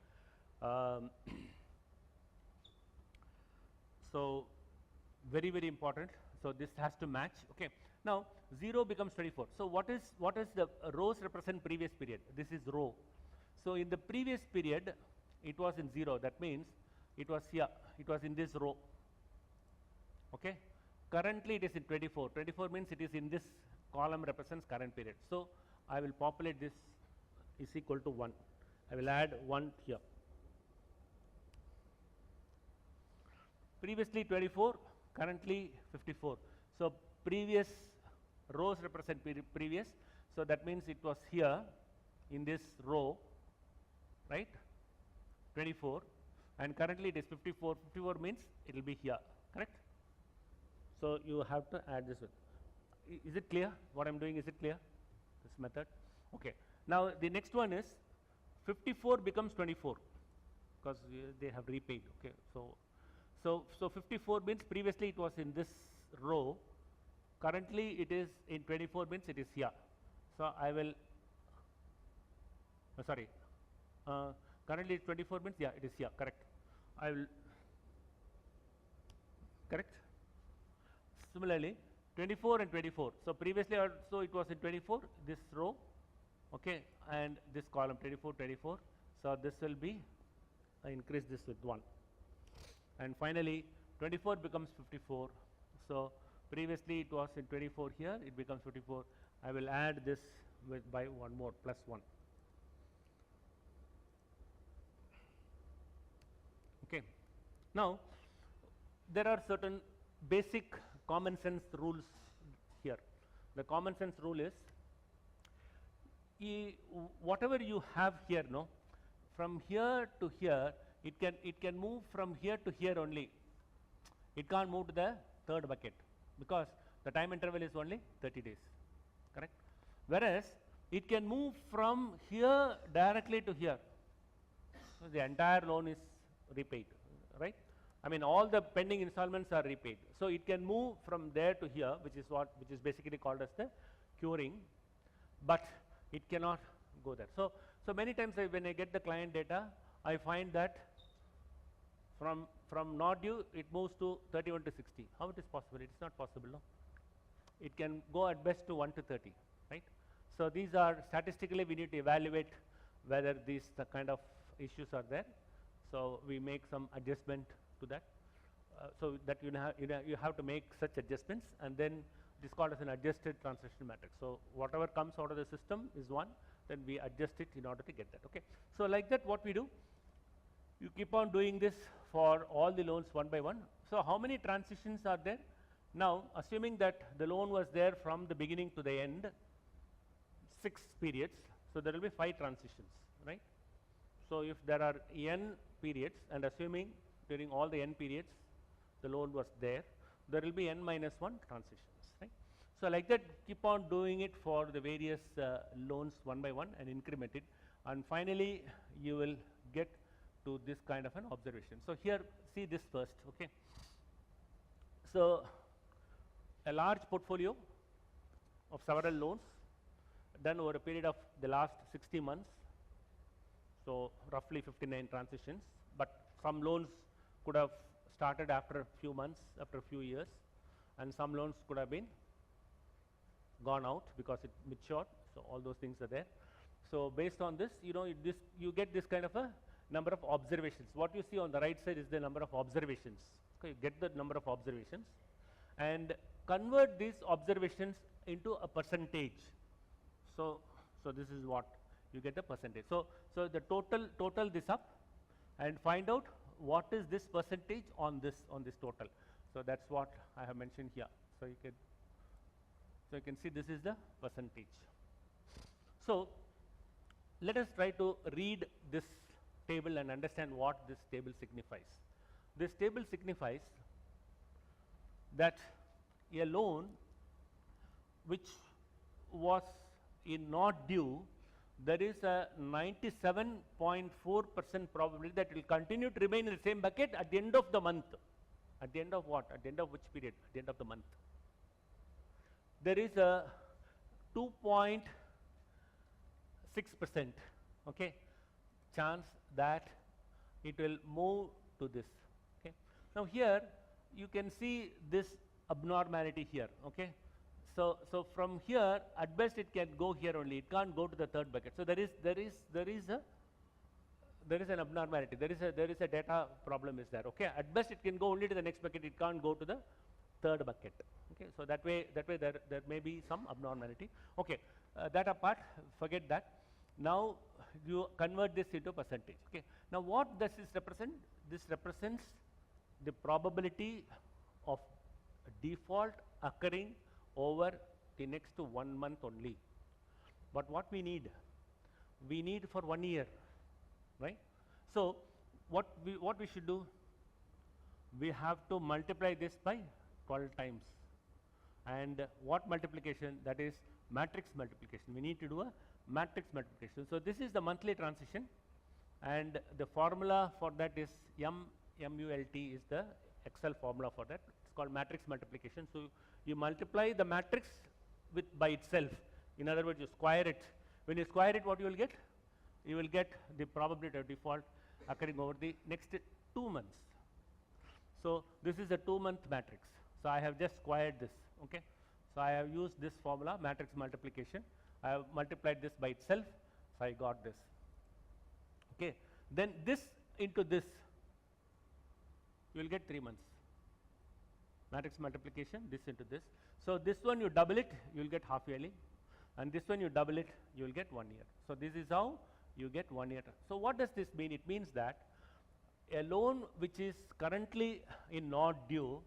So very, very important. So this has to match. Okay. Now 0 becomes 24. So what is the rows represent previous period? This is row. So in the previous period, it was in 0. That means it was here. It was in this row. Okay. Currently it is in 24. 24 means it is in this column represents current period. So I will populate this is equal to 1. I will add 1 here. Previously 24, currently 54. So previous rows represent previous. So that means it was here in this row, right? 24, and currently it is 54. 54 means it will be here, correct? So you have to add this with. Is it clear what I'm doing? Is it clear? This method. Okay. Now the next one is 54 becomes 24 because they have repaid. Okay. So 54 means previously it was in this row. Currently it is in 24 means it is here. So I will. Sorry. Currently 24 means yeah it is here. Correct. I will. Correct. Similarly, 24 and 24. So previously also it was in 24 this row. Okay, and this column 24, 24. So this will be increase this with 1. And finally 24 becomes 54. So previously it was in 24 here, it becomes 54. I will add this with by 1 more plus 1. Okay. Now there are certain basic common sense rules here. The common sense rule is whatever you have here, no, from here to here, it can move from here to here only. It can't move to the third bucket because the time interval is only 30 days, correct? Whereas it can move from here directly to here. So the entire loan is repaid, right? I mean, all the pending installments are repaid. So it can move from there to here, which is basically called as the curing, but it cannot go there. So many times when I get the client data, I find that from not due, it moves to 31 to 60. How it is possible? It is not possible, no? It can go at best to 1 to 30, right? So these are statistically, we need to evaluate whether these the kind of issues are there. So we make some adjustment to that. So that you have to make such adjustments, and then it is called as an adjusted transaction matrix. So whatever comes out of the system is one, then we adjust it in order to get that. Okay. So like that, what we do, you keep on doing this for all the loans one by one. So how many transitions are there? Now, assuming that the loan was there from the beginning to the end, 6 periods, so there will be 5 transitions, right? So if there are n periods, and assuming during all the n periods the loan was there, there will be n minus 1 transitions, right? So like that, keep on doing it for the various loans one by one and increment it, and finally you will get to this kind of an observation. So here, see this first, okay? So a large portfolio of several loans done over a period of the last 60 months. So roughly 59 transitions, but some loans could have started after a few months, after a few years, and some loans could have been gone out because it matured. So all those things are there. So based on this, you get this kind of a number of observations. What you see on the right side is the number of observations. Okay, you get the number of observations and convert these observations into a percentage. So this is what you get, the percentage. So the total this up and find out what is this percentage on this total. So that's what I have mentioned here. So you can see this is the percentage. So let us try to read this table and understand what this table signifies. This table signifies that a loan which was in not due, there is a 97.4% probability that it will continue to remain in the same bucket at the end of the month. At the end of what? At the end of which period? At the end of the month. There is a 2.6%, okay, chance that it will move to this. Okay. Now here you can see this abnormality here. Okay. So from here, at best it can go here only. It can't go to the third bucket. So there is an abnormality. There is a data problem is there. Okay. At best it can go only to the next bucket. It can't go to the third bucket. Okay. So that way there may be some abnormality. Okay. That apart, forget that. Now you convert this into percentage. Okay. Now what does this represent? This represents the probability of default occurring over the next 1 month only. But what we need for 1 year, right? So what we should do? We have to multiply this by 12 times. And what multiplication? That is matrix multiplication. We need to do a matrix multiplication. So this is the monthly transition, and the formula for that is MULT is the Excel formula for that. It's called matrix multiplication. So you multiply the matrix by itself. In other words, you square it. When you square it, what you will get? You will get the probability of default occurring over the next 2 months. So this is a 2-month matrix. So I have just squared this. Okay. So I have used this formula, matrix multiplication. I have multiplied this by itself. So I got this. Okay. Then this into this, you will get 3 months. Matrix multiplication, this into this. So this one you double it, you will get half yearly, and this one you double it, you will get 1 year. So this is how you get 1 year. So what does this mean? It means that a loan which is currently in not due,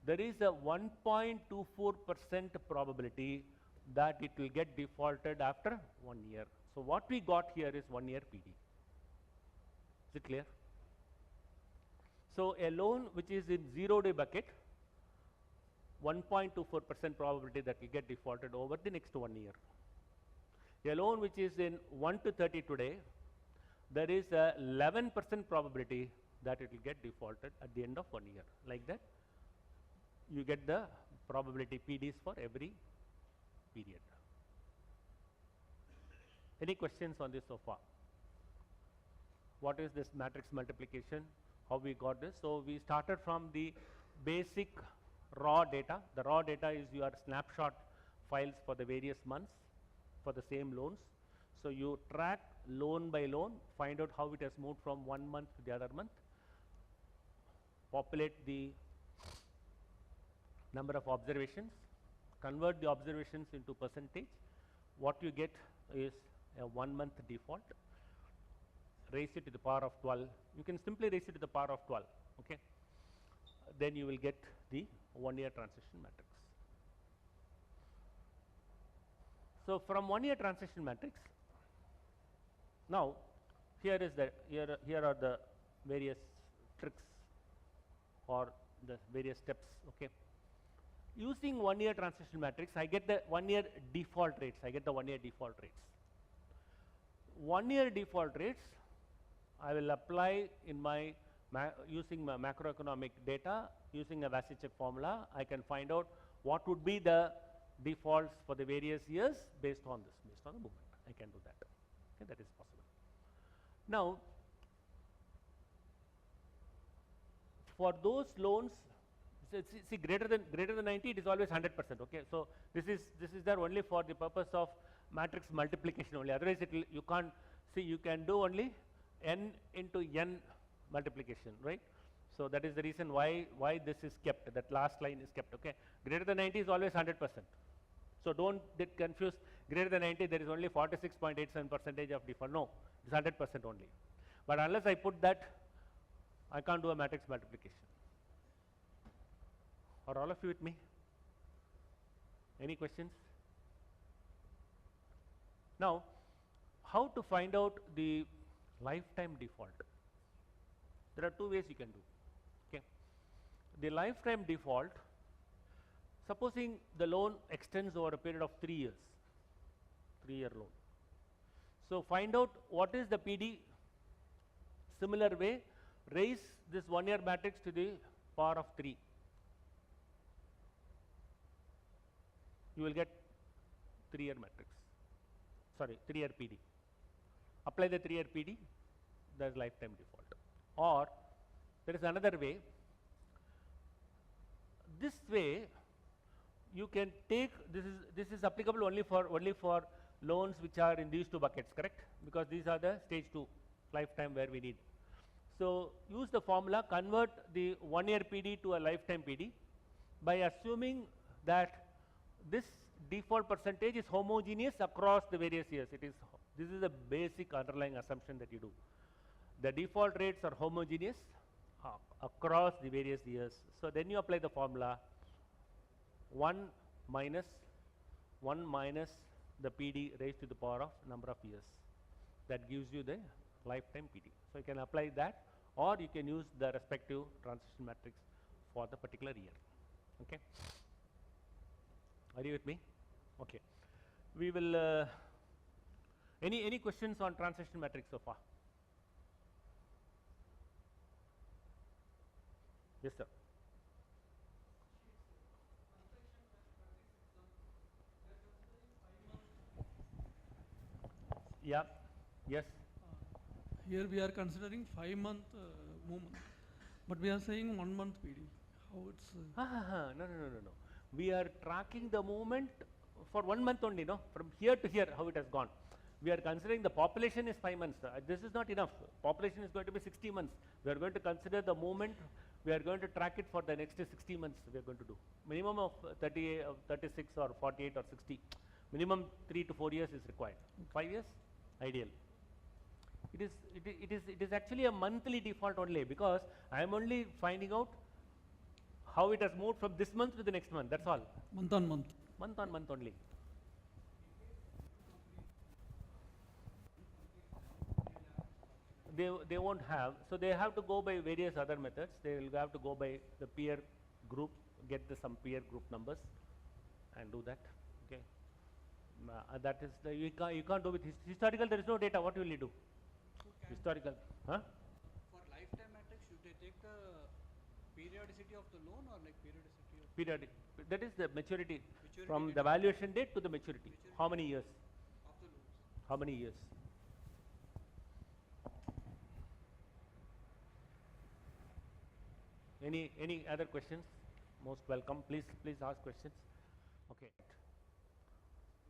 there is a 1.24% probability that it will get defaulted after 1 year. So what we got here is 1 year PD. Is it clear? So a loan which is in 0-day bucket, 1.24% probability that will get defaulted over the next 1 year. A loan which is in 1 to 30 today, there is a 11% probability that it will get defaulted at the end of 1 year. Like that, you get the probability PDs for every period. Any questions on this so far? What is this matrix multiplication? How we got this? So we started from the basic raw data. The raw data is your snapshot files for the various months for the same loans. So you track loan by loan, find out how it has moved from one month to the other month, populate the number of observations, convert the observations into percentage. What you get is a 1 month default. Raise it to the power of 12. You can simply raise it to the power of 12. Okay. Then you will get the 1 year transition matrix. So from 1 year transition matrix, now here are the various tricks or the various steps. Okay. Using 1 year transition matrix, I get the 1 year default rates. 1 year default rates, I will apply in my using my macroeconomic data, using a Vasicek formula. I can find out what would be the defaults for the various years based on this, based on the movement. I can do that. Okay, that is possible. Now, for those loans, see greater than 90, it is always 100%. Okay, so this is there only for the purpose of matrix multiplication only. Otherwise, you can't see. You can do only n into n multiplication, right? So that is the reason why this is kept. That last line is kept. Okay, greater than 90 is always 100%. So don't get confused. Greater than 90, there is only 46.87% of default. No, it's 100% only. But unless I put that, I can't do a matrix multiplication. Are all of you with me? Any questions? Now, how to find out the lifetime default? There are two ways you can do. Okay, the lifetime default. Supposing the loan extends over a period of 3 years, 3-year loan. So find out what is the PD. Similar way, raise this 1 year matrix to the power of 3. You will get 3-year matrix. Sorry, 3-year PD. Apply the 3-year PD, there is lifetime default. Or there is another way. This way, you can take this is applicable only for loans which are in these two buckets, correct? Because these are the stage 2 lifetime where we need. So use the formula, convert the 1 year PD to a lifetime PD by assuming that this default percentage is homogeneous across the various years. This is a basic underlying assumption that you do. The default rates are homogeneous across the various years. So then you apply the formula 1 minus the PD raised to the power of number of years. That gives you the lifetime PD. So you can apply that, or you can use the respective transition matrix for the particular year. Okay. Are you with me? Okay. We will any questions on transition matrix so far? Yes, sir. Yeah. Yes. Here we are considering 5-month movement, but we are saying 1 month PD. How it's? No. We are tracking the movement for 1 month only. No, from here to here, how it has gone. We are considering the population is 5 months. This is not enough. Population is going to be 60 months. We are going to consider the movement. We are going to track it for the next 60 months. We are going to do minimum of 36 or 48 or 60. Minimum 3 to 4 years is required. 5 years, ideal. It is actually a monthly default only, because I am only finding out how it has moved from this month to the next month. That's all. Month on month. Month on month only. they won't have, so they have to go by various other methods. They will have to go by the peer group, get some peer group numbers and do that. Okay. That is the, you can't do with historical. There is no data. What will you do? Historical, huh? For lifetime matrix, should they take the periodicity of the loan or like periodicity of Periodic. That is the maturity from date the valuation date to the maturity. How many years? of the loans? How many years? Any other questions? Most welcome. Please ask questions. Okay.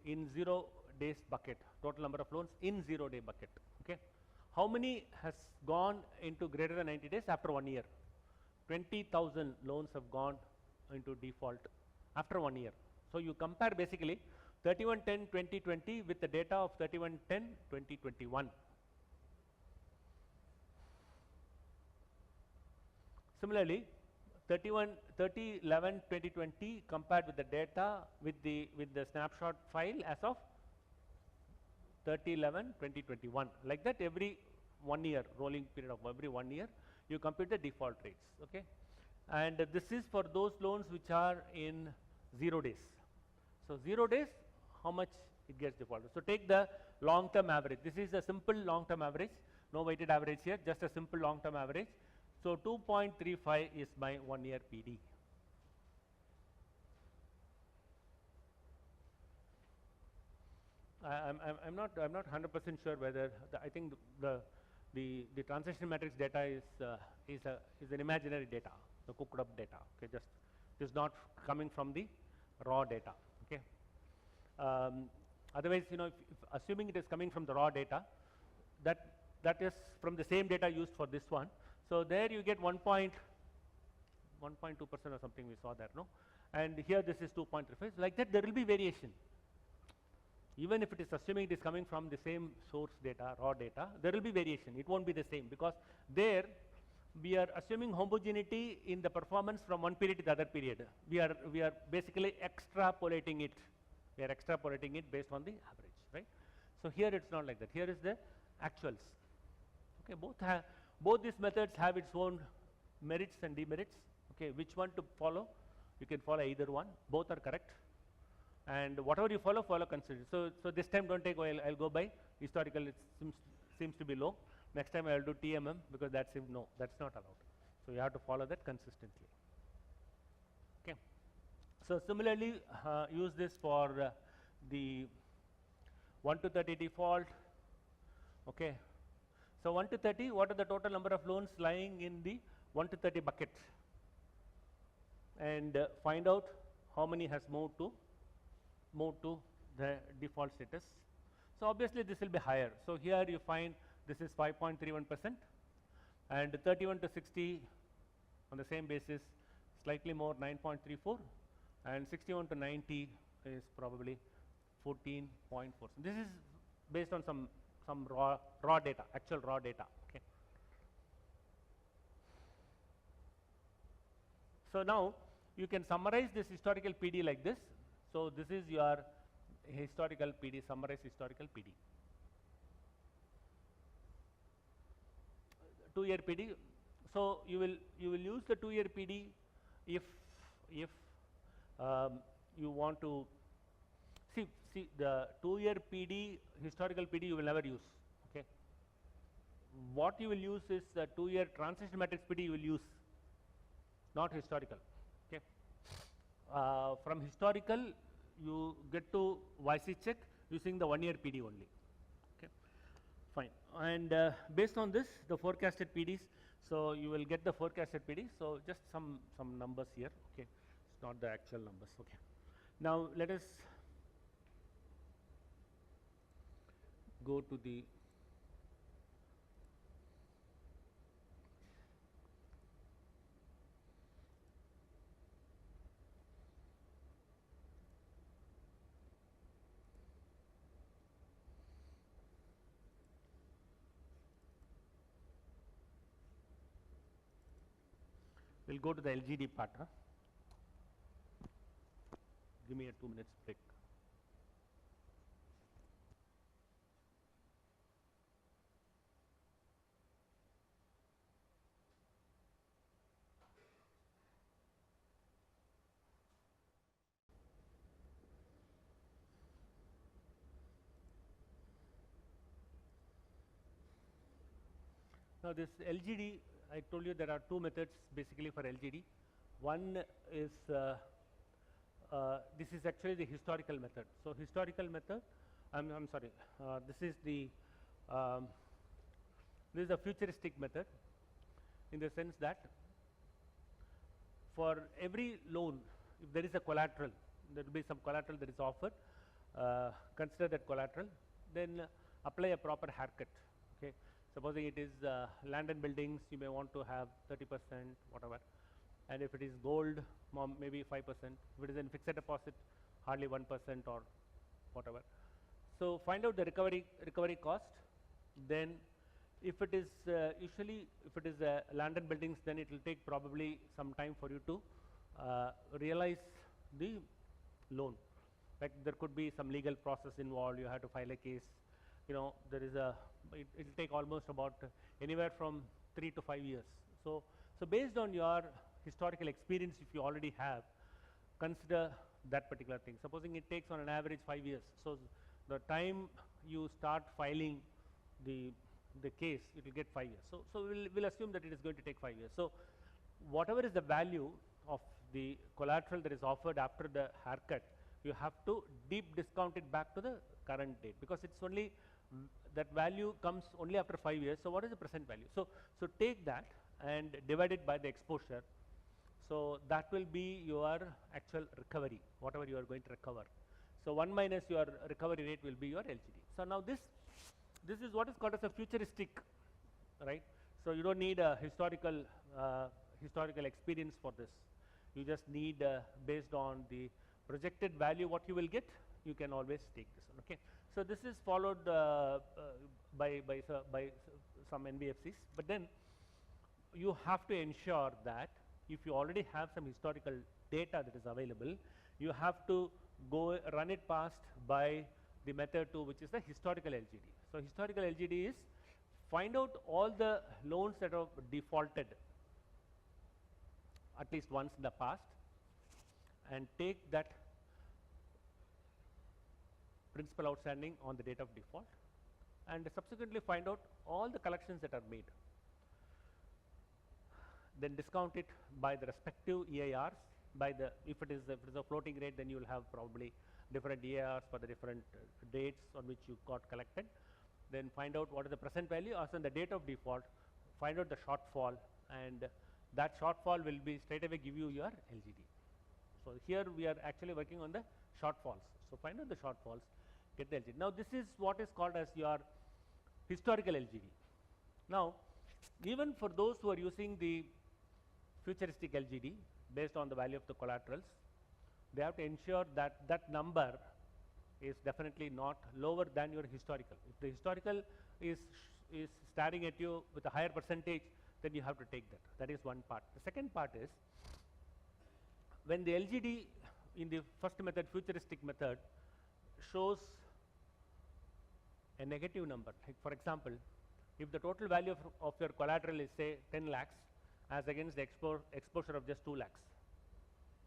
In 0 days bucket, total number of loans in 0 day bucket. Okay. How many has gone into greater than 90 days after 1 year? 20,000 loans have gone into default after 1 year. So you compare basically 31/10/2020 with the data of 31/10/2021. Similarly, 30/11/2020 compared with the data with the snapshot file as of 30/11/2021. Like that, every 1 year, rolling period of every 1 year, you compute the default rates. Okay, and this is for those loans which are in 0 days. So 0 days, how much it gets defaulted? So take the long-term average. This is a simple long-term average, no weighted average here, just a simple long-term average. So 2.35 is my 1 year PD. I'm not 100% sure whether I think the transaction matrix data is an imaginary data, the cooked up data. Okay, just it is not coming from the raw data. Okay. Otherwise, you know, if assuming it is coming from the raw data, that is from the same data used for this one. So there you get 1.2% or something. We saw that, no? And here this is 2.35. Like that, there will be variation. Even if it is assuming it is coming from the same source data, raw data, there will be variation. It won't be the same because there we are assuming homogeneity in the performance from one period to the other period. We are basically extrapolating it. We are extrapolating it based on the average, right? So here it's not like that. Here is the actuals. Okay, both these methods have its own merits and demerits. Okay, which one to follow? You can follow either one. Both are correct. And whatever you follow consider. So this time don't take, I'll go by historical. It seems to be low. Next time I'll do TMM because that's no, that's not allowed. So you have to follow that consistently. Okay. So similarly, use this for the 1 to 30 default. Okay. So 1 to 30, what are the total number of loans lying in the 1 to 30 bucket? And find out how many has moved to the default status. So obviously this will be higher. So here you find this is 5.31%, and 31 to 60 on the same basis slightly more, 9.34, and 61 to 90 is probably 14.4. This is based on some raw data, actual raw data. Okay. So now you can summarize this historical PD like this. So this is your historical PD, summarized historical PD. 2-year PD. So you will use the 2-year PD if you want to see the 2-year PD, historical PD you will never use. Okay. What you will use is the 2-year transition matrix PD you will use, not historical. Okay. From historical you get to YC check using the 1-year PD only. Okay. Fine. And based on this, the forecasted PDs, so you will get the forecasted PD. So just some numbers here. Okay. It's not the actual numbers. Okay. Now let us go to the we'll go to the LGD part. Huh? Give me a 2 minutes break. Now this LGD, I told you there are two methods basically for LGD. One is this is actually the historical method. So historical method, I'm sorry, this is the futuristic method, in the sense that for every loan, if there is a collateral, there will be some collateral that is offered, consider that collateral, then apply a proper haircut. Okay. Supposing it is land and buildings, you may want to have 30%, whatever. And if it is gold, maybe 5%. If it is in fixed deposit, hardly 1% or whatever. So find out the recovery cost. Then if it is usually if it is land and buildings, then it will take probably some time for you to realize the loan. Like there could be some legal process involved, you have to file a case, you know, there is a, it will take almost about anywhere from 3 to 5 years. So based on your historical experience, if you already have, consider that particular thing. Supposing it takes on an average 5 years, so the time you start filing the case, it will get 5 years. So we'll assume that it is going to take 5 years. So whatever is the value of the collateral that is offered after the haircut, you have to deep discount it back to the current date, because it's only that value comes only after 5 years. So what is the present value? So take that and divide it by the exposure. So that will be your actual recovery, whatever you are going to recover. So 1 minus your recovery rate will be your LGD. So now this is what is called as a futuristic, right? So you don't need a historical experience for this. You just need based on the projected value what you will get, you can always take this one. Okay. So this is followed by some NBFCs, but then you have to ensure that if you already have some historical data that is available, you have to go run it past by the method 2, which is the historical LGD. So historical LGD is find out all the loans that are defaulted at least once in the past and take that principal outstanding on the date of default and subsequently find out all the collections that are made. Then discount it by the respective EIRs, by the, if it is a floating rate, then you will have probably different EIRs for the different dates on which you got collected. Then find out what is the present value as on the date of default, find out the shortfall, and that shortfall will be straight away give you your LGD. So here we are actually working on the shortfalls. So find out the shortfalls, get the LGD. Now this is what is called as your historical LGD. Now even for those who are using the futuristic LGD based on the value of the collaterals, they have to ensure that that number is definitely not lower than your historical. If the historical is staring at you with a higher percentage, then you have to take that. That is one part. The second part is when the LGD in the first method, futuristic method, shows a negative number. Like for example, if the total value of your collateral is say 10 lakhs as against the exposure of just 2 lakhs.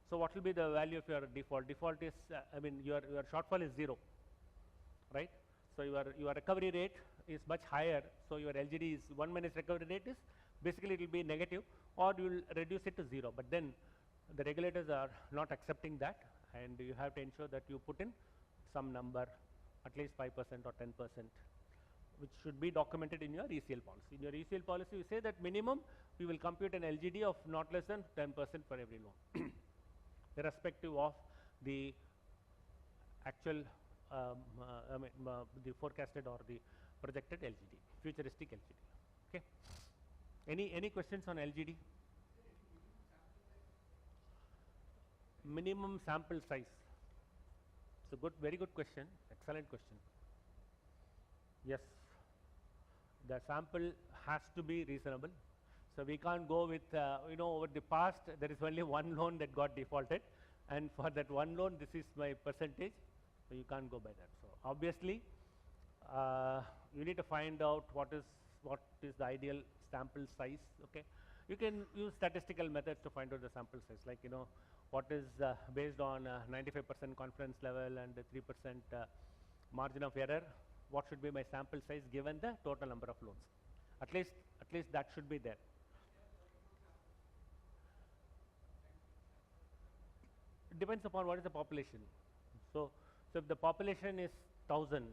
So what will be the value of your default? Default is, I mean your shortfall is 0, right? So your recovery rate is much higher. So your LGD is 1 minus recovery rate is basically it will be negative, or you will reduce it to 0. But then the regulators are not accepting that, and you have to ensure that you put in some number, at least 5% or 10%, which should be documented in your ECL policy. In your ECL policy, you say that minimum we will compute an LGD of not less than 10% for every loan, irrespective of the actual the forecasted or the projected LGD, futuristic LGD. Okay. Any questions on LGD? Minimum sample size. It's a good, very good question. Excellent question. Yes, the sample has to be reasonable. So we can't go with you know, over the past there is only one loan that got defaulted, and for that one loan this is my percentage. So you can't go by that. So obviously you need to find out what is the ideal sample size. Okay, you can use statistical methods to find out the sample size, like you know what is based on 95% confidence level and 3% margin of error. What should be my sample size given the total number of loans? At At least that should be there. It depends upon what is the population. So if the population is 1000,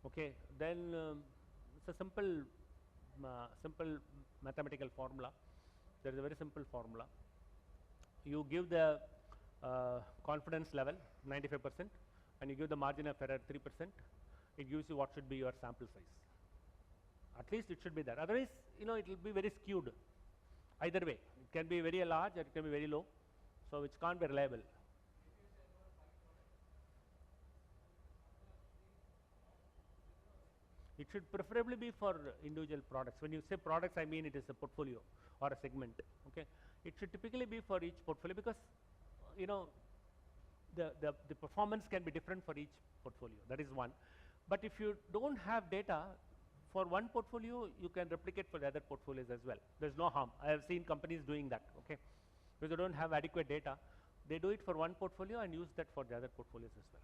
okay, then it's a simple mathematical formula. There is a very simple formula. You give the confidence level 95% and you give the margin of error 3%. It gives you what should be your sample size. At least it should be there. Otherwise, it will be very skewed. Either way, it can be very large or it can be very low. So which can't be reliable. It should preferably be for individual products. When you say products, I mean it is a portfolio or a segment. Okay, it should typically be for each portfolio because the performance can be different for each portfolio. That is one. But if you don't have data for one portfolio, you can replicate for the other portfolios as well. There's no harm. I have seen companies doing that. Okay, because they don't have adequate data, they do it for one portfolio and use that for the other portfolios as well.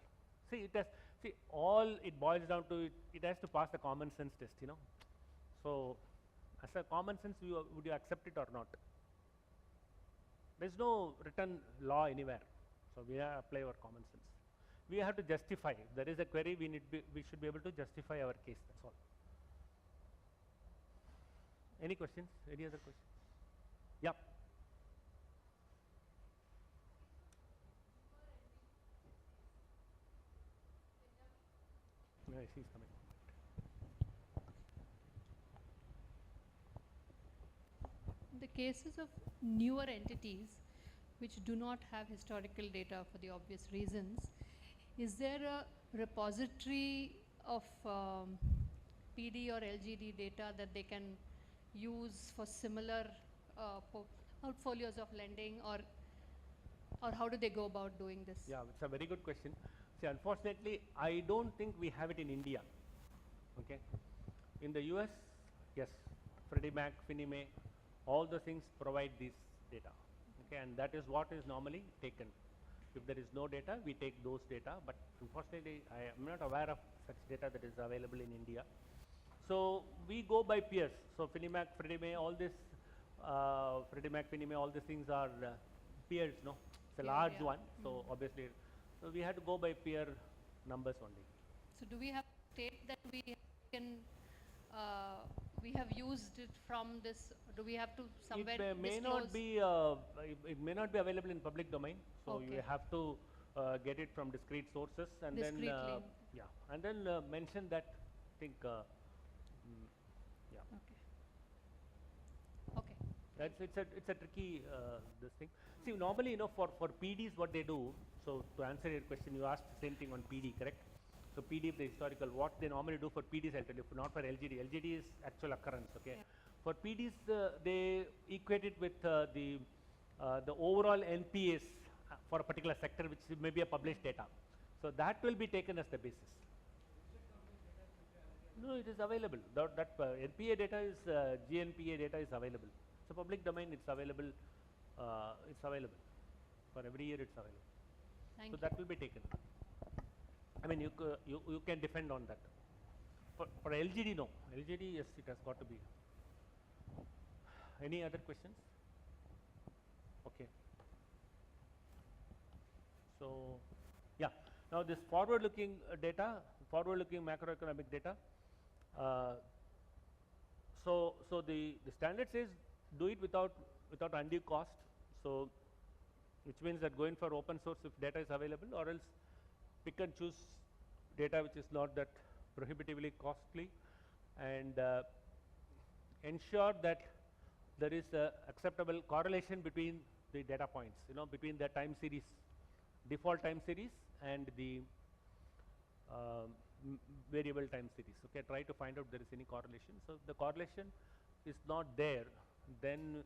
All it boils down to it has to pass the common sense test. So as a common sense, would you accept it or not? There's no written law anywhere, so we have to apply our common sense. We have to justify. If there is a query, we should be able to justify our case. That's all. Any questions? Any other questions? Yeah. No, she's coming. In the cases of newer entities which do not have historical data for the obvious reasons, is there a repository of PD or LGD data that they can use for similar portfolios of lending, or how do they go about doing this? Yeah, it's a very good question. See, unfortunately, I don't think we have it in India. Okay, in the US, yes, Freddie Mac, Fannie Mae, all the things provide this data. Okay, and that is what is normally taken. If there is no data, we take those data, but unfortunately, I am not aware of such data that is available in India. So we go by peers. So Fannie Mac, Freddie Mae, all this, Freddie Mac, Fannie Mae, all these things are peers, no? It's a large one, so obviously, so we have to go by peer numbers only. So do we have to state that we can, we have used it from this? Do we have to somewhere It may not be. It may not be available in public domain. So you have to get it from discrete sources and then and then mention that. I think. Yeah. Okay. It's a tricky this thing. See, normally for PDs what they do. So to answer your question, you asked the same thing on PD, correct? So PD, the historical, what they normally do for PDs, I'll tell you, not for LGD. LGD is actual occurrence, okay? For PDs, they equate it with the overall NPAs for a particular sector, which may be a published data. So that will be taken as the basis. No, it is available. That NPA data is, GNPA data is available. So public domain, it's available. It's available. For every year, it's available. So that will be taken. I mean, you can defend on that. For LGD, no. LGD, yes, it has got to be. Any other questions? Okay. So, yeah. Now this forward-looking data, forward-looking macroeconomic data. So the standard says do it without undue cost. So, which means that going for open source if data is available, or else pick and choose data which is not that prohibitively costly, and ensure that there is a acceptable correlation between the data points, between the time series, default time series and the variable time series. Okay, try to find out if there is any correlation. So if the correlation is not there, then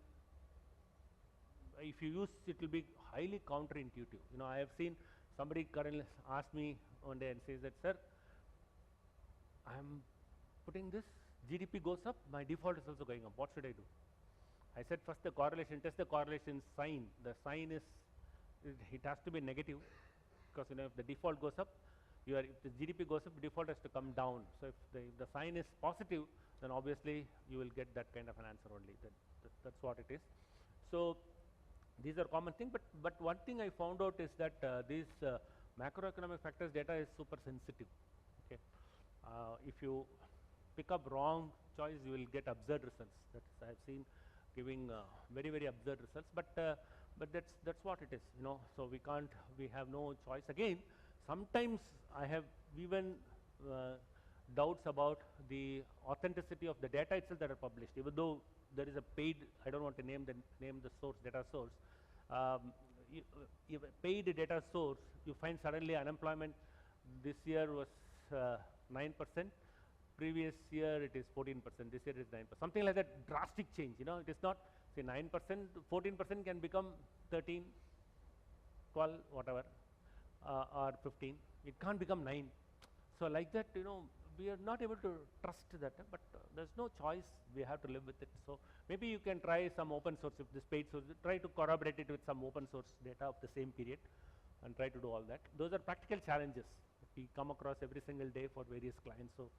if you use it will be highly counterintuitive. I have seen somebody currently asked me one day and says that, sir, I am putting this, GDP goes up, my default is also going up. What should I do? I said first the correlation, test the correlation sign. The sign is, it has to be negative, because if the default goes up, if the GDP goes up, the default has to come down. So if the sign is positive, then obviously you will get that kind of an answer only. That's what it is. So these are common thing, but one thing I found out is that these macroeconomic factors data is super sensitive. Okay, if you pick up wrong choice, you will get absurd results. I have seen giving very absurd results, but that's what it is, you know. So we have no choice. Again, sometimes I have even doubts about the authenticity of the data itself that are published, even though there is a paid, I don't want to name the source, data source. If a paid data source, you find suddenly unemployment this year was 9%, previous year it is 14%, this year it is 9%, something like that. Drastic change, you know. It is not, say, 9%, 14% can become 13, 12, whatever, or 15. It can't become 9. So like that, you know, we are not able to trust that, but there's no choice. We have to live with it. So maybe you can try some open source, if this paid source, try to corroborate it with some open source data of the same period and try to do all that. Those are practical challenges that we come across every single day for various clients. So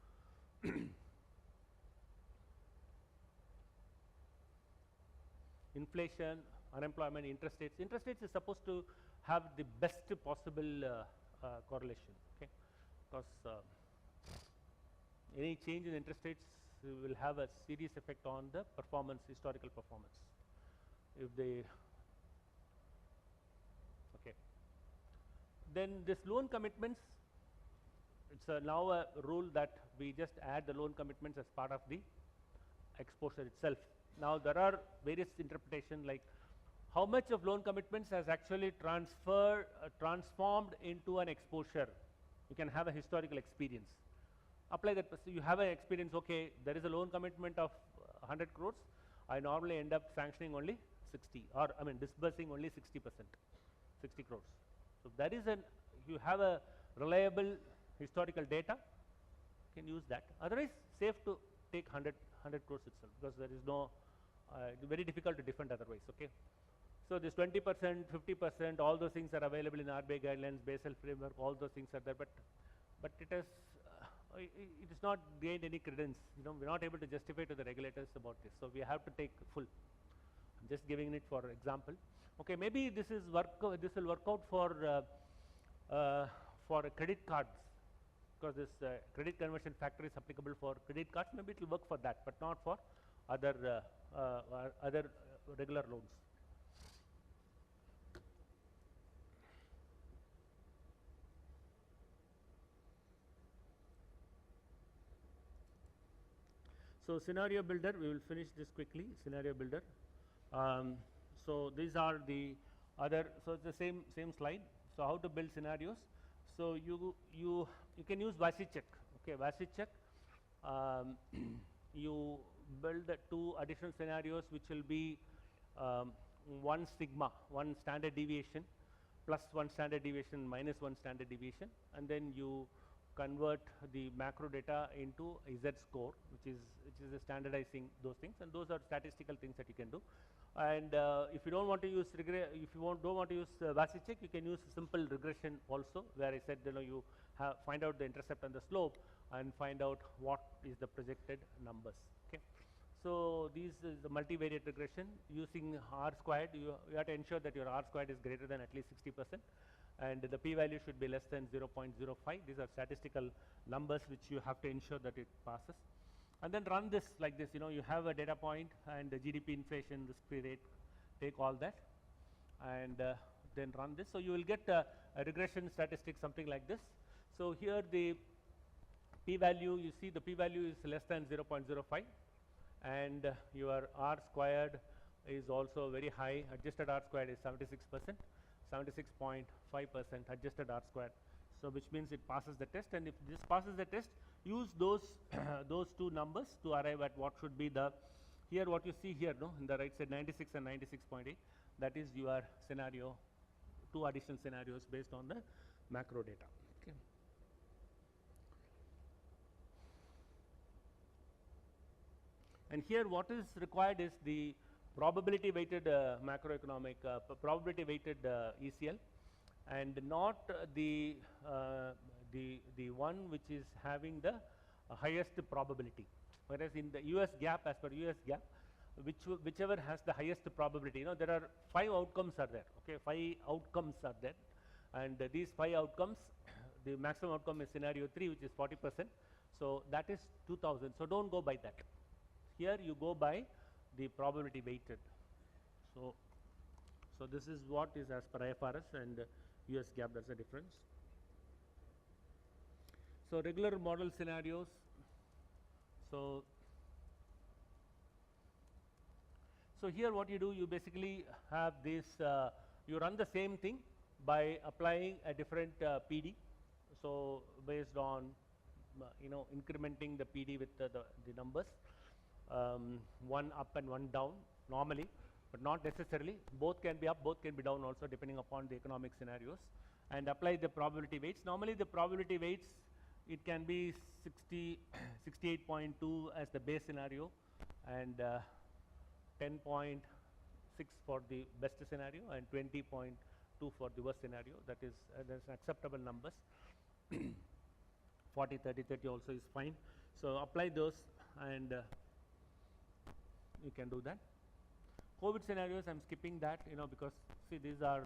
inflation, unemployment, interest rates. Interest rates is supposed to have the best possible correlation, okay? Because any change in interest rates will have a serious effect on the performance, historical performance. If they, okay. Then this loan commitments, it's now a rule that we just add the loan commitments as part of the exposure itself. Now there are various interpretations, like how much of loan commitments has actually transformed into an exposure. You can have a historical experience. Apply that. So you have an experience, okay, there is a loan commitment of 100 crores. I normally end up sanctioning only 60, or I mean disbursing only 60%, 60 crores. So that is you have a reliable historical data, you can use that. Otherwise, safe to take 100 crores itself, because there is no, very difficult to defend otherwise, okay. So this 20%, 50%, all those things are available in RBI guidelines, Basel framework, all those things are there, but it has, it is not gained any credence. You know, we're not able to justify to the regulators about this. So we have to take full. I'm just giving it for example. Okay, maybe this will work out for credit cards, because this credit conversion factor is applicable for credit cards. Maybe it will work for that, but not for other regular loans. So scenario builder, we will finish this quickly. Scenario builder. So these are the other. So it's the same slide. So how to build scenarios? So you can use VASI-check. Okay, VASI-check. You build the 2 additional scenarios, which will be 1 sigma, 1 standard deviation, plus 1 standard deviation, minus 1 standard deviation, and then you convert the macro data into Z score, which is standardizing those things, and those are statistical things that you can do. And if you don't want to use don't want to use VASI-check, you can use simple regression also, where I said, you know, you find out the intercept and the slope and find out what is the projected numbers. Okay, so this is the multivariate regression using R squared. You have to ensure that your R squared is greater than at least 60%. And the p-value should be less than 0.05. These are statistical numbers which you have to ensure that it passes. And then run this like this. You know, you have a data point and the GDP, inflation, risk-free rate, take all that, and then run this. So you will get a regression statistic, something like this. So here the p-value, you see the p-value is less than 0.05, and your R squared is also very high. Adjusted R squared is 76%. 76.5% adjusted R squared, so which means it passes the test. And if this passes the test, use those those 2 numbers to arrive at what should be the, here what you see here, no, in the right side, 96 and 96.8, that is your scenario, 2 additional scenarios based on the macro data. Okay. And here what is required is the probability weighted macroeconomic, probability weighted ECL, and not the one which is having the highest probability. whereas in the US GAAP, as per US GAAP, whichever has the highest probability, there are 5 outcomes are there, okay, 5 outcomes are there, and these 5 outcomes, the maximum outcome is scenario 3, which is 40%, so that is 2000, so don't go by that. Here you go by the probability weighted. So this is what is as per IFRS and US GAAP, that's the difference. So regular model scenarios, so here what you do, you basically have this, you run the same thing by applying a different PD. So based on incrementing the PD with the numbers, one up and one down normally, but not necessarily. Both can be up, both can be down also, depending upon the economic scenarios, and apply the probability weights. Normally the probability weights, it can be 68.2 as the base scenario, and 10.6 for the best scenario, and 20.2 for the worst scenario. That is that's acceptable numbers. 40, 30, 30 also is fine. So apply those, and you can do that. COVID scenarios, I'm skipping that, because see these are,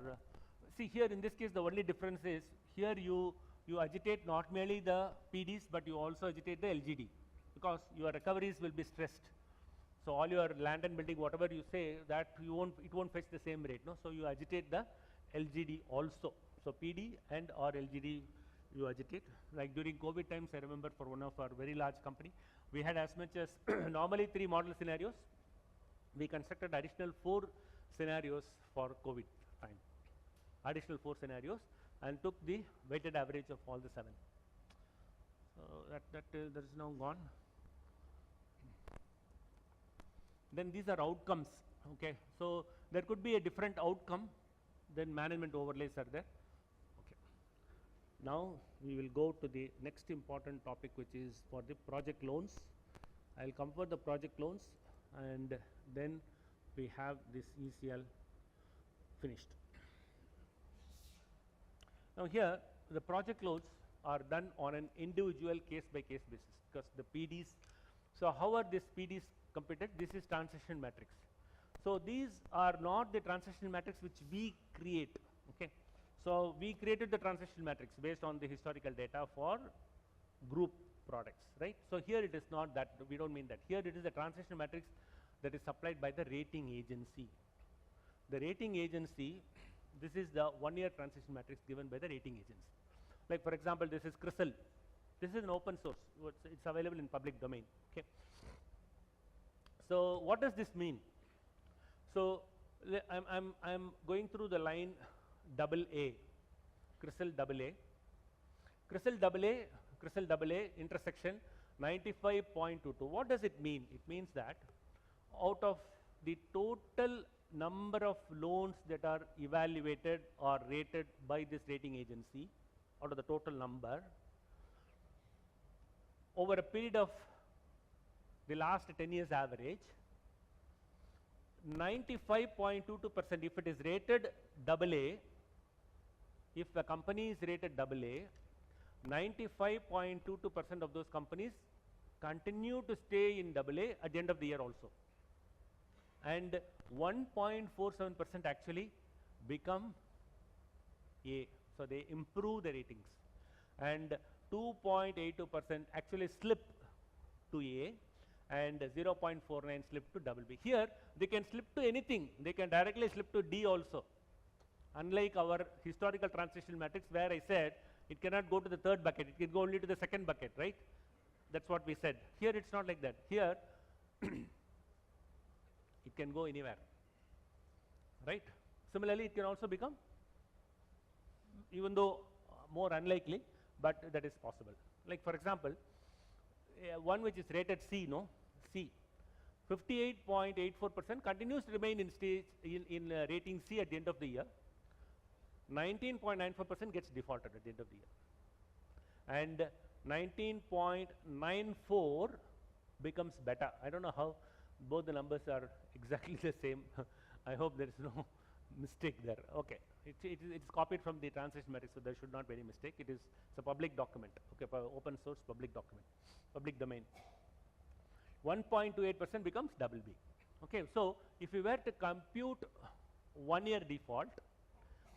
see here in this case the only difference is here you agitate not merely the PDs, but you also agitate the LGD, because your recoveries will be stressed. So all your land and building, whatever you say, that it won't fetch the same rate, no? So you agitate the LGD also. So PD and or LGD you agitate. Like during COVID times, I remember for one of our very large company, we had as much as normally 3 model scenarios. We constructed additional 4 scenarios for COVID time, additional 4 scenarios, and took the weighted average of all the 7. So that is now gone. Then these are outcomes, okay. So there could be a different outcome, then management overlays are there. Okay. Now we will go to the next important topic, which is for the project loans. I will cover the project loans, and then we have this ECL finished. Now here the project loans are done on an individual case by case basis, because the PDs, so how are these PDs computed? This is transaction matrix. So these are not the transaction matrix which we create, okay. So we created the transaction matrix based on the historical data for group products, right. So here it is not that, we don't mean that. Here it is a transaction matrix that is supplied by the rating agency. The rating agency, this is the 1-year transaction matrix given by the rating agency. Like for example, this is CRISIL. This is an open source, it's available in public domain, okay. So what does this mean? So I'm going through the line AA, CRISIL AA. CRISIL AA, CRISIL AA intersection 95.22. What does it mean? It means that out of the total number of loans that are evaluated or rated by this rating agency, out of the total number, over a period of the last 10 years average, 95.22%, if it is rated AA, if the company is rated AA, 95.22% of those companies continue to stay in AA at the end of the year also, and 1.47% actually become A, so they improve the ratings, and 2.82% actually slip to A, and 0.49 slip to BB. Here they can slip to anything, they can directly slip to D also, unlike our historical transition matrix where I said it cannot go to the 3rd bucket, it can go only to the 2nd bucket, right. That's what we said. Here it's not like that. Here it can go anywhere, right. Similarly, it can also become, even though more unlikely, but that is possible. Like for example, one which is rated C, no, C, 58.84% continues to remain in stage in rating C at the end of the year. 19.94% gets defaulted at the end of the year, and 19.94 becomes beta. I don't know how both the numbers are exactly the same. I hope there is no mistake there. Okay, it's copied from the transition matrix, so there should not be any mistake. It's a public document, okay, open source public document, public domain. 1.28% becomes double B. Okay, so if we were to compute 1 year default,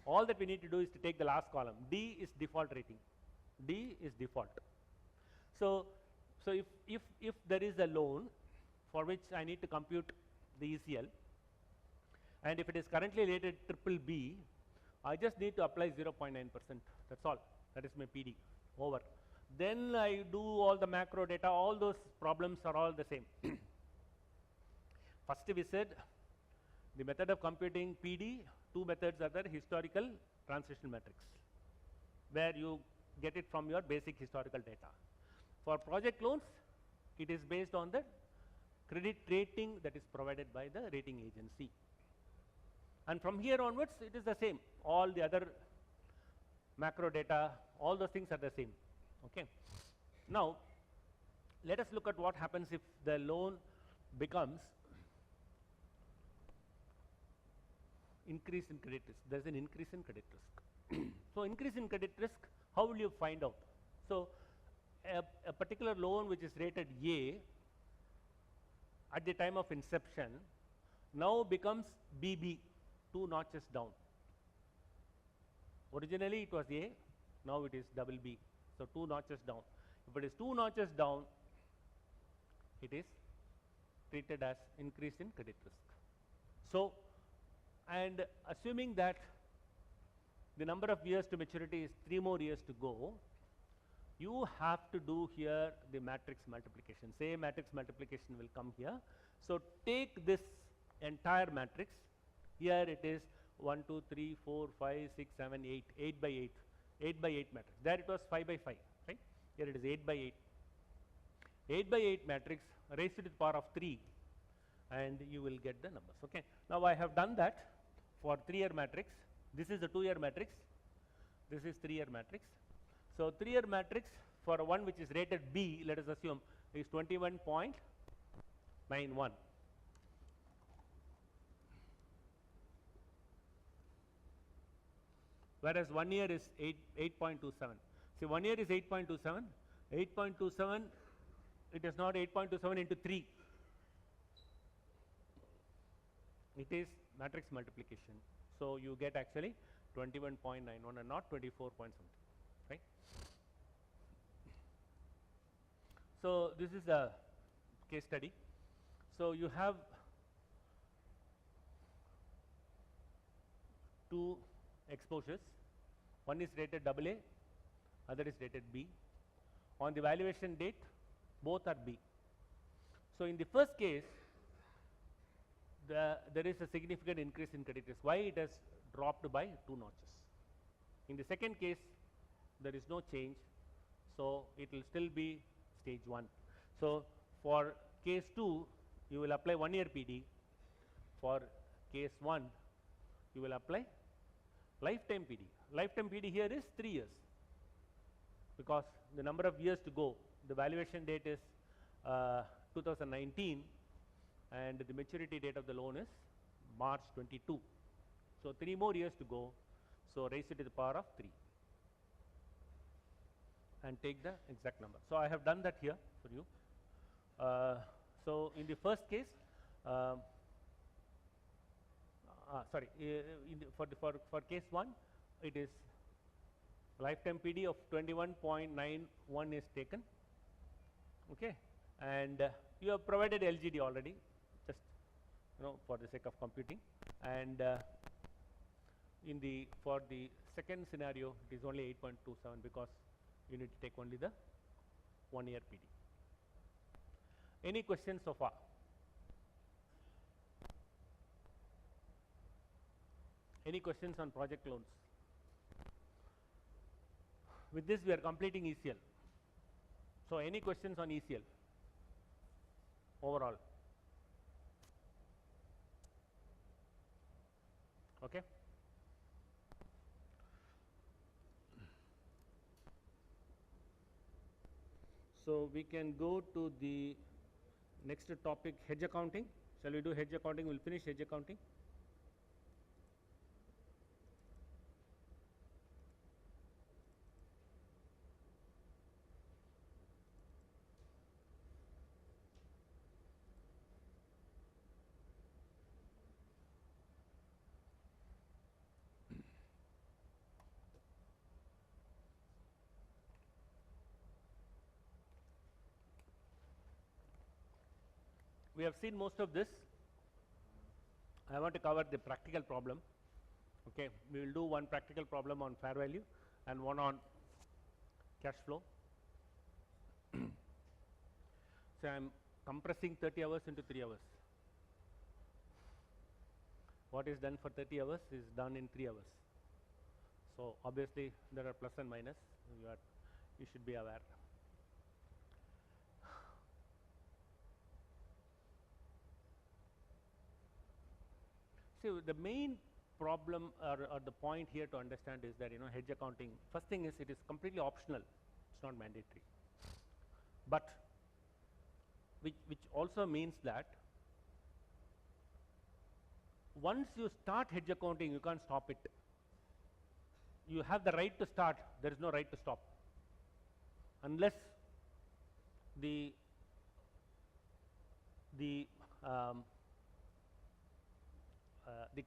all that we need to do is to take the last column. D is default rating. D is default. So if there is a loan for which I need to compute the ECL, and if it is currently rated triple B, I just need to apply 0.9%. That's all. That is my PD. Over. Then I do all the macro data. All those problems are all the same. First we said the method of computing PD, two methods are there: historical, transitional matrix, where you get it from your basic historical data. For project loans, it is based on the credit rating that is provided by the rating agency. And from here onwards, it is the same. All the other macro data, all those things are the same. Okay. Now, let us look at what happens if the loan becomes increase in credit risk. There is an increase in credit risk. So, increase in credit risk, how will you find out? So, a particular loan which is rated A at the time of inception now becomes BB, 2 notches down. Originally it was A, now it is double B. So, 2 notches down. If it is 2 notches down, it is treated as increase in credit risk. So, and assuming that the number of years to maturity is 3 more years to go, you have to do here the matrix multiplication. Say matrix multiplication will come here. So, take this entire matrix. Here it is 1, 2, 3, 4, 5, 6, 7, 8, 8 by 8, 8 by 8 matrix. There it was 5 by 5, right? Here it is 8 by 8. 8 by 8 matrix raised to the power of 3, and you will get the numbers. Okay. Now, I have done that for 3-year matrix. This is the 2-year matrix. This is 3-year matrix. So, 3-year matrix for one which is rated B, let us assume, is 21.91. Whereas 1 year is 8.27. See, 1 year is 8.27. 8.27, it is not 8.27 into 3. It is matrix multiplication. So, you get actually 21.91 and not 24 point something, right. So, this is a case study. So, you have 2 exposures. One is rated AA, other is rated B. On the valuation date, both are B. So, in the first case, there is a significant increase in credit risk. Why? It has dropped by 2 notches. In the second case, there is no change. So, it will still be stage 1. So, for case 2, you will apply 1 year PD. For case 1, you will apply lifetime PD. Lifetime PD here is 3 years, because the number of years to go, the valuation date is 2019, and the maturity date of the loan is March 22. So, 3 more years to go. So, raise it to the power of 3 and take the exact number. So, I have done that here for you. So, in the first case, for case 1, it is lifetime PD of 21.91 is taken, okay, and you have provided LGD already, just for the sake of computing, and for the second scenario, it is only 8.27 because you need to take only the 1 year PD. Any questions so far? Any questions on project loans? With this, we are completing ECL. So, any questions on ECL overall? Okay. So, we can go to the next topic, hedge accounting. Shall we do hedge accounting? We will finish hedge accounting. we have seen most of this. I want to cover the practical problem. Okay, we will do one practical problem on fair value and one on cash flow. So I am compressing 30 hours into 3 hours. What is done for 30 hours is done in 3 hours. So obviously there are plus and minus. You should be aware. So the main problem or the point here to understand is that hedge accounting, first thing is it is completely optional, it's not mandatory. But which also means that once you start hedge accounting, you can't stop it. You have the right to start, there is no right to stop, unless the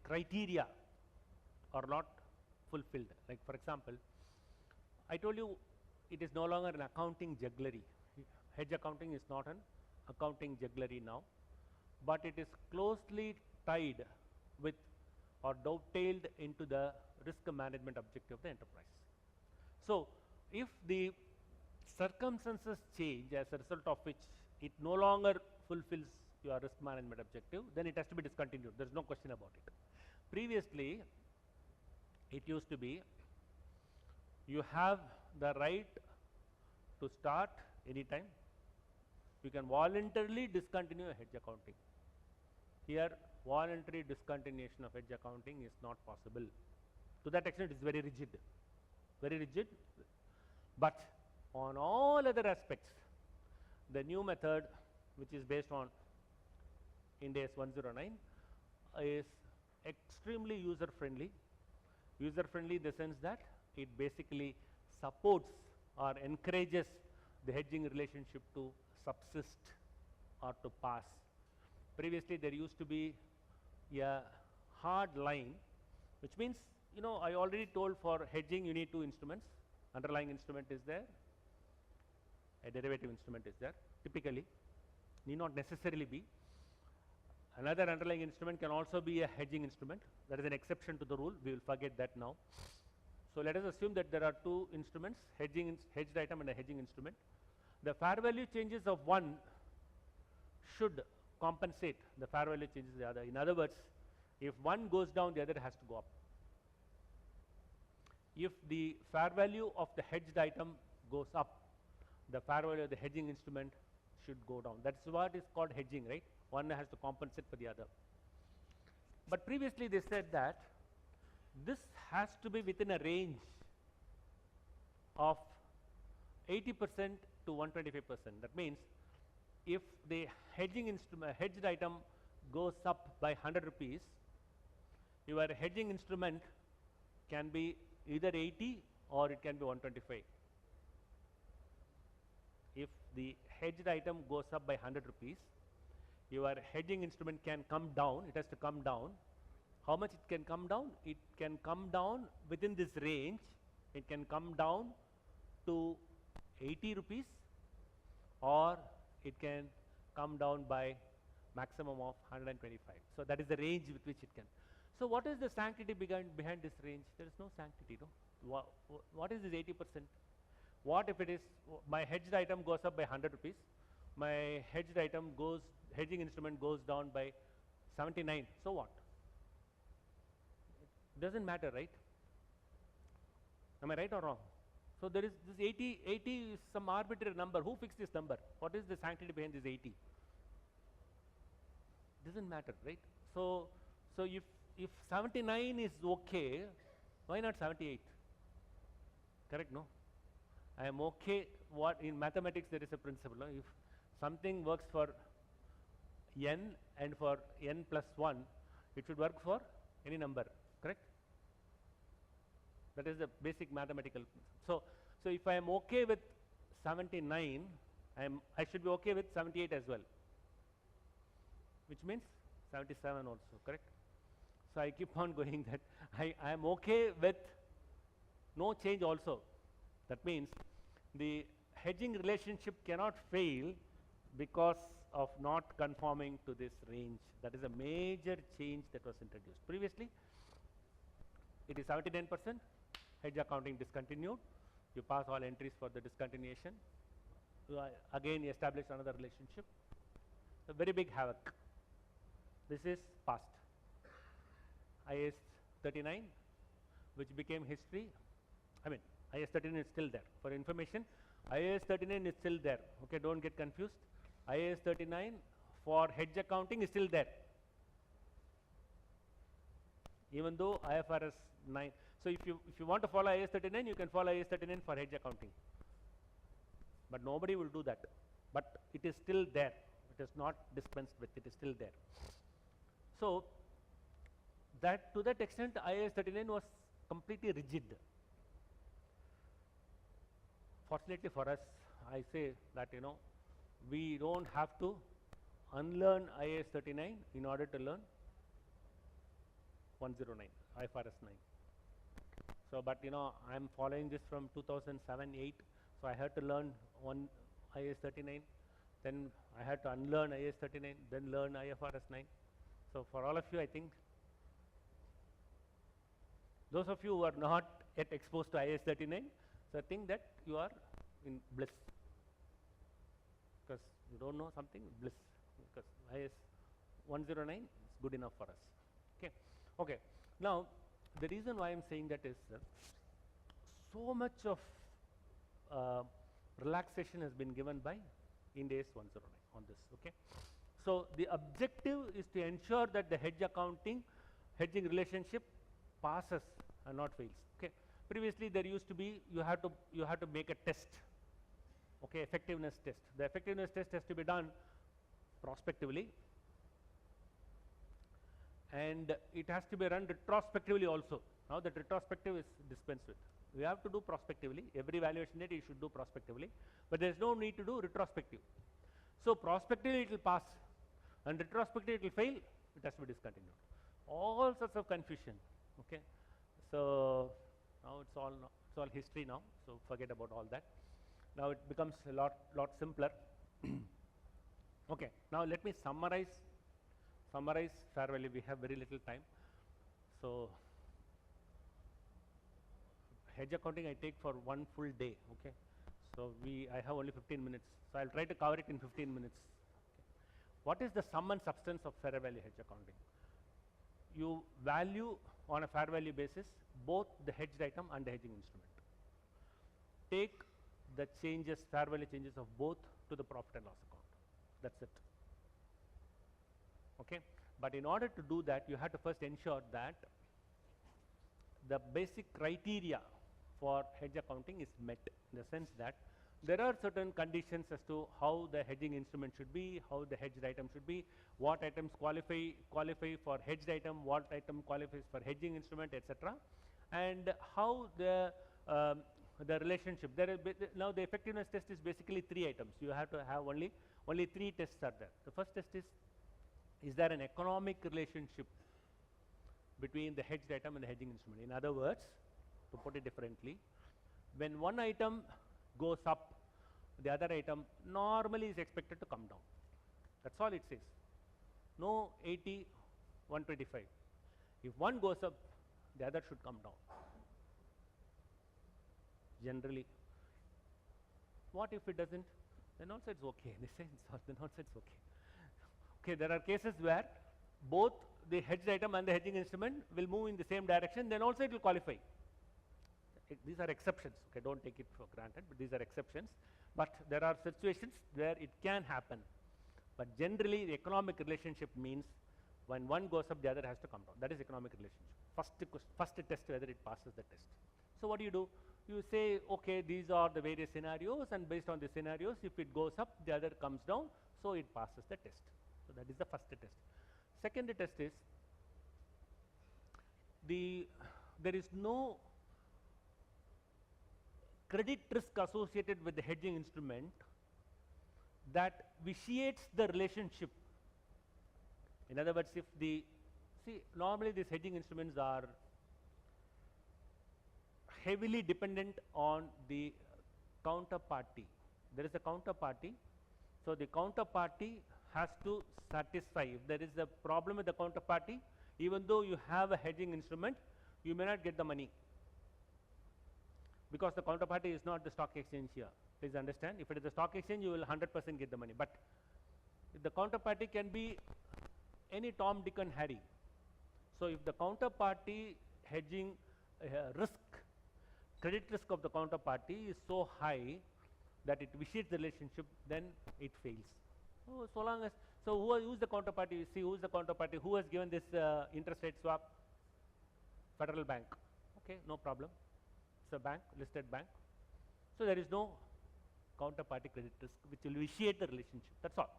criteria are not fulfilled. Like for example, I told you it is no longer an accounting jugglery. Hedge accounting is not an accounting jugglery now, but it is closely tied with or dovetailed into the risk management objective of the enterprise. So if the circumstances change as a result of which it no longer fulfills your risk management objective, then it has to be discontinued. There is no question about it. Previously, it used to be you have the right to start anytime. You can voluntarily discontinue hedge accounting. Here, voluntary discontinuation of hedge accounting is not possible. To that extent, it is very rigid. Very rigid. But on all other aspects, the new method, which is based on IND AS 109, is extremely user friendly. User friendly in the sense that it basically supports or encourages the hedging relationship to subsist or to pass. Previously, there used to be a hard line, which means, I already told for hedging you need two instruments. Underlying instrument is there, a derivative instrument is there, typically, need not necessarily be. Another underlying instrument can also be a hedging instrument. That is an exception to the rule. We will forget that now. So let us assume that there are two instruments, hedged item and a hedging instrument. The fair value changes of one should compensate the fair value changes of the other. In other words, if one goes down, the other has to go up. If the fair value of the hedged item goes up, the fair value of the hedging instrument should go down. That's what is called hedging, right? One has to compensate for the other. But previously they said that this has to be within a range of 80% to 125%. That means if the hedged item goes up by 100 rupees, your hedging instrument can be either 80 or it can be 125. If the hedged item goes up by 100 rupees, your hedging instrument can come down, it has to come down. How much it can come down? It can come down within this range, it can come down to 80 rupees or it can come down by maximum of 125. So that is the range with which it can. So what is the sanctity behind this range? There is no sanctity, no? What is this 80%? What if it is, my hedged item goes up by 100 rupees, my hedging instrument goes down by 79, so what? It doesn't matter, right? Am I right or wrong? So there is this 80 is some arbitrary number. Who fixed this number? What is the sanctity behind this 80? Doesn't matter, right? So if 79 is okay, why not 78? Correct, no? I am okay. What in mathematics there is a principle. No? If something works for n and for n plus 1, it should work for any number, correct? That is the basic mathematical. So if I am okay with 79, I should be okay with 78 as well, which means 77 also, correct? So I keep on going that I am okay with no change also. That means the hedging relationship cannot fail because of not conforming to this range. That is a major change that was introduced. Previously, it is 79%, hedge accounting discontinued. You pass all entries for the discontinuation. You again establish another relationship. A very big havoc. This is past. IAS 39, which became history. I mean, IAS 39 is still there. For information, IAS 39 is still there. Okay, don't get confused. IAS 39 for hedge accounting is still there. Even though IFRS 9. So if you want to follow IAS 39, you can follow IAS 39 for hedge accounting. But nobody will do that. But it is still there. It is not dispensed with. It is still there. So that to that extent, IAS 39 was completely rigid. Fortunately for us, I say that we don't have to unlearn IAS 39 in order to learn 109, IFRS 9. So, but I am following this from 2007-8. So I had to learn IAS 39, then I had to unlearn IAS 39, then learn IFRS 9. So for all of you, I think those of you who are not yet exposed to IAS 39, so I think that you are in bliss, because you don't know something, bliss, because IAS 109 is good enough for us. Okay. Okay. Now the reason why I am saying that is so much of relaxation has been given by IND AS 109 on this. Okay. So the objective is to ensure that the hedging relationship passes and not fails. Okay. Previously there used to be you have to make a test. Okay, effectiveness test. The effectiveness test has to be done prospectively, and it has to be run retrospectively also. Now that retrospective is dispensed with. We have to do prospectively. Every valuation date you should do prospectively, but there is no need to do retrospective. So prospectively it will pass, and retrospectively it will fail. It has to be discontinued. All sorts of confusion. Okay. So now it's all history now. So forget about all that. Now it becomes a lot simpler. Okay. Now let me summarize fair value. We have very little time. So hedge accounting I take for one full day. Okay. So I have only 15 minutes. So I'll try to cover it in 15 minutes. Okay. What is the sum and substance of fair value hedge accounting? You value on a fair value basis both the hedged item and the hedging instrument. Take the changes, fair value changes of both to the profit and loss account. That's it. Okay. But in order to do that, you have to first ensure that the basic criteria for hedge accounting is met, in the sense that there are certain conditions as to how the hedging instrument should be, how the hedged item should be, what items qualify for hedged item, what item qualifies for hedging instrument, etc. And how the relationship. Now the effectiveness test is basically 3 items. You have to have only 3 tests are there. The first test is there an economic relationship between the hedged item and the hedging instrument? In other words, to put it differently, when one item goes up, the other item normally is expected to come down. That's all it says. No 80, 125. If one goes up, the other should come down. Generally. What if it doesn't? Then also it's okay. They say then also it's okay. Okay, there are cases where both the hedged item and the hedging instrument will move in the same direction, then also it will qualify. These are exceptions. Okay, don't take it for granted, but these are exceptions. But there are situations where it can happen. But generally, the economic relationship means when one goes up, the other has to come down. That is economic relationship. First test whether it passes the test. So what do? You say, okay, these are the various scenarios, and based on the scenarios, if it goes up, the other comes down, so it passes the test. So that is the first test. Second test is there is no credit risk associated with the hedging instrument that vitiates the relationship. In other words, if normally these hedging instruments are heavily dependent on the counterparty. There is a counterparty. So the counterparty has to satisfy. If there is a problem with the counterparty, even though you have a hedging instrument, you may not get the money, because the counterparty is not the stock exchange here. Please understand, if it is the stock exchange, you will 100% get the money. But the counterparty can be any Tom, Dick and Harry. So if the counterparty hedging risk, credit risk of the counterparty is so high that it vitiates the relationship, then it fails. So long as, so who is the counterparty? You see, who is the counterparty? Who has given this interest rate swap? Federal Bank. Okay, no problem. It's a bank, listed bank. So there is no counterparty credit risk which will vitiate the relationship. That's all.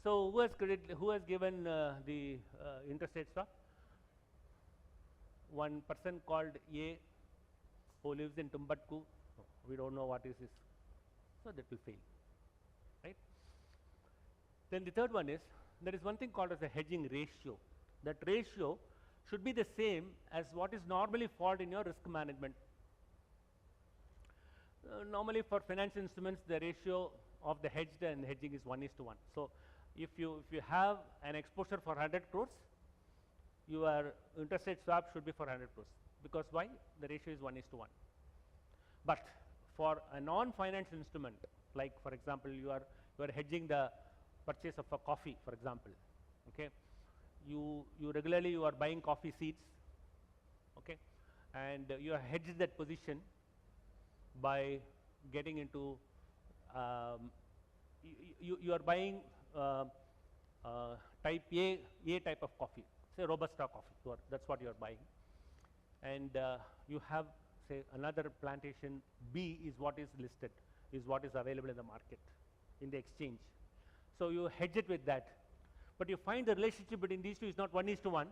So who has given the interest rate swap? One person called A, who lives in Timbuktu. We don't know what is this. So that will fail, right? Then the third one is, there is one thing called as a hedging ratio. That ratio should be the same as what is normally followed in your risk management. Normally for financial instruments, the ratio of the hedged and hedging is 1:1. So if you have an exposure for 100 crores, your interest rate swap should be for 100 crores. Because why? The ratio is 1:1. But for a non-financial instrument, like for example, you are hedging the purchase of a coffee, for example. Okay, you regularly you are buying coffee seeds. Okay, and you have hedged that position by getting into you are buying type A type of coffee, say Robusta coffee. That's what you are buying, and you have, say, another plantation B is what is listed, is what is available in the market, in the exchange. So you hedge it with that, but you find the relationship between these two is not 1:1.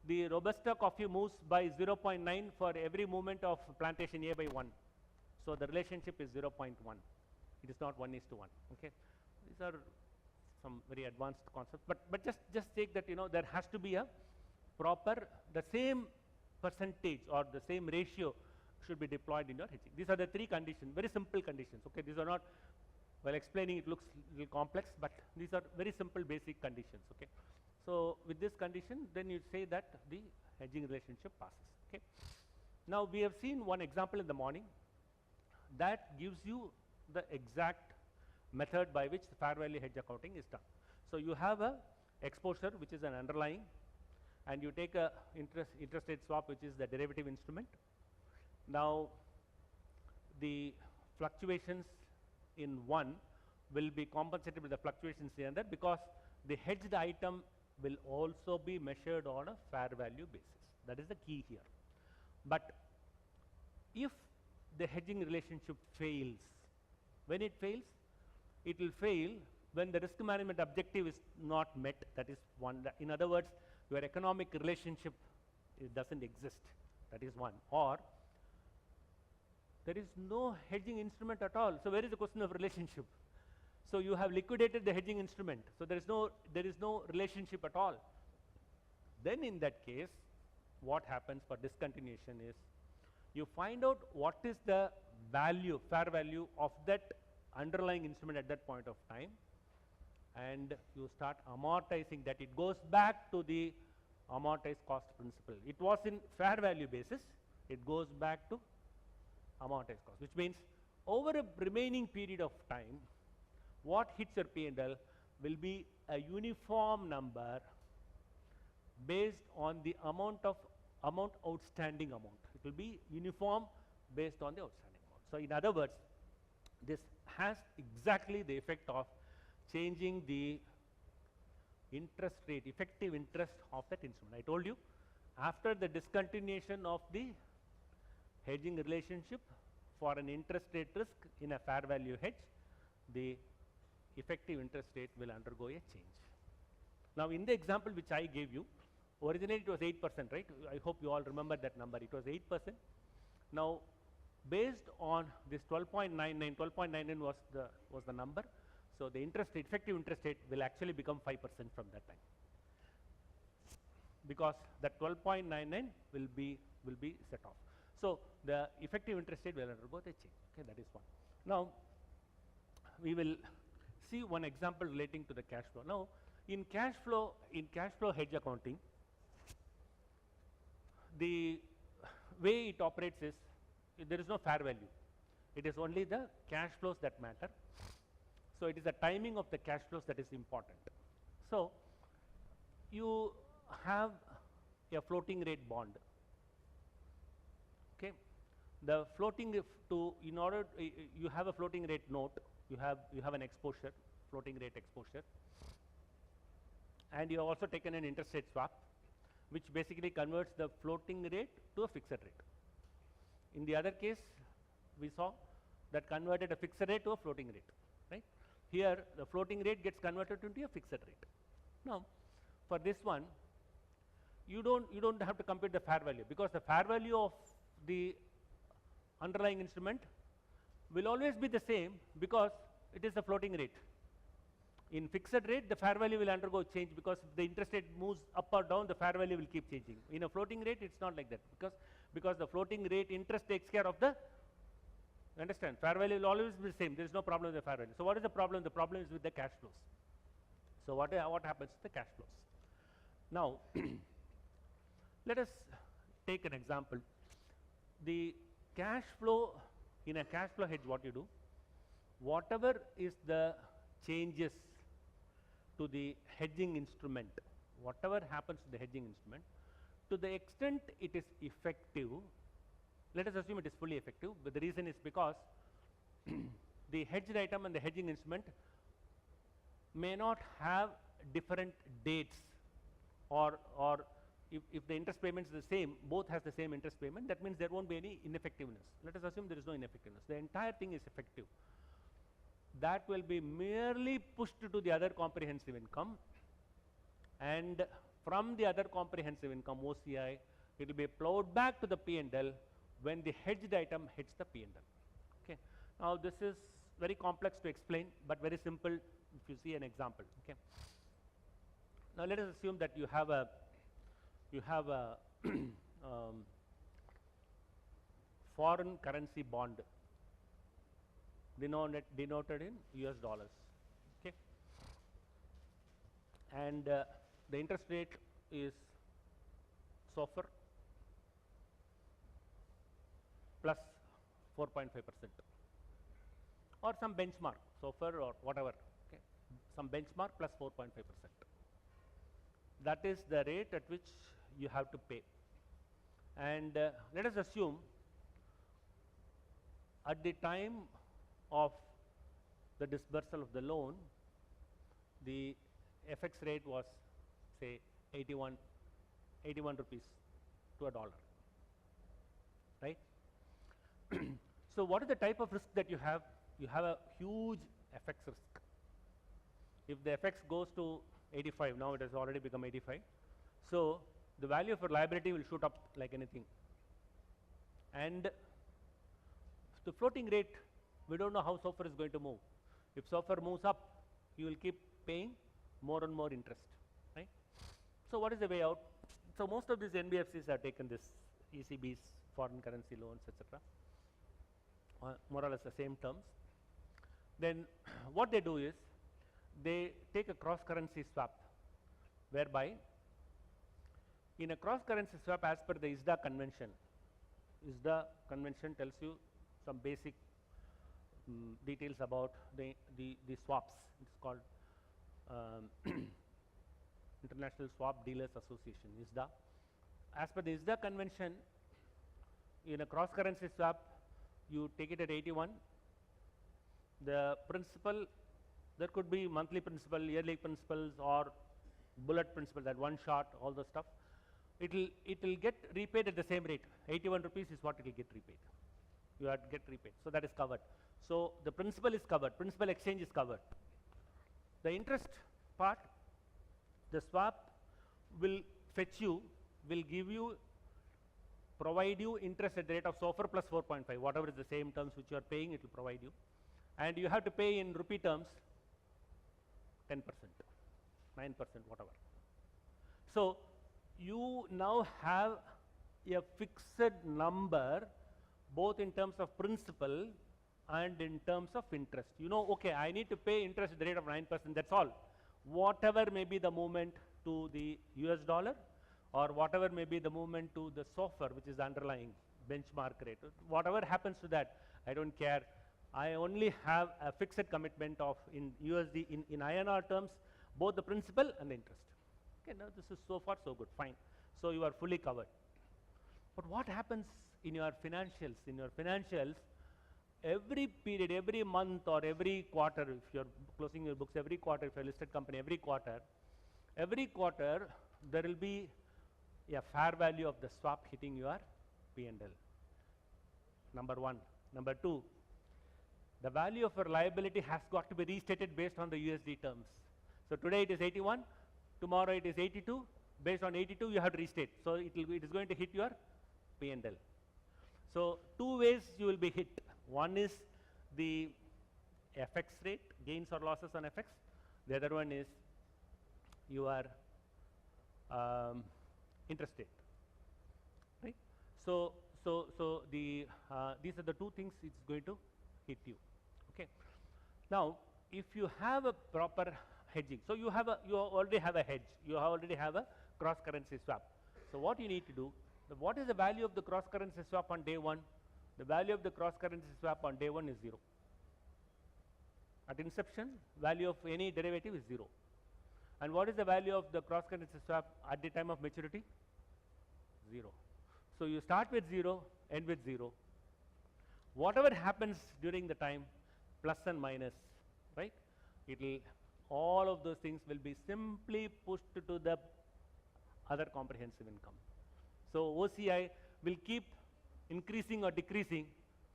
The Robusta coffee moves by 0.9 for every movement of plantation A by 1. So the relationship is 0.1. It is not 1:1. Okay, these are some very advanced concepts, but just take that, there has to be a proper, the same percentage or the same ratio should be deployed in your hedging. These are the three conditions, very simple conditions. Okay, these are not, while explaining it looks a little complex, but these are very simple basic conditions. Okay, so with this condition, then you say that the hedging relationship passes. Okay, now we have seen one example in the morning that gives you the exact method by which the fair value hedge accounting is done. So you have a exposure which is an underlying, and you take a interest rate swap which is the derivative instrument. Now the fluctuations in one will be compensated with the fluctuations in the other, because the hedged item will also be measured on a fair value basis. That is the key here. But if the hedging relationship fails, when it fails, it will fail when the risk management objective is not met. That is one. In other words, your economic relationship doesn't exist. That is one. Or there is no hedging instrument at all. So where is the question of relationship? So you have liquidated the hedging instrument. So there is no relationship at all. Then in that case, what happens for discontinuation is, you find out what is the value, fair value of that underlying instrument at that point of time, and you start amortizing that. It goes back to the amortized cost principle. It was in fair value basis, it goes back to amortized cost, which means over a remaining period of time, what hits your P&L will be a uniform number based on the amount outstanding amount. It will be uniform based on the outstanding amount. So in other words, this has exactly the effect of changing the interest rate, effective interest of that instrument. I told you, after the discontinuation of the hedging relationship for an interest rate risk in a fair value hedge, the effective interest rate will undergo a change. Now in the example which I gave you, originally it was 8%, right? I hope you all remember that number. It was 8%. Now based on this 12.99 was the number. So the interest rate, effective interest rate will actually become 5% from that time, because that 12.99 will be set off. So the effective interest rate will undergo the change. Okay, that is one. Now we will see one example relating to the cash flow. Now, in cash flow hedge accounting, the way it operates is there is no fair value. It is only the cash flows that matter. So it is the timing of the cash flows that is important. So you have a floating rate bond. Okay, the floating in order you have a floating rate note. You have an exposure, floating rate exposure, and you have also taken an interest rate swap, which basically converts the floating rate to a fixed rate. In the other case, we saw that converted a fixed rate to a floating rate, right? Here, the floating rate gets converted into a fixed rate. Now, for this one, you don't have to compute the fair value, because the fair value of the underlying instrument will always be the same, because it is a floating rate. In fixed rate, the fair value will undergo change, because if the interest rate moves up or down, the fair value will keep changing. In a floating rate, it's not like that, because the floating rate interest takes care of the, understand, fair value will always be the same. There is no problem with the fair value. So what is the problem? The problem is with the cash flows. So what happens to the cash flows? Now, let us take an example. The cash flow, in a cash flow hedge, what you do, whatever is the changes to the hedging instrument, whatever happens to the hedging instrument, to the extent it is effective, let us assume it is fully effective, but the reason is because the hedged item and the hedging instrument may not have different dates, or if the interest payment is the same, both has the same interest payment, that means there won't be any ineffectiveness. Let us assume there is no ineffectiveness. The entire thing is effective. That will be merely pushed to the other comprehensive income, and from the other comprehensive income, OCI, it will be plowed back to the P&L when the hedged item hits the P&L. Okay. Now, this is very complex to explain, but very simple if you see an example. Okay. Now, let us assume that you have a foreign currency bond denoted in US dollars. Okay. And the interest rate is SOFR plus 4.5%, or some benchmark, SOFR or whatever, okay, some benchmark plus 4.5%. That is the rate at which you have to pay. And let us assume at the time of the disbursal of the loan, the FX rate was, say, 81 rupees to a dollar, right? So what is the type of risk that you have? You have a huge FX risk. If the FX goes to 85, now it has already become 85. So the value of your liability will shoot up like anything. And the floating rate, we don't know how SOFR is going to move. If SOFR moves up, you will keep paying more and more interest, right? So what is the way out? So most of these NBFCs have taken this ECBs, foreign currency loans, etc. More or less the same terms. Then what they do is they take a cross currency swap, whereby in a cross currency swap, as per the ISDA convention tells you some basic details about the swaps. It's called International Swap Dealers Association, ISDA. As per the ISDA convention, in a cross currency swap, you take it at 81. The principal, there could be monthly principal, yearly principals, or bullet principal, that one shot, all the stuff. It will get repaid at the same rate. 81 rupees is what it will get repaid. You have to get repaid. So that is covered. So the principal is covered. Principal exchange is covered. The interest part, the swap will fetch you, will give you, provide you interest at the rate of SOFR plus 4.5. Whatever is the same terms which you are paying, it will provide you. And you have to pay in rupee terms 10%, 9%, whatever. So you now have a fixed number, both in terms of principal and in terms of interest. You know, okay, I need to pay interest at the rate of 9%, that's all. Whatever may be the movement to the US dollar, or whatever may be the movement to the SOFR, which is the underlying benchmark rate. Whatever happens to that, I don't care. I only have a fixed commitment of in USD, in INR terms, both the principal and the interest. Okay, now this is so far so good, fine. So you are fully covered. But what happens in your financials? In your financials, every period, every month or every quarter, if you're closing your books every quarter, if you're a listed company, every quarter there will be a fair value of the swap hitting your P&L. Number one. Number two, the value of your liability has got to be restated based on the USD terms. So today it is 81, tomorrow it is 82. Based on 82, you have to restate. So it is going to hit your P&L. So two ways you will be hit. One is the FX rate, gains or losses on FX. The other one is your interest rate, right? So the these are the two things it's going to hit you. Okay. Now, if you have a proper hedging, so you already have a hedge, you already have a cross currency swap. So what you need to do, what is the value of the cross currency swap on day one? The value of the cross currency swap on day one is 0. At inception, value of any derivative is 0. And what is the value of the cross currency swap at the time of maturity? 0. So you start with 0, end with 0. Whatever happens during the time, plus and minus, right? All of those things will be simply pushed to the other comprehensive income. So OCI will keep increasing or decreasing.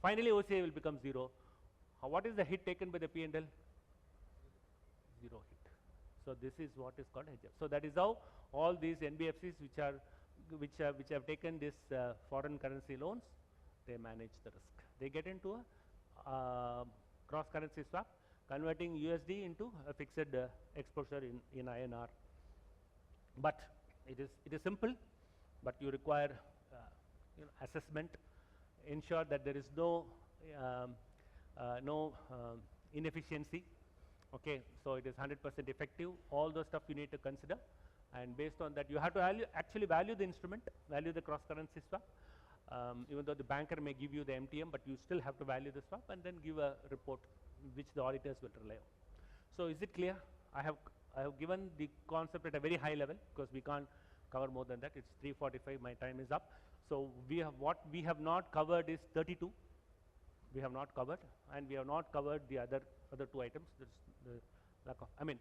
Finally, OCI will become 0. What is the hit taken by the P&L? 0 hit. So this is what is called hedge. So that is how all these NBFCs which have taken this foreign currency loans, they manage the risk. They get into a cross currency swap, converting USD into a fixed exposure in INR. But it is simple, but you require assessment, ensure that there is no inefficiency. Okay, so it is 100% effective. All those stuff you need to consider, and based on that, you have to actually value the instrument, value the cross currency swap. Even though the banker may give you the MTM, but you still have to value the swap and then give a report which the auditors will rely on. So is it clear? I have given the concept at a very high level because we can't cover more than that. It's 3:45. My time is up. So what we have not covered is 32. We have not covered, and we have not covered the other two items. The lack of, I mean,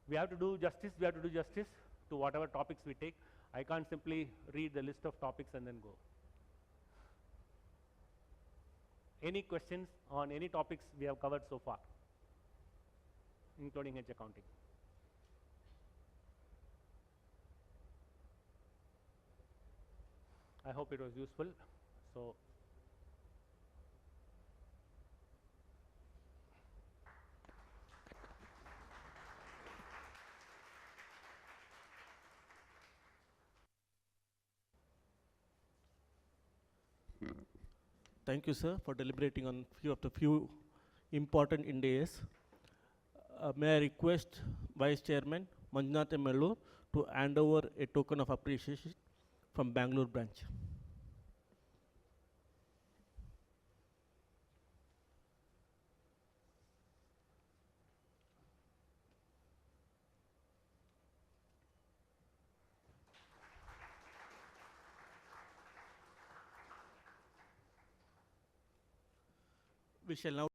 we have to do justice. We have to do justice to whatever topics we take. I can't simply read the list of topics and then go. Any questions on any topics we have covered so far, including hedge accounting? I hope it was useful. So thank you, sir, for deliberating on few important IND AS. May I request Vice Chairman Manjunath Mellur to hand over a token of appreciation from Bangalore branch. We shall now